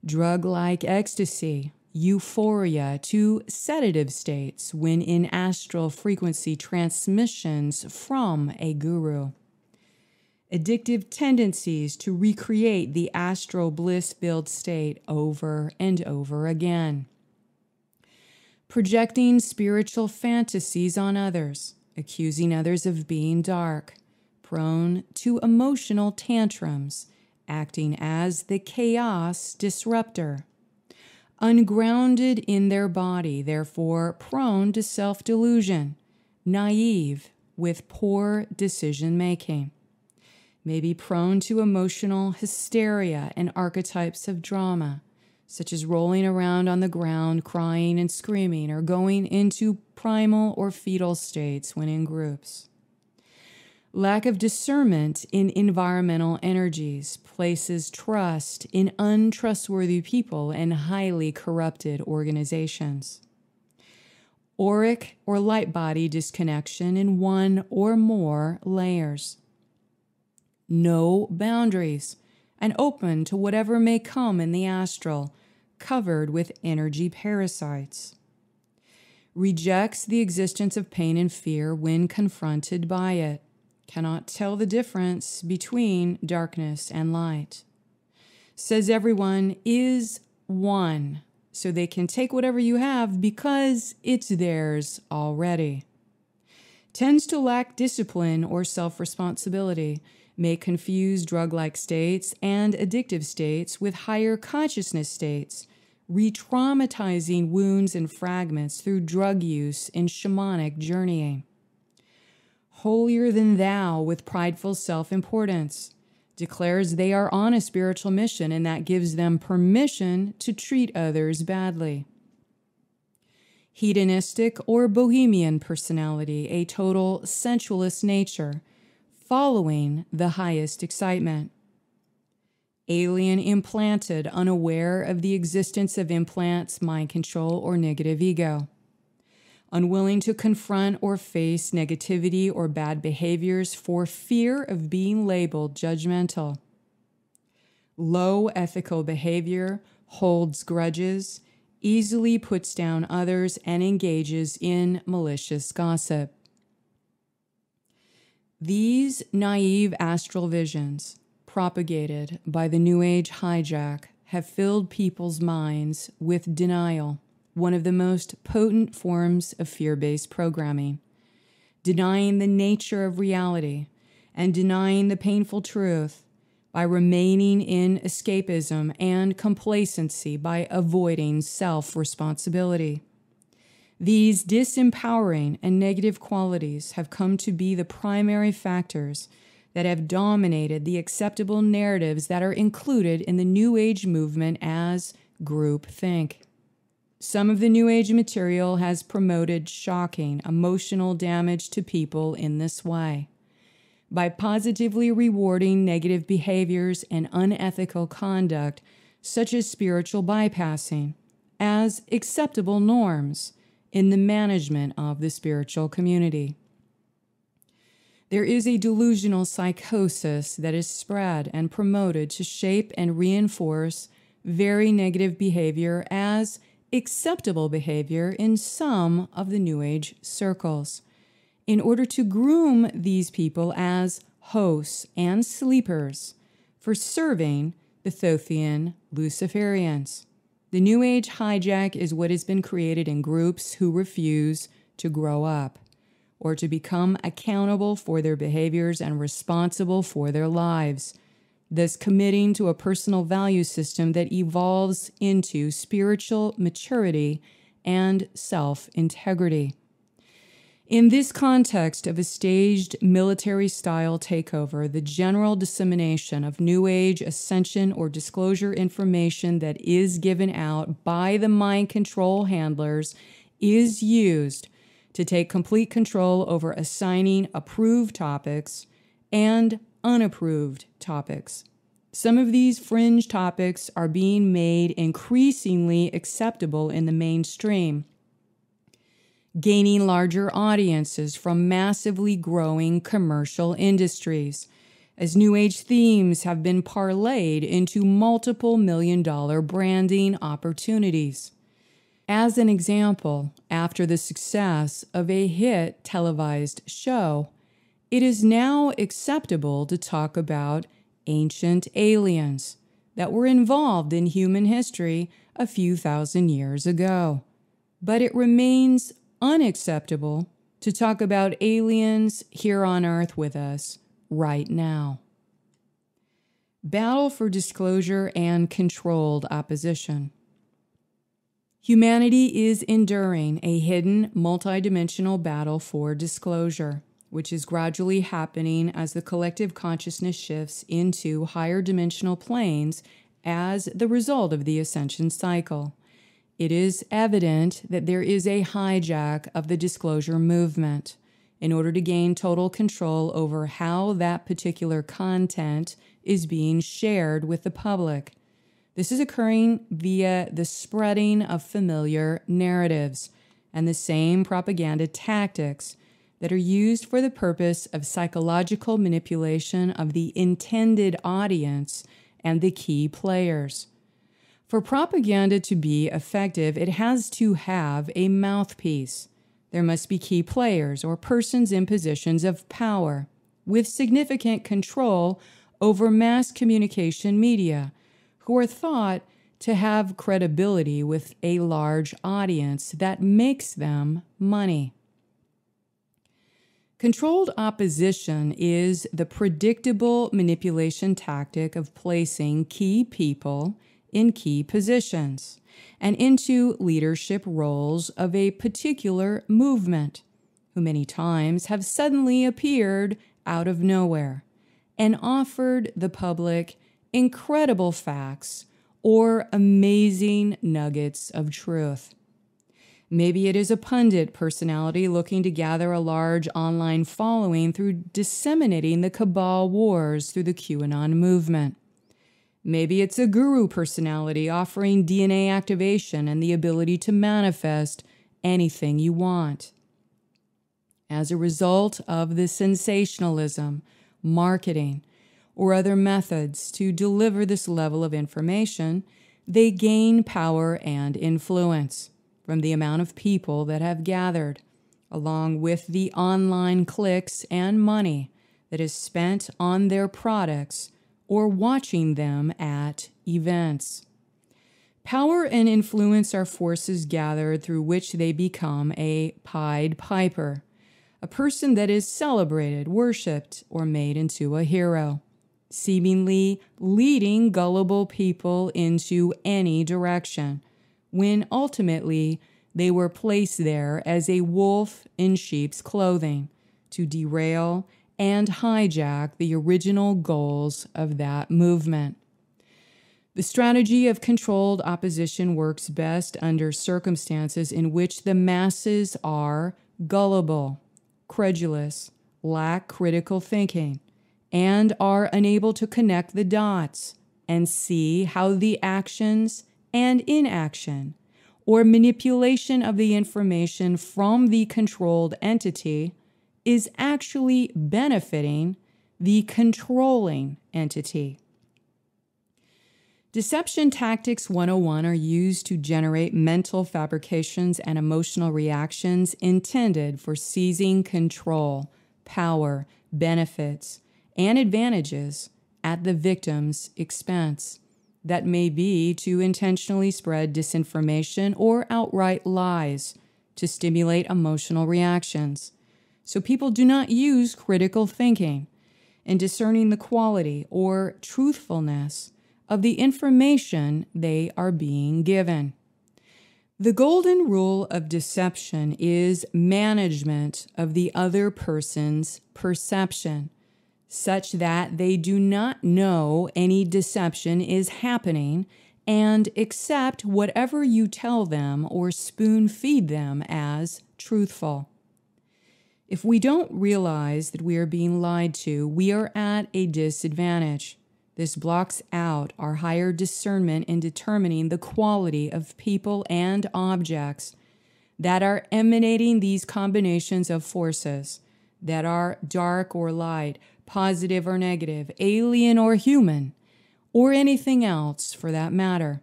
Drug-like ecstasy, euphoria to sedative states when in astral frequency transmissions from a guru. addictive tendencies to recreate the astral bliss-filled state over and over again, projecting spiritual fantasies on others, accusing others of being dark, prone to emotional tantrums, acting as the chaos disruptor, ungrounded in their body, therefore prone to self-delusion, naive with poor decision-making, may be prone to emotional hysteria and archetypes of drama, such as rolling around on the ground, crying and screaming, or going into primal or fetal states when in groups. Lack of discernment in environmental energies places trust in untrustworthy people and highly corrupted organizations. Auric or light body disconnection in one or more layers. No boundaries, and open to whatever may come in the astral, covered with energy parasites. Rejects the existence of pain and fear when confronted by it. Cannot tell the difference between darkness and light. Says everyone is one, so they can take whatever you have because it's theirs already. Tends to lack discipline or self-responsibility, may confuse drug-like states and addictive states with higher consciousness states, re-traumatizing wounds and fragments through drug use in shamanic journeying. Holier than thou with prideful self-importance, declares they are on a spiritual mission and that gives them permission to treat others badly. Hedonistic or bohemian personality, a total sensualist nature, following the highest excitement. Alien implanted, unaware of the existence of implants, mind control, or negative ego. Unwilling to confront or face negativity or bad behaviors for fear of being labeled judgmental. Low ethical behavior, holds grudges, easily puts down others, and engages in malicious gossip. These naive astral visions, propagated by the New Age hijack, have filled people's minds with denial, one of the most potent forms of fear-based programming, denying the nature of reality and denying the painful truth by remaining in escapism and complacency by avoiding self-responsibility. These disempowering and negative qualities have come to be the primary factors that have dominated the acceptable narratives that are included in the New Age movement as groupthink. Some of the New Age material has promoted shocking emotional damage to people in this way, by positively rewarding negative behaviors and unethical conduct, such as spiritual bypassing, as acceptable norms in the management of the spiritual community. There is a delusional psychosis that is spread and promoted to shape and reinforce very negative behavior as acceptable behavior in some of the New Age circles, in order to groom these people as hosts and sleepers for serving the Thothian Luciferians. The New Age hijack is what has been created in groups who refuse to grow up or to become accountable for their behaviors and responsible for their lives, thus committing to a personal value system that evolves into spiritual maturity and self-integrity. In this context of a staged military-style takeover, the general dissemination of New Age ascension or disclosure information that is given out by the mind control handlers is used to take complete control over assigning approved topics and unapproved topics. Some of these fringe topics are being made increasingly acceptable in the mainstream, gaining larger audiences from massively growing commercial industries, as New Age themes have been parlayed into multiple million-dollar branding opportunities. As an example, after the success of a hit televised show, It is now acceptable to talk about ancient aliens that were involved in human history a few thousand years ago. But it remains unacceptable to talk about aliens here on Earth with us right now. Battle for disclosure and controlled opposition. Humanity is enduring a hidden, multidimensional battle for disclosure, which is gradually happening as the collective consciousness shifts into higher dimensional planes as the result of the ascension cycle. It is evident that there is a hijack of the disclosure movement in order to gain total control over how that particular content is being shared with the public. This is occurring via the spreading of familiar narratives and the same propaganda tactics that are used for the purpose of psychological manipulation of the intended audience and the key players. For propaganda to be effective, it has to have a mouthpiece. There must be key players or persons in positions of power with significant control over mass communication media who are thought to have credibility with a large audience that makes them money. Controlled opposition is the predictable manipulation tactic of placing key people in key positions and into leadership roles of a particular movement, who many times have suddenly appeared out of nowhere and offered the public incredible facts or amazing nuggets of truth. Maybe it is a pundit personality looking to gather a large online following through disseminating the cabal wars through the QAnon movement. Maybe it's a guru personality offering DNA activation and the ability to manifest anything you want. As a result of the sensationalism, marketing, or other methods to deliver this level of information, they gain power and influence from the amount of people that have gathered, along with the online clicks and money that is spent on their products or watching them at events. Power and influence are forces gathered through which they become a Pied Piper, a person that is celebrated, worshipped, or made into a hero, seemingly leading gullible people into any direction, when ultimately they were placed there as a wolf in sheep's clothing to derail and hijack the original goals of that movement. The strategy of controlled opposition works best under circumstances in which the masses are gullible, credulous, lack critical thinking, and are unable to connect the dots and see how the actions and inaction or manipulation of the information from the controlled entity is actually benefiting the controlling entity. Deception Tactics 101 are used to generate mental fabrications and emotional reactions intended for seizing control, power, benefits, and advantages at the victim's expense. That may be to intentionally spread disinformation or outright lies to stimulate emotional reactions, so people do not use critical thinking in discerning the quality or truthfulness of the information they are being given. The golden rule of deception is management of the other person's perception, such that they do not know any deception is happening and accept whatever you tell them or spoon feed them as truthful. If we don't realize that we are being lied to, we are at a disadvantage. This blocks out our higher discernment in determining the quality of people and objects that are emanating these combinations of forces that are dark or light, positive or negative, alien or human, or anything else for that matter.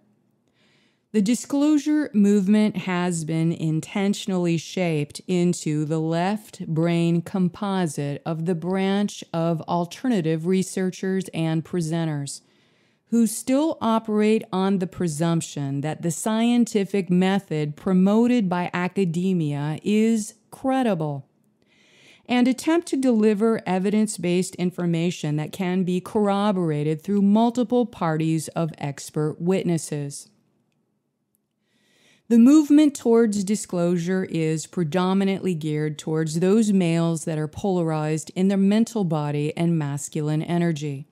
The disclosure movement has been intentionally shaped into the left brain composite of the branch of alternative researchers and presenters, who still operate on the presumption that the scientific method promoted by academia is credible, and attempt to deliver evidence-based information that can be corroborated through multiple parties of expert witnesses. The movement towards disclosure is predominantly geared towards those males that are polarized in their mental body and masculine energy,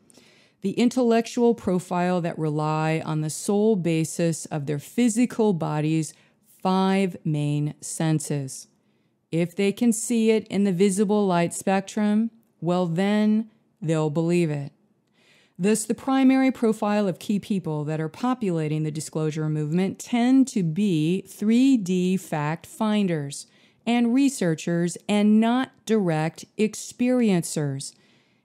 the intellectual profile that rely on the sole basis of their physical body's 5 main senses. If they can see it in the visible light spectrum, well then, they'll believe it. Thus, the primary profile of key people that are populating the disclosure movement tend to be 3D fact finders and researchers and not direct experiencers.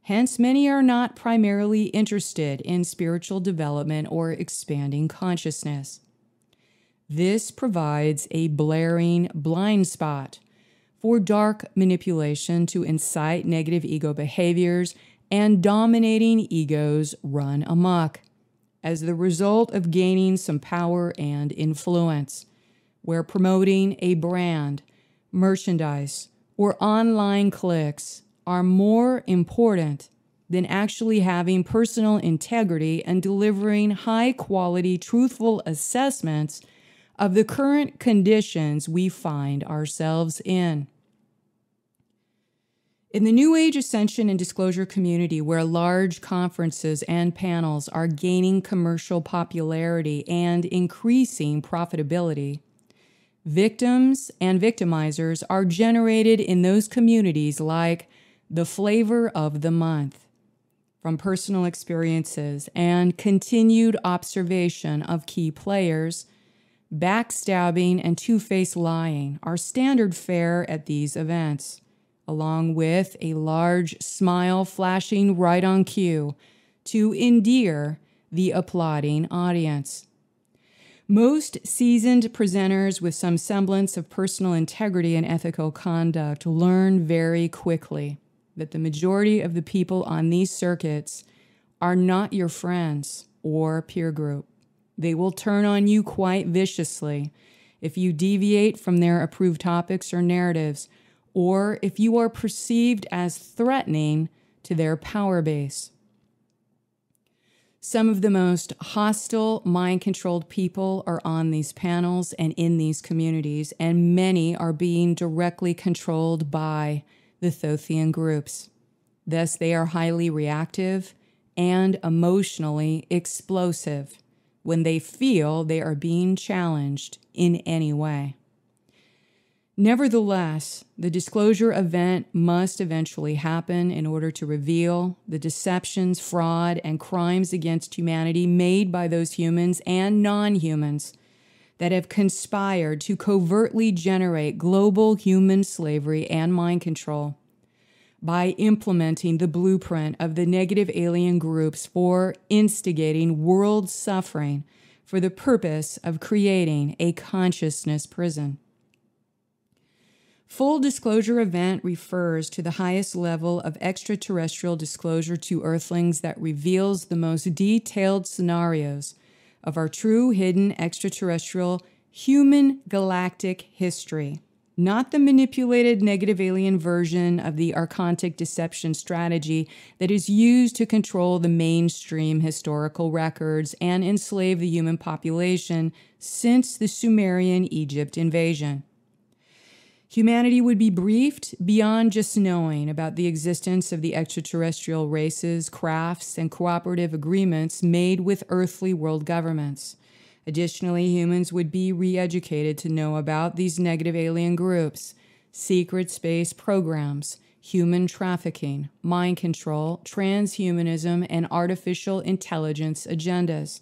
Hence, many are not primarily interested in spiritual development or expanding consciousness. This provides a blaring blind spot for dark manipulation to incite negative ego behaviors, and dominating egos run amok as the result of gaining some power and influence, where promoting a brand, merchandise, or online clicks are more important than actually having personal integrity and delivering high-quality, truthful assessments of the current conditions we find ourselves in. In the New Age Ascension and Disclosure community, where large conferences and panels are gaining commercial popularity and increasing profitability, victims and victimizers are generated in those communities like the flavor of the month, from personal experiences and continued observation of key players. Backstabbing and two-faced lying are standard fare at these events, along with a large smile flashing right on cue to endear the applauding audience. Most seasoned presenters with some semblance of personal integrity and ethical conduct learn very quickly that the majority of the people on these circuits are not your friends or peer group. They will turn on you quite viciously if you deviate from their approved topics or narratives, or if you are perceived as threatening to their power base. Some of the most hostile, mind-controlled people are on these panels and in these communities, and many are being directly controlled by the Thothian groups. Thus, they are highly reactive and emotionally explosive when they feel they are being challenged in any way. Nevertheless, the disclosure event must eventually happen in order to reveal the deceptions, fraud, and crimes against humanity made by those humans and non-humans that have conspired to covertly generate global human slavery and mind control by implementing the blueprint of the negative alien groups for instigating world suffering for the purpose of creating a consciousness prison. Full disclosure event refers to the highest level of extraterrestrial disclosure to Earthlings that reveals the most detailed scenarios of our true hidden extraterrestrial human galactic history, not the manipulated negative alien version of the archontic deception strategy that is used to control the mainstream historical records and enslave the human population since the Sumerian Egypt invasion. Humanity would be briefed beyond just knowing about the existence of the extraterrestrial races, crafts, and cooperative agreements made with earthly world governments. Additionally, humans would be re-educated to know about these negative alien groups, secret space programs, human trafficking, mind control, transhumanism, and artificial intelligence agendas,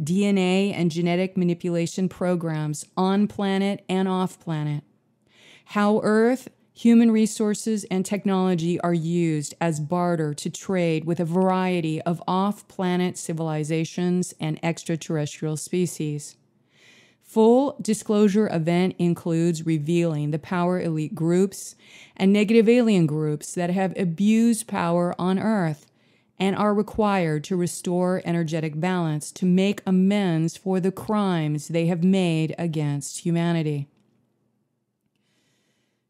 DNA and genetic manipulation programs on planet and off planet, how Earth, human resources, and technology are used as barter to trade with a variety of off-planet civilizations and extraterrestrial species. Full disclosure event includes revealing the power elite groups and negative alien groups that have abused power on Earth and are required to restore energetic balance to make amends for the crimes they have made against humanity.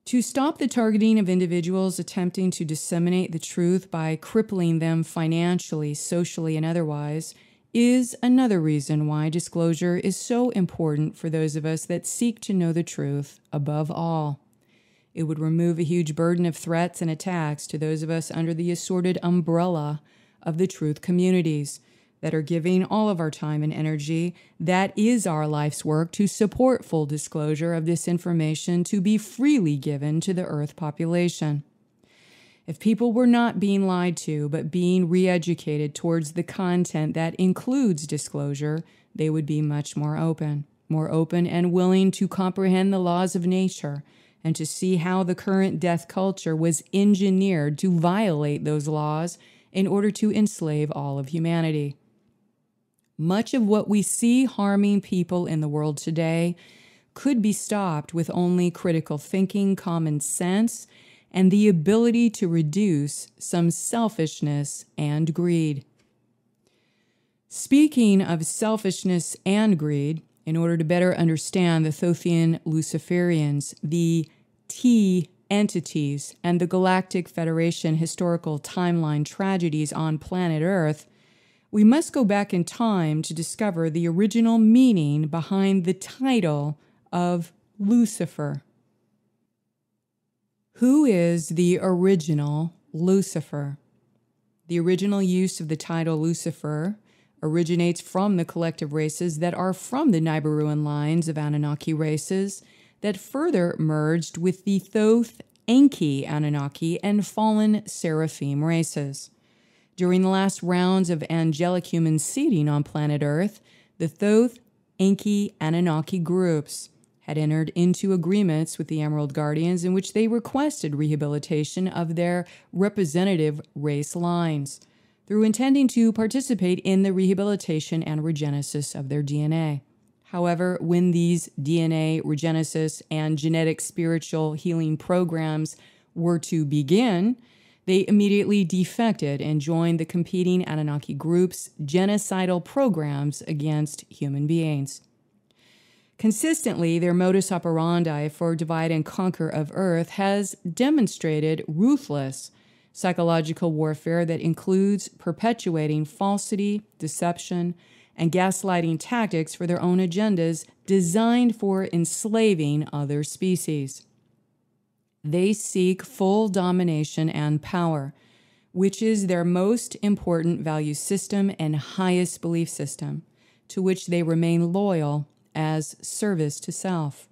To stop the targeting of individuals attempting to disseminate the truth by crippling them financially, socially, and otherwise is another reason why disclosure is so important for those of us that seek to know the truth above all. It would remove a huge burden of threats and attacks to those of us under the assorted umbrella of the truth communities that are giving all of our time and energy. That is our life's work to support full disclosure of this information to be freely given to the Earth population. If people were not being lied to, but being re-educated towards the content that includes disclosure, they would be much more open and willing to comprehend the laws of nature and to see how the current death culture was engineered to violate those laws in order to enslave all of humanity. Much of what we see harming people in the world today could be stopped with only critical thinking, common sense, and the ability to reduce some selfishness and greed. Speaking of selfishness and greed, in order to better understand the Thothian Luciferians, the T entities, and the Galactic Federation historical timeline tragedies on planet Earth, we must go back in time to discover the original meaning behind the title of Lucifer. Who is the original Lucifer? The original use of the title Lucifer originates from the collective races that are from the Nibiruan lines of Anunnaki races that further merged with the Thoth-Enki Anunnaki and fallen Seraphim races. During the last rounds of angelic human seeding on planet Earth, the Thoth-Enki Anunnaki groups had entered into agreements with the Emerald Guardians in which they requested rehabilitation of their representative race lines through intending to participate in the rehabilitation and regenesis of their DNA. However, when these DNA regenesis and genetic spiritual healing programs were to begin, they immediately defected and joined the competing Anunnaki groups' genocidal programs against human beings. Consistently, their modus operandi for divide and conquer of Earth has demonstrated ruthless psychological warfare that includes perpetuating falsity, deception, and gaslighting tactics for their own agendas designed for enslaving other species. They seek full domination and power, which is their most important value system and highest belief system, to which they remain loyal as service to self.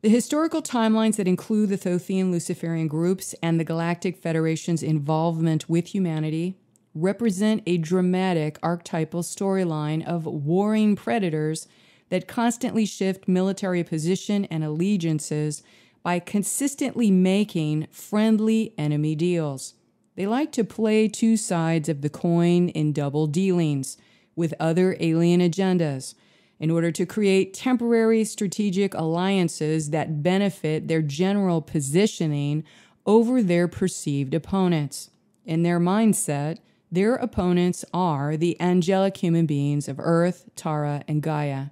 The historical timelines that include the Thothian Luciferian groups and the Galactic Federation's involvement with humanity represent a dramatic archetypal storyline of warring predators that constantly shift military position and allegiances by consistently making friendly enemy deals. They like to play two sides of the coin in double dealings with other alien agendas in order to create temporary strategic alliances that benefit their general positioning over their perceived opponents. In their mindset, their opponents are the angelic human beings of Earth, Tara, and Gaia,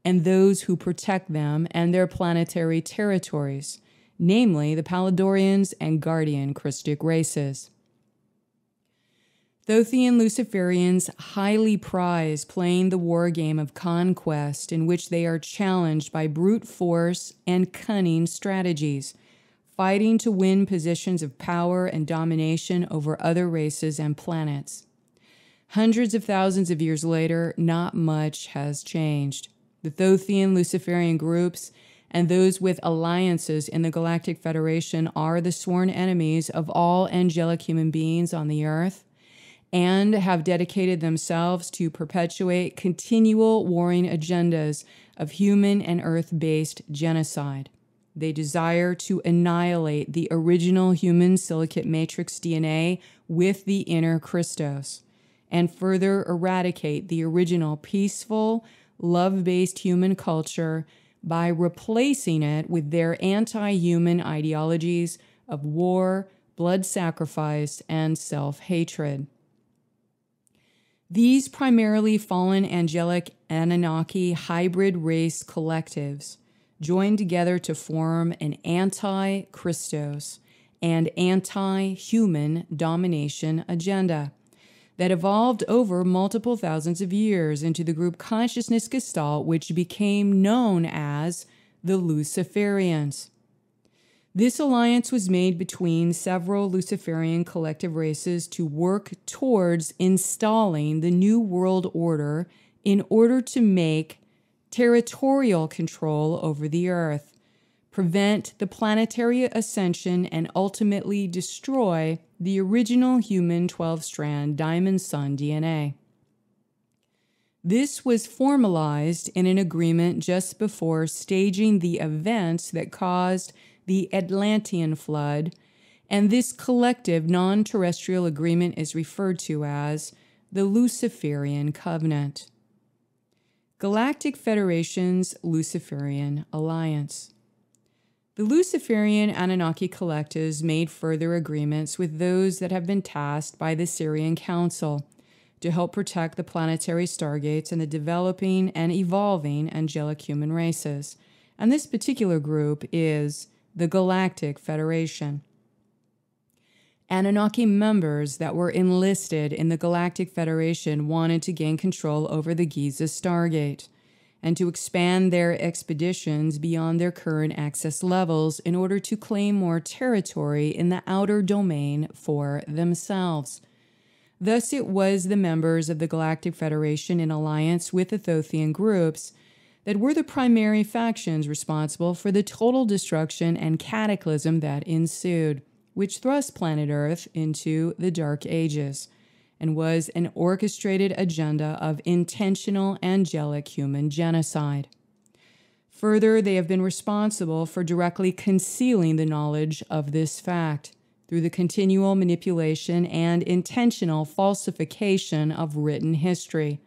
and those who protect them and their planetary territories, namely the Paladorians and Guardian Christic races. Thothian Luciferians highly prize playing the war game of conquest in which they are challenged by brute force and cunning strategies, fighting to win positions of power and domination over other races and planets. Hundreds of thousands of years later, not much has changed. The Thothian Luciferian groups and those with alliances in the Galactic Federation are the sworn enemies of all angelic human beings on the Earth, and have dedicated themselves to perpetuate continual warring agendas of human and Earth-based genocide. They desire to annihilate the original human silicate matrix DNA with the inner Christos, and further eradicate the original peaceful, love-based human culture by replacing it with their anti-human ideologies of war, blood sacrifice, and self-hatred. These primarily fallen angelic Anunnaki hybrid race collectives joined together to form an anti-Christos and anti-human domination agenda that evolved over multiple thousands of years into the group consciousness gestalt, which became known as the Luciferians. This alliance was made between several Luciferian collective races to work towards installing the New World Order in order to make territorial control over the Earth, prevent the planetary ascension, and ultimately destroy the original human 12-strand diamond sun DNA. This was formalized in an agreement just before staging the events that caused the Atlantean flood, and this collective non-terrestrial agreement is referred to as the Luciferian Covenant. Galactic Federation's Luciferian Alliance. The Luciferian Anunnaki collectives made further agreements with those that have been tasked by the Syrian Council to help protect the planetary stargates and the developing and evolving angelic human races. And this particular group is the Galactic Federation. Anunnaki members that were enlisted in the Galactic Federation wanted to gain control over the Giza Stargate and to expand their expeditions beyond their current access levels in order to claim more territory in the outer domain for themselves. Thus, it was the members of the Galactic Federation in alliance with the Thothian groups that were the primary factions responsible for the total destruction and cataclysm that ensued, which thrust planet Earth into the Dark Ages, and was an orchestrated agenda of intentional angelic human genocide. Further, they have been responsible for directly concealing the knowledge of this fact through the continual manipulation and intentional falsification of written history,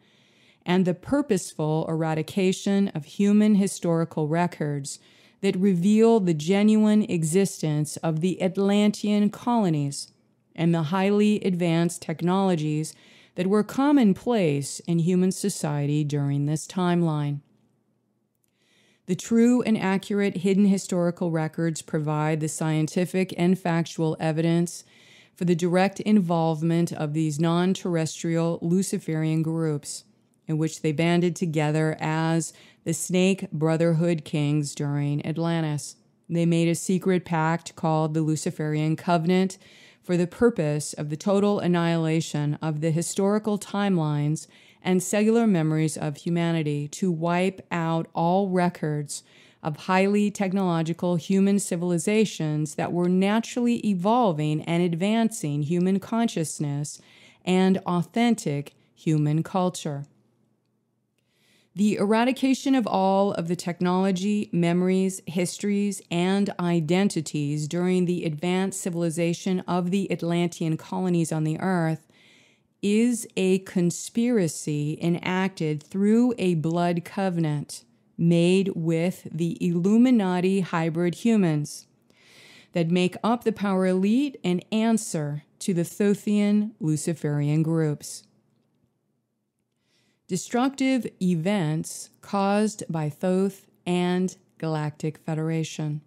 and the purposeful eradication of human historical records that reveal the genuine existence of the Atlantean colonies and the highly advanced technologies that were commonplace in human society during this timeline. The true and accurate hidden historical records provide the scientific and factual evidence for the direct involvement of these non-terrestrial Luciferian groups, in which they banded together as the Snake Brotherhood Kings during Atlantis. They made a secret pact called the Luciferian Covenant for the purpose of the total annihilation of the historical timelines and cellular memories of humanity, to wipe out all records of highly technological human civilizations that were naturally evolving and advancing human consciousness and authentic human culture. The eradication of all of the technology, memories, histories, and identities during the advanced civilization of the Atlantean colonies on the Earth is a conspiracy enacted through a blood covenant made with the Illuminati hybrid humans that make up the power elite and answer to the Thothian Luciferian groups. Destructive events caused by Thoth and Galactic Federation.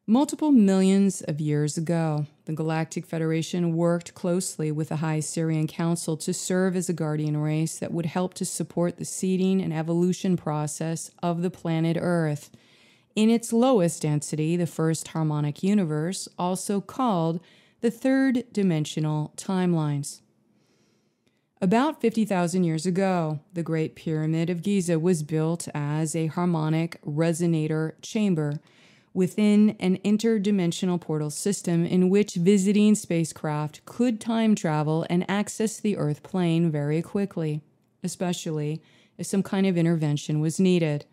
Multiple millions of years ago, the Galactic Federation worked closely with the High Syrian Council to serve as a guardian race that would help to support the seeding and evolution process of the planet Earth in its lowest density, the first harmonic universe, also called the third dimensional timelines. About 50,000 years ago, the Great Pyramid of Giza was built as a harmonic resonator chamber within an interdimensional portal system in which visiting spacecraft could time travel and access the Earth plane very quickly, especially if some kind of intervention was needed.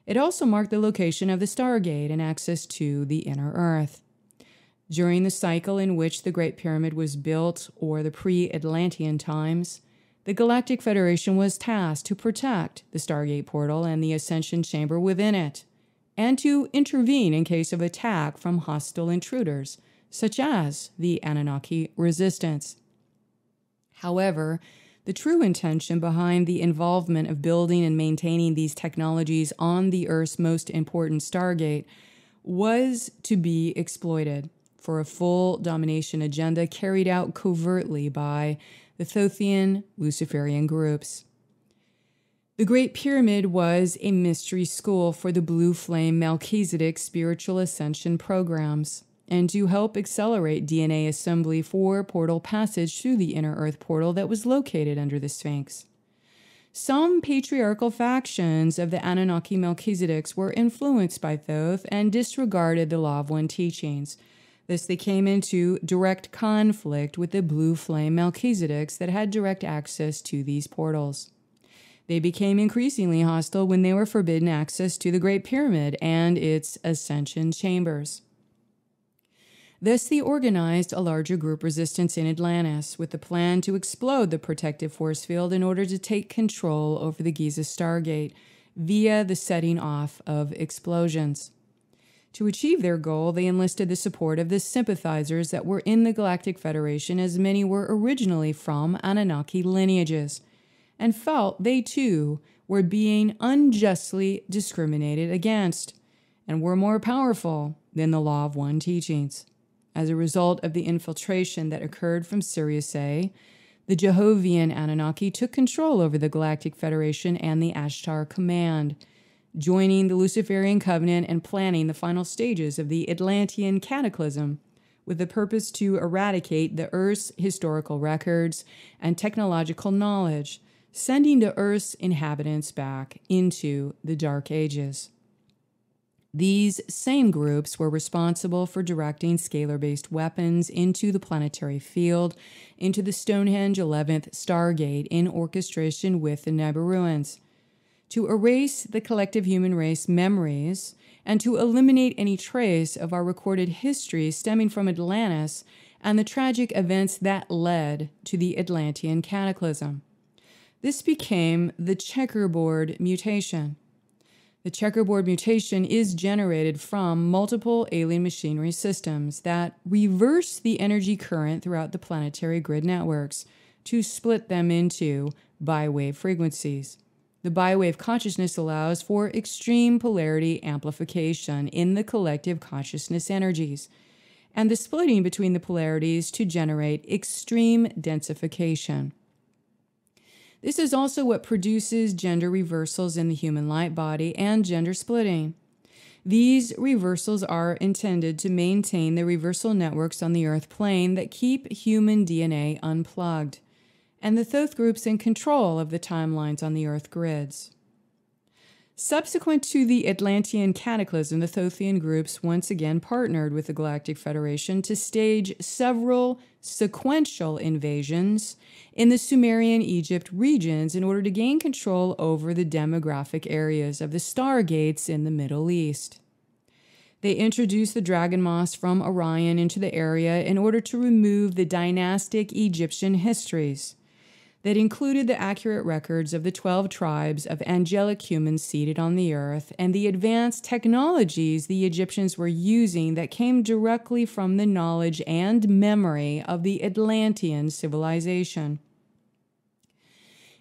It also marked the location of the Stargate and access to the inner Earth. During the cycle in which the Great Pyramid was built, or the pre-Atlantean times, the Galactic Federation was tasked to protect the Stargate portal and the Ascension chamber within it, and to intervene in case of attack from hostile intruders, such as the Anunnaki resistance. However, the true intention behind the involvement of building and maintaining these technologies on the Earth's most important Stargate was to be exploited for a full domination agenda carried out covertly by the Thothian Luciferian groups. The Great Pyramid was a mystery school for the Blue Flame Melchizedek spiritual ascension programs, and to help accelerate DNA assembly for portal passage through the inner Earth portal that was located under the Sphinx. Some patriarchal factions of the Anunnaki Melchizedeks were influenced by Thoth and disregarded the Law of One teachings. Thus, they came into direct conflict with the Blue Flame Melchizedeks that had direct access to these portals. They became increasingly hostile when they were forbidden access to the Great Pyramid and its ascension chambers. Thus, they organized a larger group resistance in Atlantis with the plan to explode the protective force field in order to take control over the Giza Stargate via the setting off of explosions. To achieve their goal, they enlisted the support of the sympathizers that were in the Galactic Federation, as many were originally from Anunnaki lineages, and felt they too were being unjustly discriminated against and were more powerful than the Law of One teachings. As a result of the infiltration that occurred from Sirius A, the Jehovian Anunnaki took control over the Galactic Federation and the Ashtar Command, joining the Luciferian Covenant and planning the final stages of the Atlantean Cataclysm with the purpose to eradicate the Earth's historical records and technological knowledge, sending the Earth's inhabitants back into the Dark Ages. These same groups were responsible for directing scalar-based weapons into the planetary field, into the Stonehenge 11th Stargate in orchestration with the Nibiruans, to erase the collective human race memories and to eliminate any trace of our recorded history stemming from Atlantis and the tragic events that led to the Atlantean Cataclysm. This became the checkerboard mutation. The checkerboard mutation is generated from multiple alien machinery systems that reverse the energy current throughout the planetary grid networks to split them into bi-wave frequencies. The bi-wave consciousness allows for extreme polarity amplification in the collective consciousness energies, and the splitting between the polarities to generate extreme densification. This is also what produces gender reversals in the human light body and gender splitting. These reversals are intended to maintain the reversal networks on the Earth plane that keep human DNA unplugged, and the Thoth groups in control of the timelines on the Earth grids. Subsequent to the Atlantean Cataclysm, the Thothian groups once again partnered with the Galactic Federation to stage several sequential invasions in the Sumerian Egypt regions in order to gain control over the demographic areas of the Stargates in the Middle East. They introduced the dragon moss from Orion into the area in order to remove the dynastic Egyptian histories that included the accurate records of the 12 tribes of angelic humans seated on the earth and the advanced technologies the Egyptians were using that came directly from the knowledge and memory of the Atlantean civilization.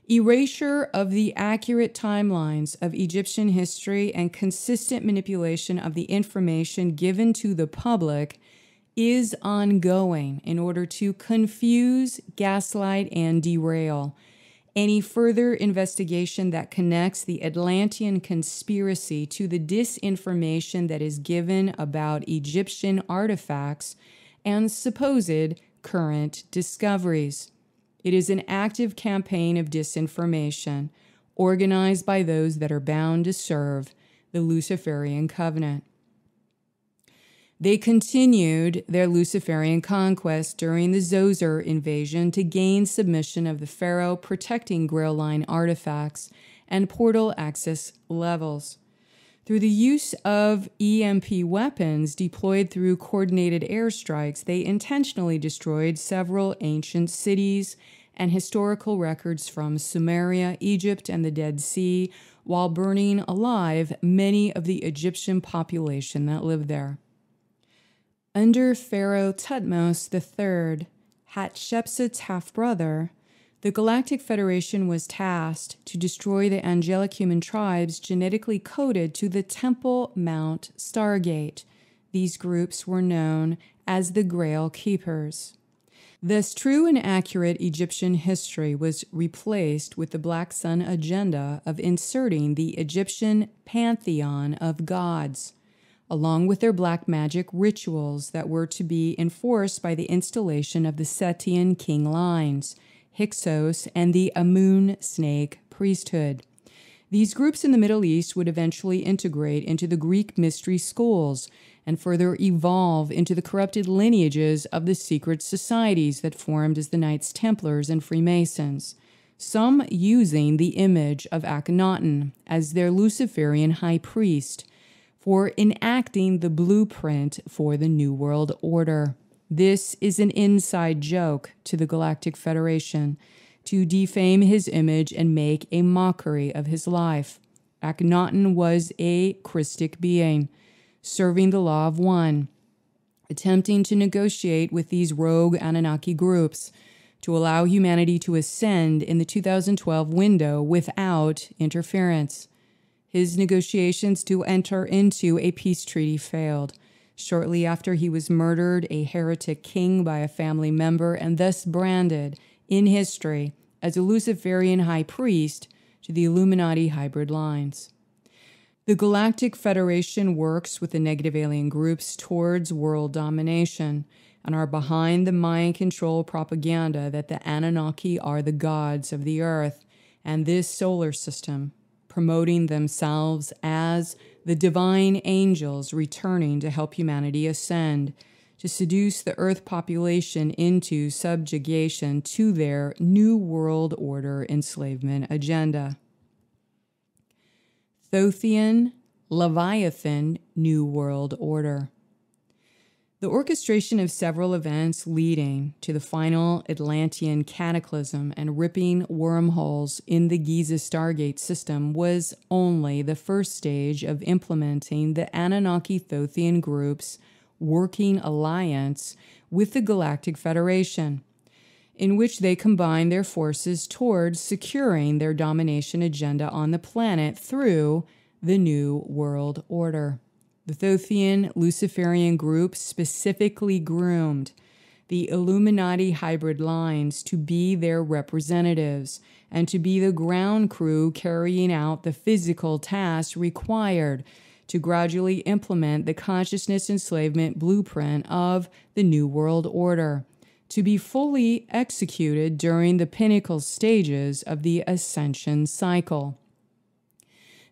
Erasure of the accurate timelines of Egyptian history and consistent manipulation of the information given to the public is ongoing in order to confuse, gaslight, and derail any further investigation that connects the Atlantean conspiracy to the disinformation that is given about Egyptian artifacts and supposed current discoveries. It is an active campaign of disinformation organized by those that are bound to serve the Luciferian Covenant. They continued their Luciferian conquest during the Zoser invasion to gain submission of the Pharaoh, protecting Grail Line artifacts and portal access levels. Through the use of EMP weapons deployed through coordinated airstrikes, they intentionally destroyed several ancient cities and historical records from Sumeria, Egypt, and the Dead Sea, while burning alive many of the Egyptian population that lived there. Under Pharaoh Thutmose III, Hatshepsut's half-brother, the Galactic Federation was tasked to destroy the angelic human tribes genetically coded to the Temple Mount Stargate. These groups were known as the Grail Keepers. Thus, true and accurate Egyptian history was replaced with the Black Sun agenda of inserting the Egyptian pantheon of gods, along with their black magic rituals that were to be enforced by the installation of the Setian king lines, Hyksos, and the Amun snake priesthood. These groups in the Middle East would eventually integrate into the Greek mystery schools and further evolve into the corrupted lineages of the secret societies that formed as the Knights Templars and Freemasons, some using the image of Akhenaten as their Luciferian high priest for enacting the blueprint for the New World Order. This is an inside joke to the Galactic Federation to defame his image and make a mockery of his life. Akhenaten was a Christic being, serving the law of one, attempting to negotiate with these rogue Anunnaki groups to allow humanity to ascend in the 2012 window without interference. His negotiations to enter into a peace treaty failed. Shortly after he was murdered, a heretic king by a family member, and thus branded in history as a Luciferian high priest to the Illuminati hybrid lines. The Galactic Federation works with the negative alien groups towards world domination and are behind the mind control propaganda that the Anunnaki are the gods of the Earth and this solar system, promoting themselves as the divine angels returning to help humanity ascend, to seduce the Earth population into subjugation to their New World Order enslavement agenda. Thothian Leviathan New World Order. The orchestration of several events leading to the final Atlantean cataclysm and ripping wormholes in the Giza Stargate system was only the first stage of implementing the Anunnaki Thothian group's working alliance with the Galactic Federation, in which they combined their forces towards securing their domination agenda on the planet through the New World Order. The Thothian Luciferian group specifically groomed the Illuminati hybrid lines to be their representatives and to be the ground crew carrying out the physical tasks required to gradually implement the consciousness enslavement blueprint of the New World Order, to be fully executed during the pinnacle stages of the Ascension cycle.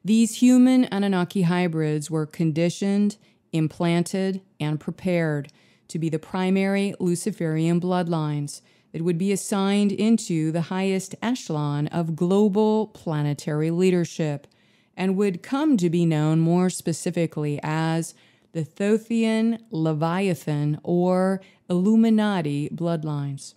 These human Anunnaki hybrids were conditioned, implanted, and prepared to be the primary Luciferian bloodlines that would be assigned into the highest echelon of global planetary leadership and would come to be known more specifically as the Thothian Leviathan or Illuminati bloodlines.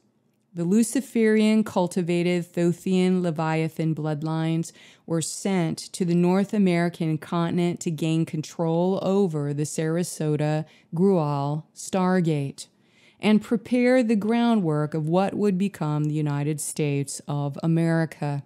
The Luciferian cultivated Thothian Leviathan bloodlines were sent to the North American continent to gain control over the Sarasota Grual Stargate and prepare the groundwork of what would become the United States of America.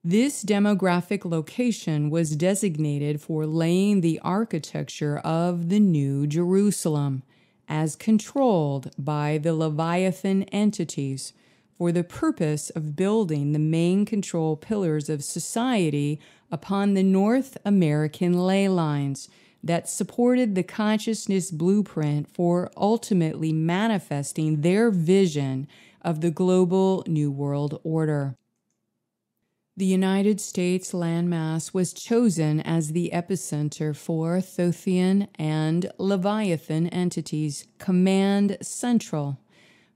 This demographic location was designated for laying the architecture of the New Jerusalem, as controlled by the Leviathan entities, for the purpose of building the main control pillars of society upon the North American ley lines that supported the consciousness blueprint for ultimately manifesting their vision of the global New World Order. The United States landmass was chosen as the epicenter for Thothian and Leviathan entities, command central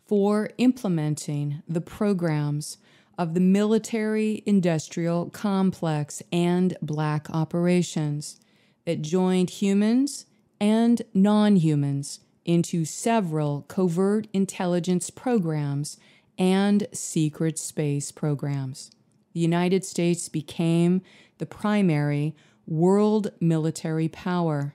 for implementing the programs of the military-industrial complex and black operations that joined humans and non-humans into several covert intelligence programs and secret space programs. The United States became the primary world military power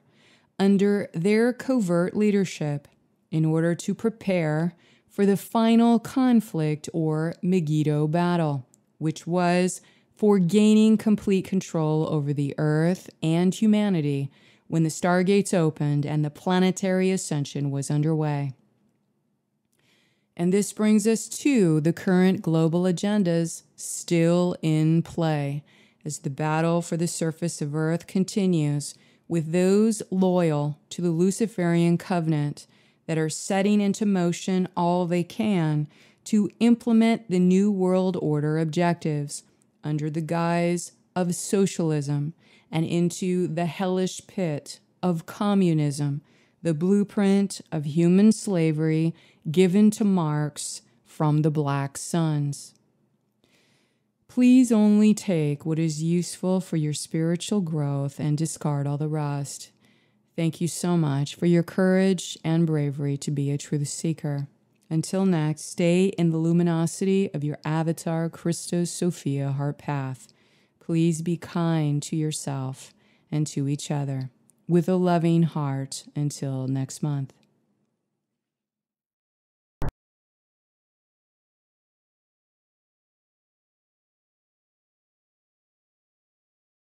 under their covert leadership in order to prepare for the final conflict or Megiddo battle, which was for gaining complete control over the Earth and humanity when the stargates opened and the planetary ascension was underway. And this brings us to the current global agendas still in play as the battle for the surface of Earth continues, with those loyal to the Luciferian covenant that are setting into motion all they can to implement the New World Order objectives under the guise of socialism and into the hellish pit of communism, the blueprint of human slavery given to Marx from the Black Suns. Please only take what is useful for your spiritual growth and discard all the rest. Thank you so much for your courage and bravery to be a truth seeker. Until next, stay in the luminosity of your avatar Christos Sophia heart path. Please be kind to yourself and to each other with a loving heart until next month.